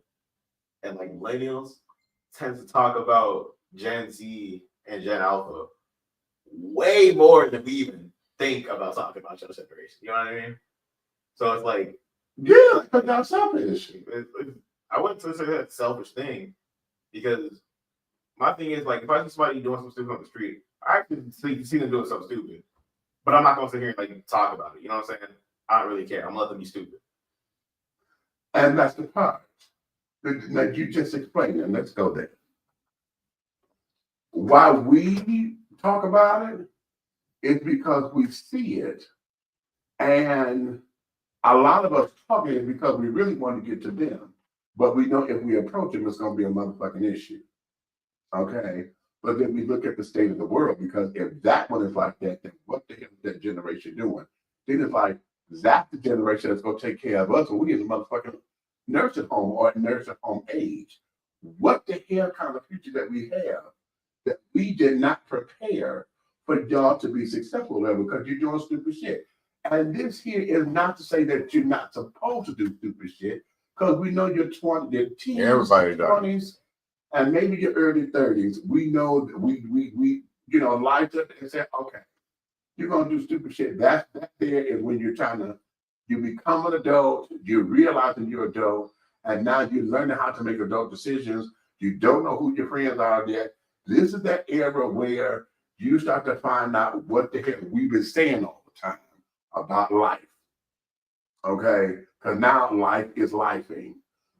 and like millennials tends to talk about Gen Z and Gen Alpha way more than we even think about talking about your generation. You know what I mean? So it's like, yeah, but that's selfish. I wouldn't consider that a selfish thing because my thing is like if I see somebody doing something stupid on the street, I actually see them doing something stupid, but I'm not gonna sit here and like talk about it. You know what I'm saying? I don't really care. I'm gonna let them be stupid. And that's the part that you just explained. And let's go there. Why we talk about it is because we see it, and a lot of us talking is because we really want to get to them, but we know if we approach them, it's going to be a motherfucking issue. Okay, but then we look at the state of the world because if that one is like that, then what the hell is that generation doing? Then it's like that's the generation that's going to take care of us when we in the motherfucking nursing home or nursing home age. What the hell kind of future that we have that we did not prepare for y'all to be successful there because you're doing stupid shit. And this here is not to say that you're not supposed to do stupid shit, because we know your 20s, your teens, 20s, and maybe your early 30s. We know that we you know, light up and say, okay, you're gonna do stupid shit. That there is when you're you become an adult, you're realizing you're adult, and now you're learning how to make adult decisions. You don't know who your friends are yet. This is that era where you start to find out what the hell we've been saying all the time about life. Okay? Because now life is lifing.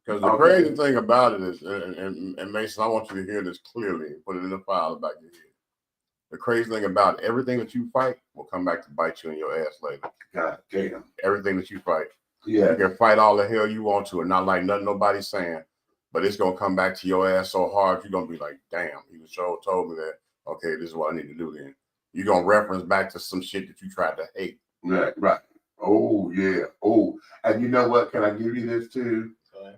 Because the crazy thing about it is, and Mason, I want you to hear this clearly and put it in the file back in your head. The crazy thing about it, everything that you fight will come back to bite you in your ass later. God damn. Everything that you fight. Yeah. You can fight all the hell you want to and not like nothing nobody's saying, but it's going to come back to your ass so hard, you're going to be like, damn, he was sure told me that. Okay, this is what I need to do then. You're going to reference back to some shit that you tried to hate. Right, right. Oh, yeah. Oh, and you know what? Can I give you this too?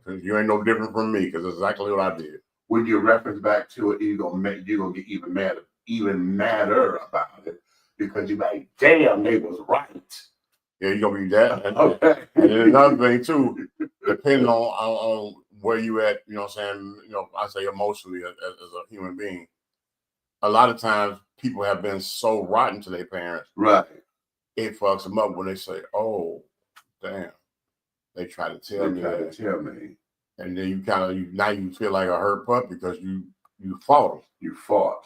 Because you ain't no different from me, because it's exactly what I did. When you reference back to it, you're gonna get even madder about it, because you're like, damn, they was right. Yeah, you're gonna be that. Okay. And then another thing too, depending on where you at, you know what I'm saying, you know, I say emotionally as a human being, a lot of times people have been so rotten to their parents. Right. It fucks them up when they say, oh, damn. They try to tell me that. tell me. And then you kind of now you feel like a hurt pup because you fought them. You fought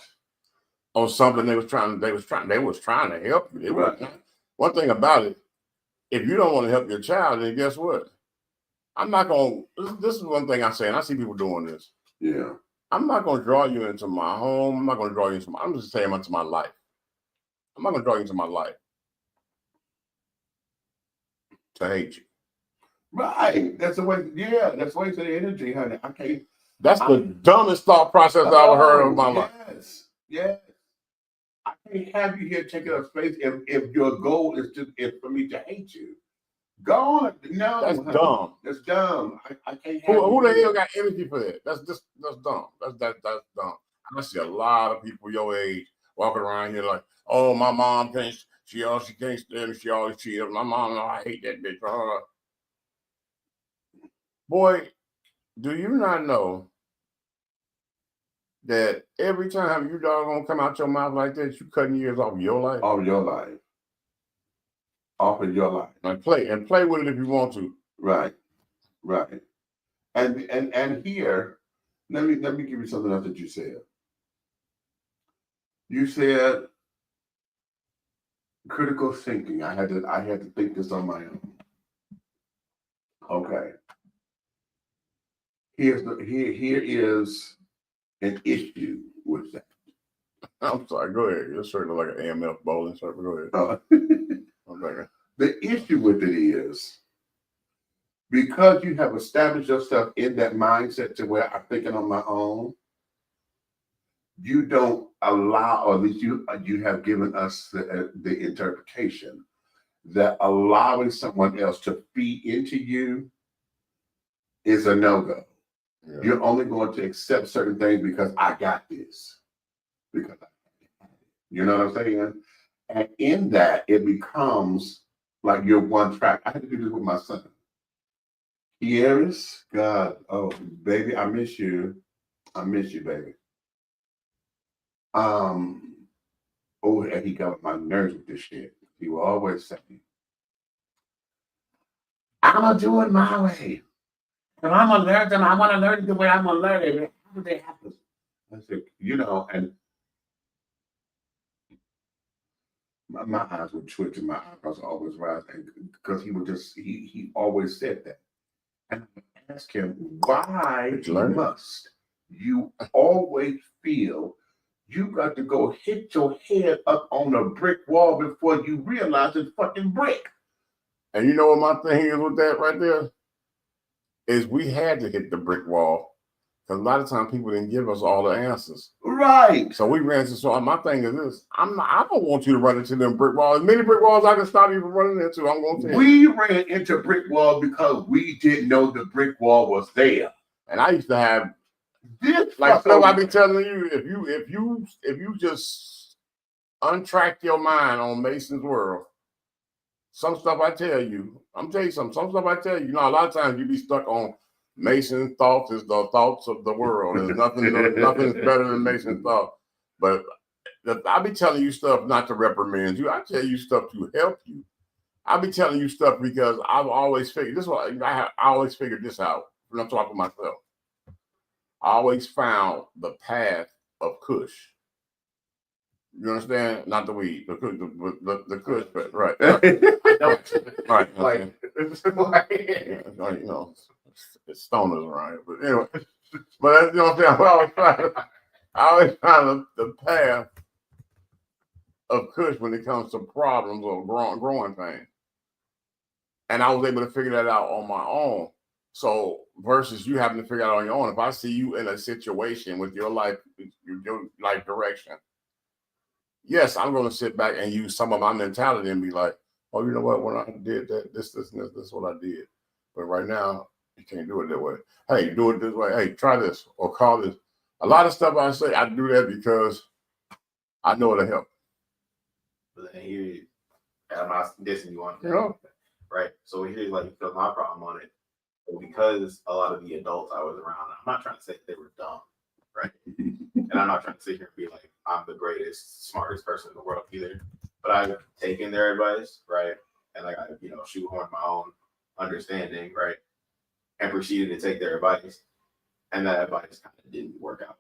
On something they was trying to help you. One thing about it, if you don't want to help your child, then guess what? I'm not gonna. This is one thing I say, and I see people doing this. Yeah. I'm not gonna draw you into my home. I'm not gonna draw you into I'm just saying into my life. I'm not gonna draw you into my life to hate you. Right. That's the way. Yeah. That's the way to the energy, honey. I can't. That's the dumbest thought process I've ever heard of in my life. Yes. I can't have you here taking up space if your goal is for me to hate you. Go on. No. That's honey. dumb. That's dumb. I can't have Who the hell got energy for that? That's dumb. That's dumb. I see a lot of people your age walking around here like, oh, my mom can't. She can't stand me. She always cheats. My mom, no, I hate that bitch. Boy, do you not know that every time you doggone come out your mouth like that, you cutting years off of your life? Off your life. Off of your life. And play with it if you want to. Right. Right. And here, let me give you something else that you said. You said critical thinking. I had to think this on my own. Okay. Here is an issue with that. I'm sorry, go ahead. Your shirt look like an AMF bowling shirt, but go ahead. Okay. The issue with it is because you have established yourself in that mindset to where I'm thinking on my own, you don't allow, or at least you have given us the interpretation that allowing someone else to feed into you is a no-go. Yeah. You're only going to accept certain things because I got this. Because you know what I'm saying? And in that, it becomes like you're one track. I had to do this with my son. Years, God, oh baby, I miss you. I miss you, baby. Oh, and he got my nerves with this shit. He will always say, I'm gonna do it my way. If I'm gonna learn them, I want to learn it the way I'm gonna learn it. How do they happen? I said, you know, and my eyes would twitch and my eyebrows always rise, because he would just he always said that. And I asked him, why must you always feel you got to go hit your head up on a brick wall before you realize it's fucking brick? And you know what my thing is with that right there? Is we had to hit the brick wall. Because a lot of times people didn't give us all the answers. Right. So we ran into, so my thing is this, I don't want you to run into them brick walls. As many brick walls I can stop you from running into, I'm going to tell you. We ran into brick wall because we didn't know the brick wall was there. And I used to have this, like stuff I be telling you, if you just untrack your mind on Mason's world, some stuff I tell you, I'm telling you something, some stuff I tell you, a lot of times you be stuck on Mason's thoughts is the thoughts of the world. There's nothing's better than Mason's thought. But I be telling you stuff not to reprimand you. I tell you stuff to help you. I be telling you stuff because I've always figured this. I always figured this out when I'm talking to myself. I always found the path of Kush. You understand? Not the weed, the Kush, right? Right. Like, you know. It's stoners around, but anyway. But you know what I'm saying? I always find the path of Kush when it comes to problems or growing things. And I was able to figure that out on my own. So versus you having to figure it out on your own. If I see you in a situation with your life direction, yes, I'm going to sit back and use some of my mentality and be like, oh, you know what? When I did that, this is what I did. But right now, you can't do it that way. Hey, do it this way. Hey, try this or call this. A lot of stuff I say, I do that because I know it'll help. But then here, I'm not dissing you on it. You know? Right. So here's like my problem on it. Because a lot of the adults I was around, I'm not trying to say they were dumb, right? And I'm not trying to sit here and be like, I'm the greatest, smartest person in the world either. But I've taken their advice, right? And like I, shoehorned my own understanding, right? And proceeded to take their advice, and that advice kind of didn't work out,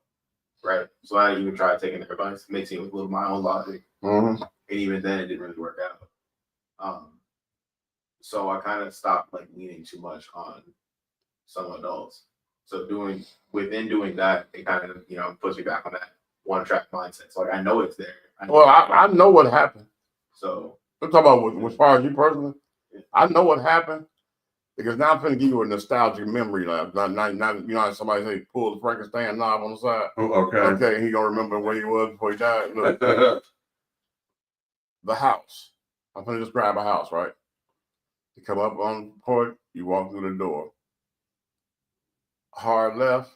right? So I even tried taking their advice, mixing it with a little my own logic, and even then it didn't really work out. So I kind of stopped like leaning too much on some adults. So within doing that, it kind of, you know, puts me back on that one track mindset. So like I know it's there. I know what happened. So I'm talking about as far as you personally. I know what happened because now I'm going to give you a nostalgic memory. Like, not you know how somebody say pull the Frankenstein knob on the side. Oh, okay. Okay, he gonna remember where he was before he died. Look, the house. I'm going to describe a house, right? You come up on the porch, you walk through the door. Hard left,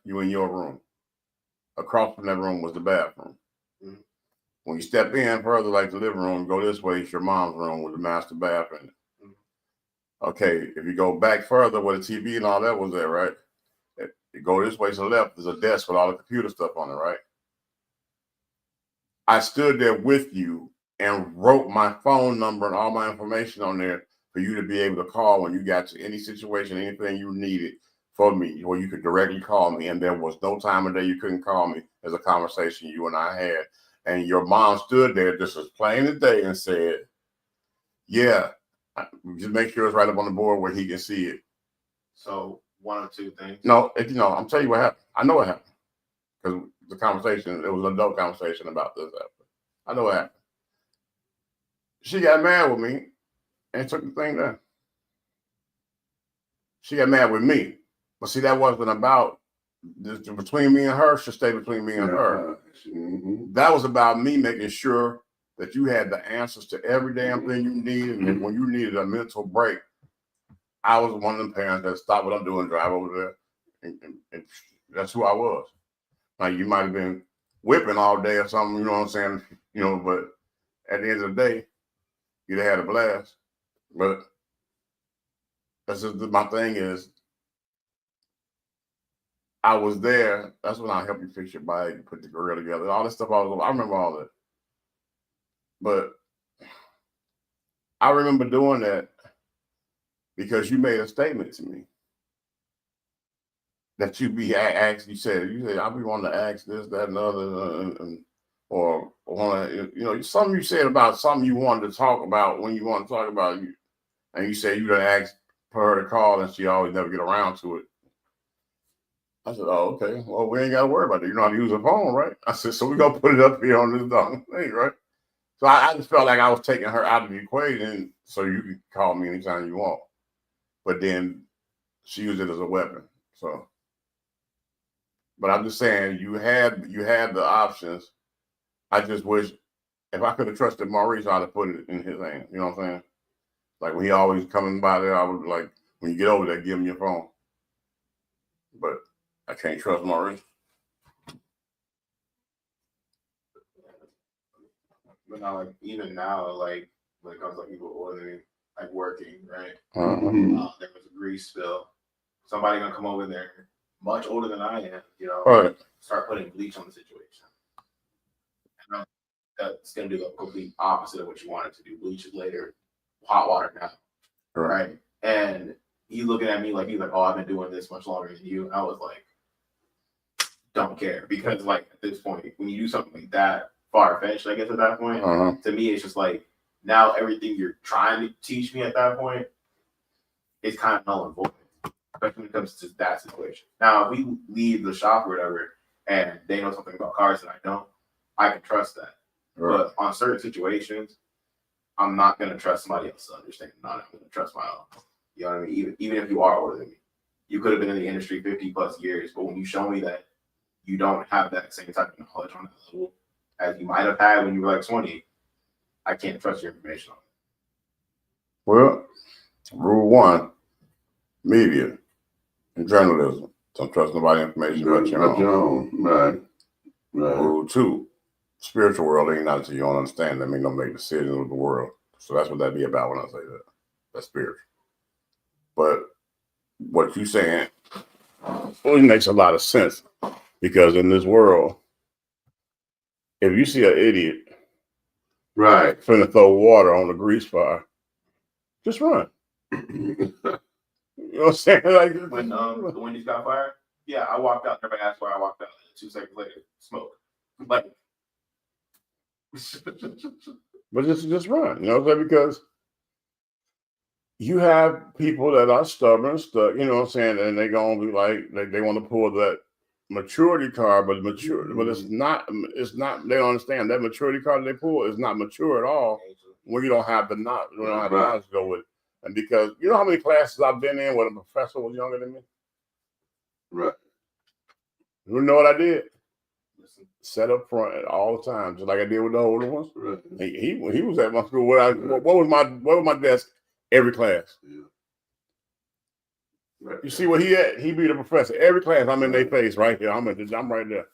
you in your room. Across from that room was the bathroom. When you step in further, like the living room, go this way, it's your mom's room with the master bath in it. Okay, if you go back further where the TV and all that was there, right? You go this way to the left, there's a desk with all the computer stuff on it, right? I stood there with you and wrote my phone number and all my information on there for you to be able to call when you got to any situation, anything you needed for me, where you could directly call me. And there was no time of day you couldn't call me. There's a conversation you and I had. And your mom stood there just as plain as day and said, yeah, just make sure it's right up on the board where he can see it. So one or two things. No, I'm telling you what happened. I know what happened. Because the conversation, it was an adult conversation about this happened. I know what happened. She got mad with me and took the thing down. She got mad with me. But see, that wasn't about this, between me and her, should stay between me and her. That was about me making sure that you had the answers to every damn thing you needed. And when you needed a mental break, I was one of them parents that stopped what I'm doing, drive over there. And that's who I was. Like, you might have been whipping all day or something, you know what I'm saying? You know, but at the end of the day, you'd have had a blast. But that's just my thing is, I was there. That's when I helped you fix your bike, put the grill together, all this stuff. I remember all that. But I remember doing that because you made a statement to me that you be asked. You said I'll be wanting to ask this, that, and other, or you know, something you said about something you wanted to talk about when you want to talk about you, and you said you gonna ask for her to call, and she always never get around to it. I said, oh, okay. Well, we ain't got to worry about it. You know how to use a phone, right? I said, so we're going to put it up here on this thing, right? So I just felt like I was taking her out of the equation so you can call me anytime you want. But then she used it as a weapon. So, but I'm just saying, you had the options. I just wish if I could have trusted Maurice, I'd have put it in his hand. You know what I'm saying? Like when he always coming by there, I would like, when you get over there, give him your phone. But I can't trust Maurice. But now, like even now, like when it comes to people ordering, like working, right? There was a grease spill. Somebody gonna come over there, much older than I am, you know, Right. Start putting bleach on the situation. And that's gonna do the complete opposite of what you wanted to do. Bleach it later, hot water now, right? And he looking at me like he's like, oh, I've been doing this much longer than you. And I was like, don't care, because like at this point, when you do something like that, far-fetched, I guess at that point, to me it's just like now everything you're trying to teach me at that point is kind of null and void, especially when it comes to that situation. Now, if we leave the shop or whatever and they know something about cars that I don't, I can trust that. But on certain situations, I'm not going to trust somebody else to understand. I'm going to trust my own. You know what I mean? Even if you are older than me, you could have been in the industry 50 plus years, but when you show me that you don't have that same type of knowledge on that level as you might have had when you were like 20, I can't trust your information on it. Well, rule 1, media and journalism. Don't trust nobody information about your own. Right. Rule 2, spiritual world ain't not until you don't understand. That mean don't make decisions with the world. So that's what that be about when I say that. That's spiritual. But what you saying, well, it makes a lot of sense, because in this world, if you see an idiot Right. finna throw water on a grease fire, just run. You know what I'm saying? Like When the Wendy's got fired, yeah, I walked out. Everybody asked where I walked out. 2 seconds later, smoke. Like, but this is just run, you know what I'm saying? Because you have people that are stubborn, stuck, you know what I'm saying, and they're gonna be like they want to pull that maturity card, but it's not they don't understand that maturity card they pull is not mature at all when you don't have the knowledge, to go with it. And because you know how many classes I've been in where the professor was younger than me? Right. You know what I did? Set up front all the time, just like I did with the older ones. Right. He was at my school. What was my desk every class? Yeah. Right. You see what he at? He be the professor every class. I'm in their face right here. I'm right there.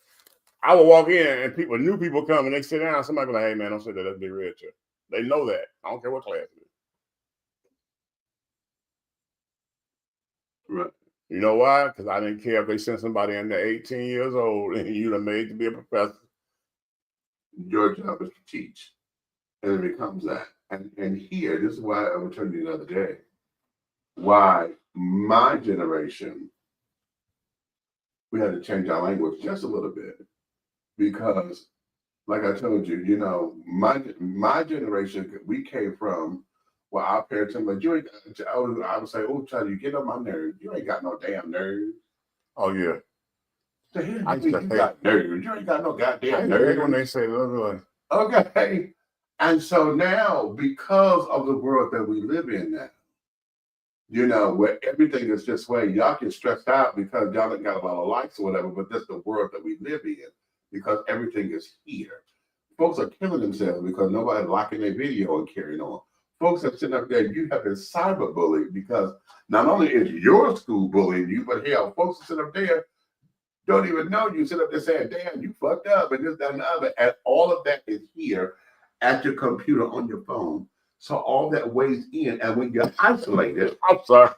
I would walk in and new people come and they sit down. Somebody be like, "Hey man, don't sit there. That's Big Red chair." They know that. I don't care what class it is. Right. You know why? Because I didn't care if they sent somebody in there 18 years old and you done made to be a professor. Your job is to teach. And it becomes that. And here, this is why I was telling you the other day, why my generation, we had to change our language just a little bit. Because, like I told you, you know, my generation, we came from, well, our parents were like, you ain't, I would say, oh, child, you get on my nerves. You ain't got no damn nerves. Oh, yeah. I you got nerves. You ain't got no goddamn nerves. When they say that, okay. And so now, because of the world that we live in now, you know, where everything is this way, y'all get stressed out because y'all ain't got a lot of likes or whatever, but that's the world that we live in because everything is here. Folks are killing themselves because nobody's liking their video and carrying on. Folks are sitting up there, you have been cyberbullied because not only is your school bullying you, but hell, folks are sitting up there, don't even know you, sit up there saying, damn, you fucked up and this, that, and the other. And all of that is here at your computer on your phone. So all that weighs in, and when you're isolated. I'm sorry.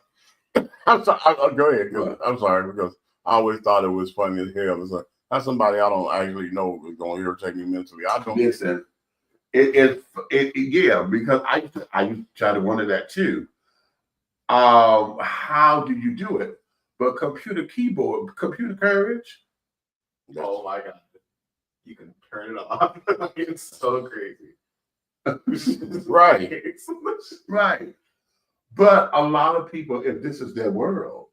I'm sorry. Go ahead. I'm sorry because I always thought it was funny as hell. It's like, that's somebody I don't actually know is going to irritate me mentally. I don't listen. Yeah, because I used to try to wonder that too. How do you do it? But computer keyboard, computer courage. oh my God, you can turn it off. It's so crazy. Right. Right. But a lot of people, if this is their world,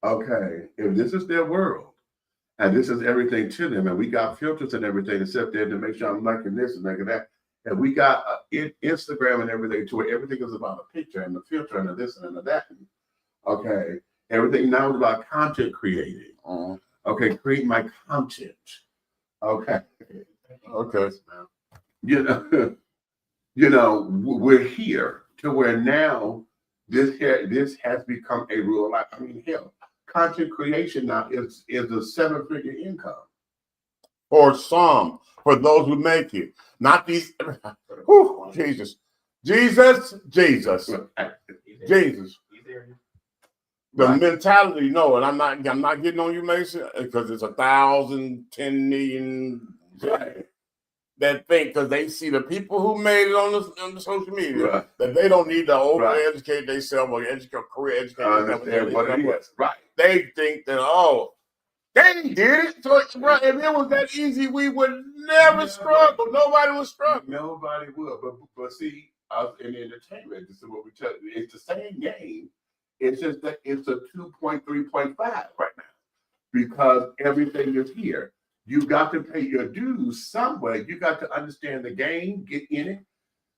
okay, if this is their world, and this is everything to them, and we got filters and everything to sit there to make sure I'm liking this and liking that, and we got Instagram and everything to where everything is about a picture and the filter and the this and the that. Okay, everything now is about content creating. Okay, create my content. Okay. You know, we're here to where now this has become a real life. I mean, hell, content creation now is a 7-figure income. For some, for those who make it, not these. Whew, Jesus. The mentality, no, and I'm not getting on you, Mason, because it's 1,000, 10 million that think because they see the people who made it on the social media that they don't need to over-educate themselves or career educate themselves. They think that they did it. So if it was that easy, we would never struggle. Nobody would struggle. Nobody would. But see, in entertainment, this is what we tell you. It's the same game. It's just that it's a 2.3.5 right now because everything is here. You got to pay your dues somewhere. You got to understand the game, get in it.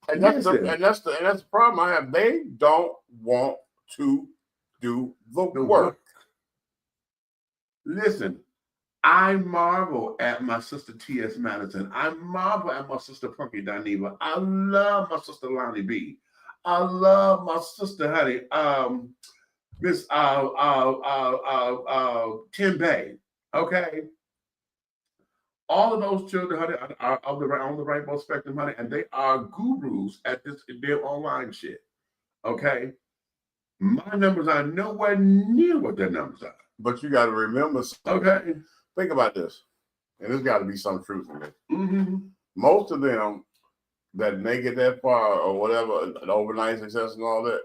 And that's the problem I have. They don't want to do the work. Listen, I marvel at my sister T.S. Madison. I marvel at my sister Punky Dineva. I love my sister Lonnie B. I love my sister, honey, Miss Tim Bay. Okay. All of those children, honey, are on the rainbow spectrum, honey, and they are gurus at this their online shit. Okay. My numbers are nowhere near what their numbers are. But you got to remember something. Okay. Think about this. And there's got to be some truth in it. Most of them that make it that far or whatever, an overnight success and all that,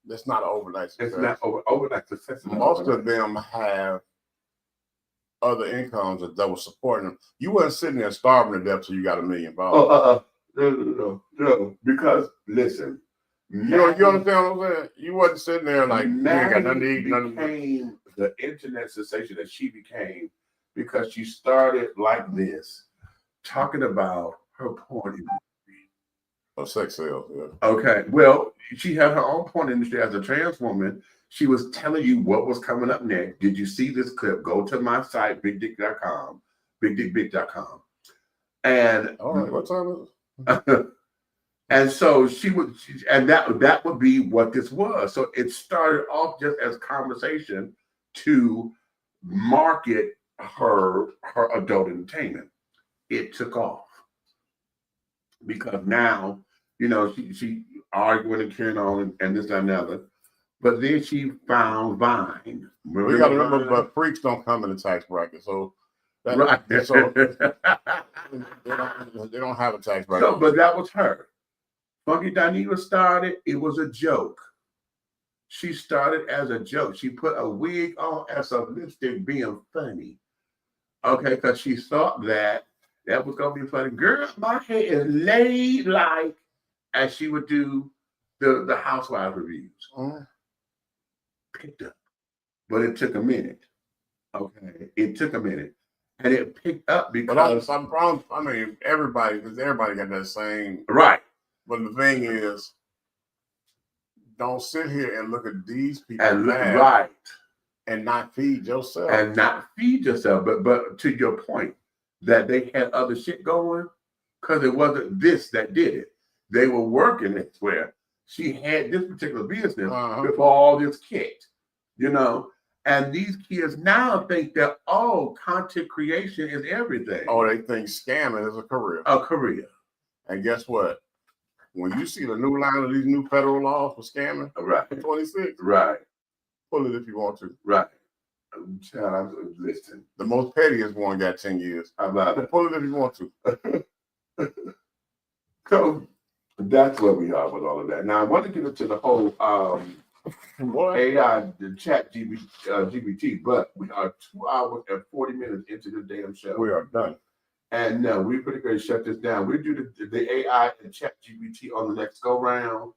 It's not an overnight success. It's not overnight success. Most of them have other incomes that was supporting them. You wasn't sitting there starving to death till you got $1 million. No. Because listen, you understand what I'm saying? You wasn't sitting there like you ain't got nothing to eat. Became the internet sensation that she became because she started like this, talking about her porn industry. Sex sales, yeah. Okay, well, she had her own porn industry as a trans woman. She was telling you what was coming up next. Did you see this clip? Go to my site, bigdick.com, bigdickbig.com. And all right, what time is it? And so she would, and that would be what this was. So it started off just as conversation to market her adult entertainment. It took off because now, you know, she arguing and carrying on and this and another. But then she found Vine. We got to remember, but freaks don't come in the tax bracket, so that, right. So they don't have a tax bracket. So, but that was her. Funky Dineva started. It was a joke. She started as a joke. She put a wig on as a lipstick, being funny. Okay, because she thought that was gonna be funny. Girl, my hair is laid like, as she would do the Housewives reviews. Picked up, but it took a minute. Okay, it took a minute, and it picked up because some problems. I mean, everybody got that same right. But the thing is, don't sit here and look at these people and right and not feed yourself. But to your point, that they had other shit going, because it wasn't this that did it. They were working it where she had this particular business with all this kit, you know. And these kids now think that content creation is everything. Oh, they think scamming is a career. A career. And guess what? When you see the new line of these new federal laws for scamming, right, 26, right, pull it if you want to, right. Child, I'm listening. The most pettiest one got 10 years. How about it? Pull it if you want to. So that's where we are with all of that. Now I want to get into the whole AI, the ChatGPT, but we are 2 hours and 40 minutes into the damn show. We are done. And we're pretty going to shut this down. We do the AI and ChatGPT on the next go round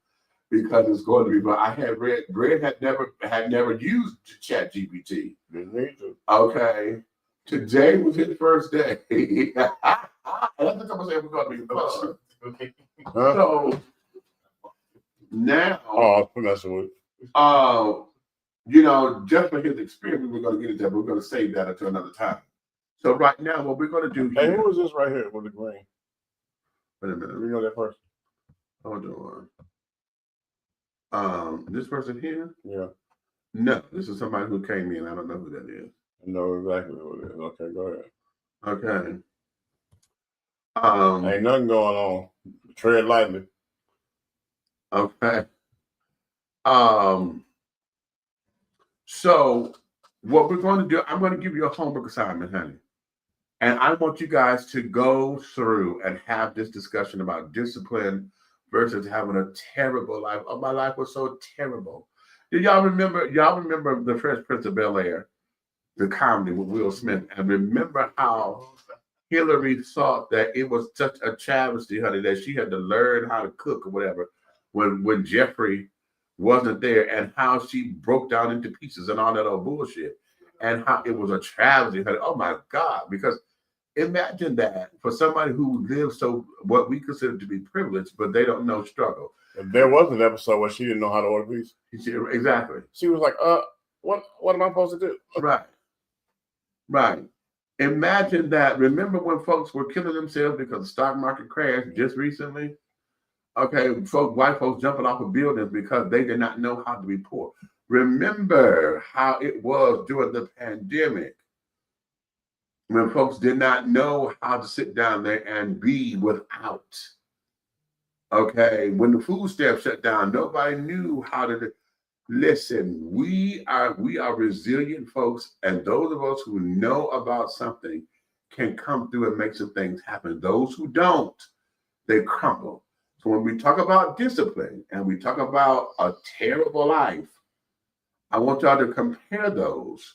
because it's going to be. But I had Brad had never used ChatGPT. Didn't need to. Okay, today was his first day. And I think I'm gonna say it was going to be fun. So now, I'm messing with. you know, just for his experience, we're going to get into that. But we're going to save that until another time. So right now, what we're going to do Hey, here. who is this right here with the green? Wait a minute. You know that person? Hold on. This person here? Yeah. No, this is somebody who came in. I don't know who that is. I know exactly who it is. Okay, go ahead. Okay. Ain't nothing going on. Tread lightly. Okay. So what we're going to do, I'm going to give you a homework assignment, honey. And I want you guys to go through and have this discussion about discipline versus having a terrible life. Oh, my life was so terrible. Do y'all remember the Fresh Prince of Bel-Air, the comedy with Will Smith? And remember how Hillary thought that it was such a travesty, honey, that she had to learn how to cook or whatever when Jeffrey wasn't there, and how she broke down into pieces and all that old bullshit, and how it was a travesty, honey. Oh my God, because imagine that for somebody who lives so what we consider to be privileged, but they don't know struggle. There was an episode where she didn't know how to order pizza. Exactly. She was like, what am I supposed to do? Right. Imagine that. Remember when folks were killing themselves because the stock market crashed just recently? Okay, white folks jumping off of buildings because they did not know how to be poor. Remember how it was during the pandemic when folks did not know how to sit down there and be without. Okay, when the food stamps shut down, nobody knew how to listen. We are resilient folks, and those of us who know about something can come through and make some things happen. Those who don't, they crumble. So when we talk about discipline and we talk about a terrible life, I want y'all to compare those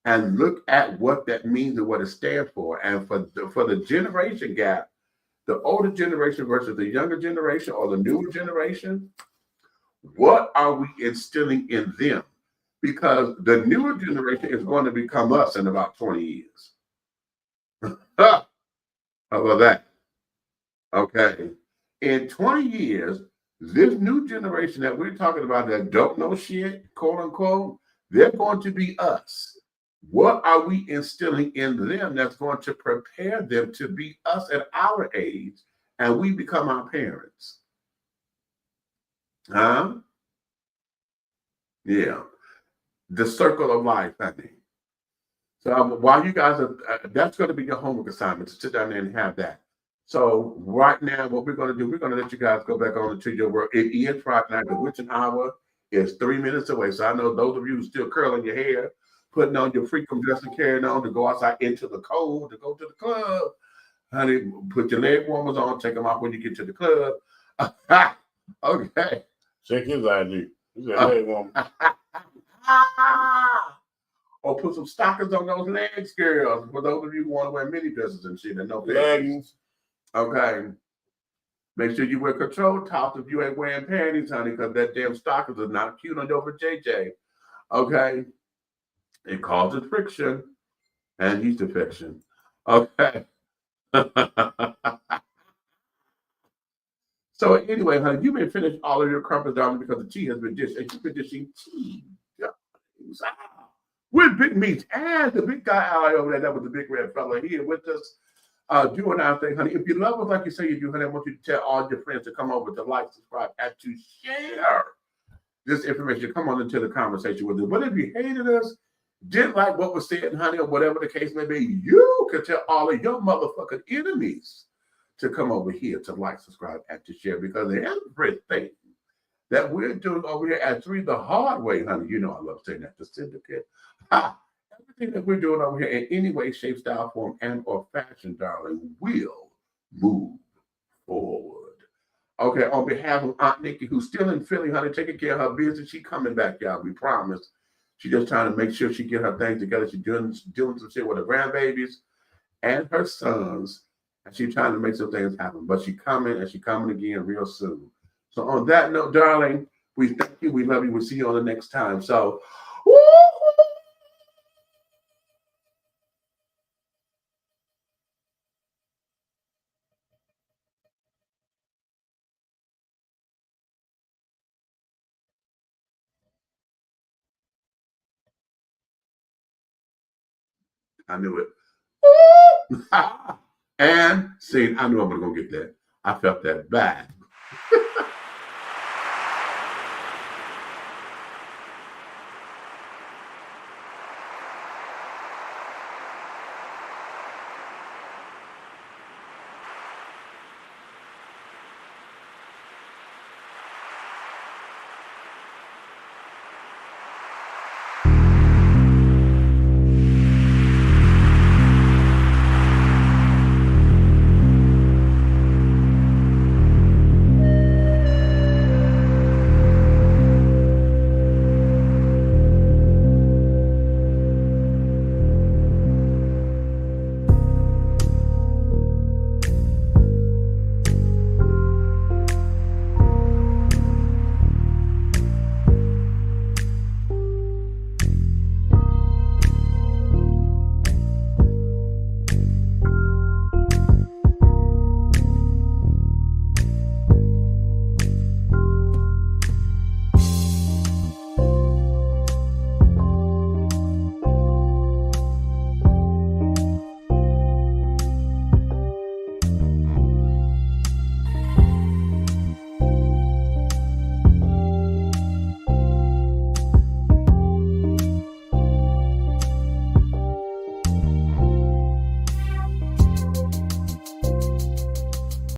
and look at what that means and what it stands for. And for the generation gap, the older generation versus the younger generation or the newer generation, what are we instilling in them? Because the newer generation is going to become us in about 20 years. How about that? Okay. In 20 years, this new generation that we're talking about that don't know shit, quote unquote, they're going to be us. What are we instilling in them that's going to prepare them to be us at our age and we become our parents? Huh? Yeah. The circle of life, I think. So while you guys are, that's going to be your homework assignment, to sit down there and have that. So right now, what we're going to do, we're going to let you guys go back on to your work. It is Friday night, but which an hour is 3 minutes away. So I know those of you who still curling your hair, putting on your freakum dress and carrying on to go outside into the cold, to go to the club. Honey, put your leg warmers on, take them off when you get to the club. Okay. Check his ID. He said leg warmer. Or put some stockings on those legs, girls. For those of you who want to wear mini dresses and shit and no leggings. Okay. Make sure you wear control tops if you ain't wearing panties, honey, because that damn stockings are not cute on your JJ. Okay. It causes friction and yeast infection. Okay. So anyway, honey, you may finish all of your crumpets, darling, because the tea has been dished, and you've been dishing tea. With Big Meats and the big guy out over there, that was the big red fella here with us, doing our thing, honey. If you love us like you say you do, honey, I want you to tell all your friends to come over to like, subscribe, and to share this information. Come on into the conversation with us. But if you hated us, didn't like what was said, honey, or whatever the case may be, you can tell all of your motherfucking enemies to come over here to like, subscribe, and to share, because everything that we're doing over here at 3 the hard way, honey, you know I love saying that, the syndicate. Everything that we're doing over here in any way, shape, style, form, and or fashion, darling, will move forward. Okay, on behalf of Aunt Nikki, who's still in Philly, honey, taking care of her business, she coming back, y'all, we promise. She's just trying to make sure she get her things together. She's doing some shit with her grandbabies and her sons, and she's trying to make some things happen. But she's coming, and she's coming again real soon. So on that note, darling, we thank you, we love you, we'll see you on the next time. So, woo! I knew it. And see, I knew I was going to get that. I felt that bad.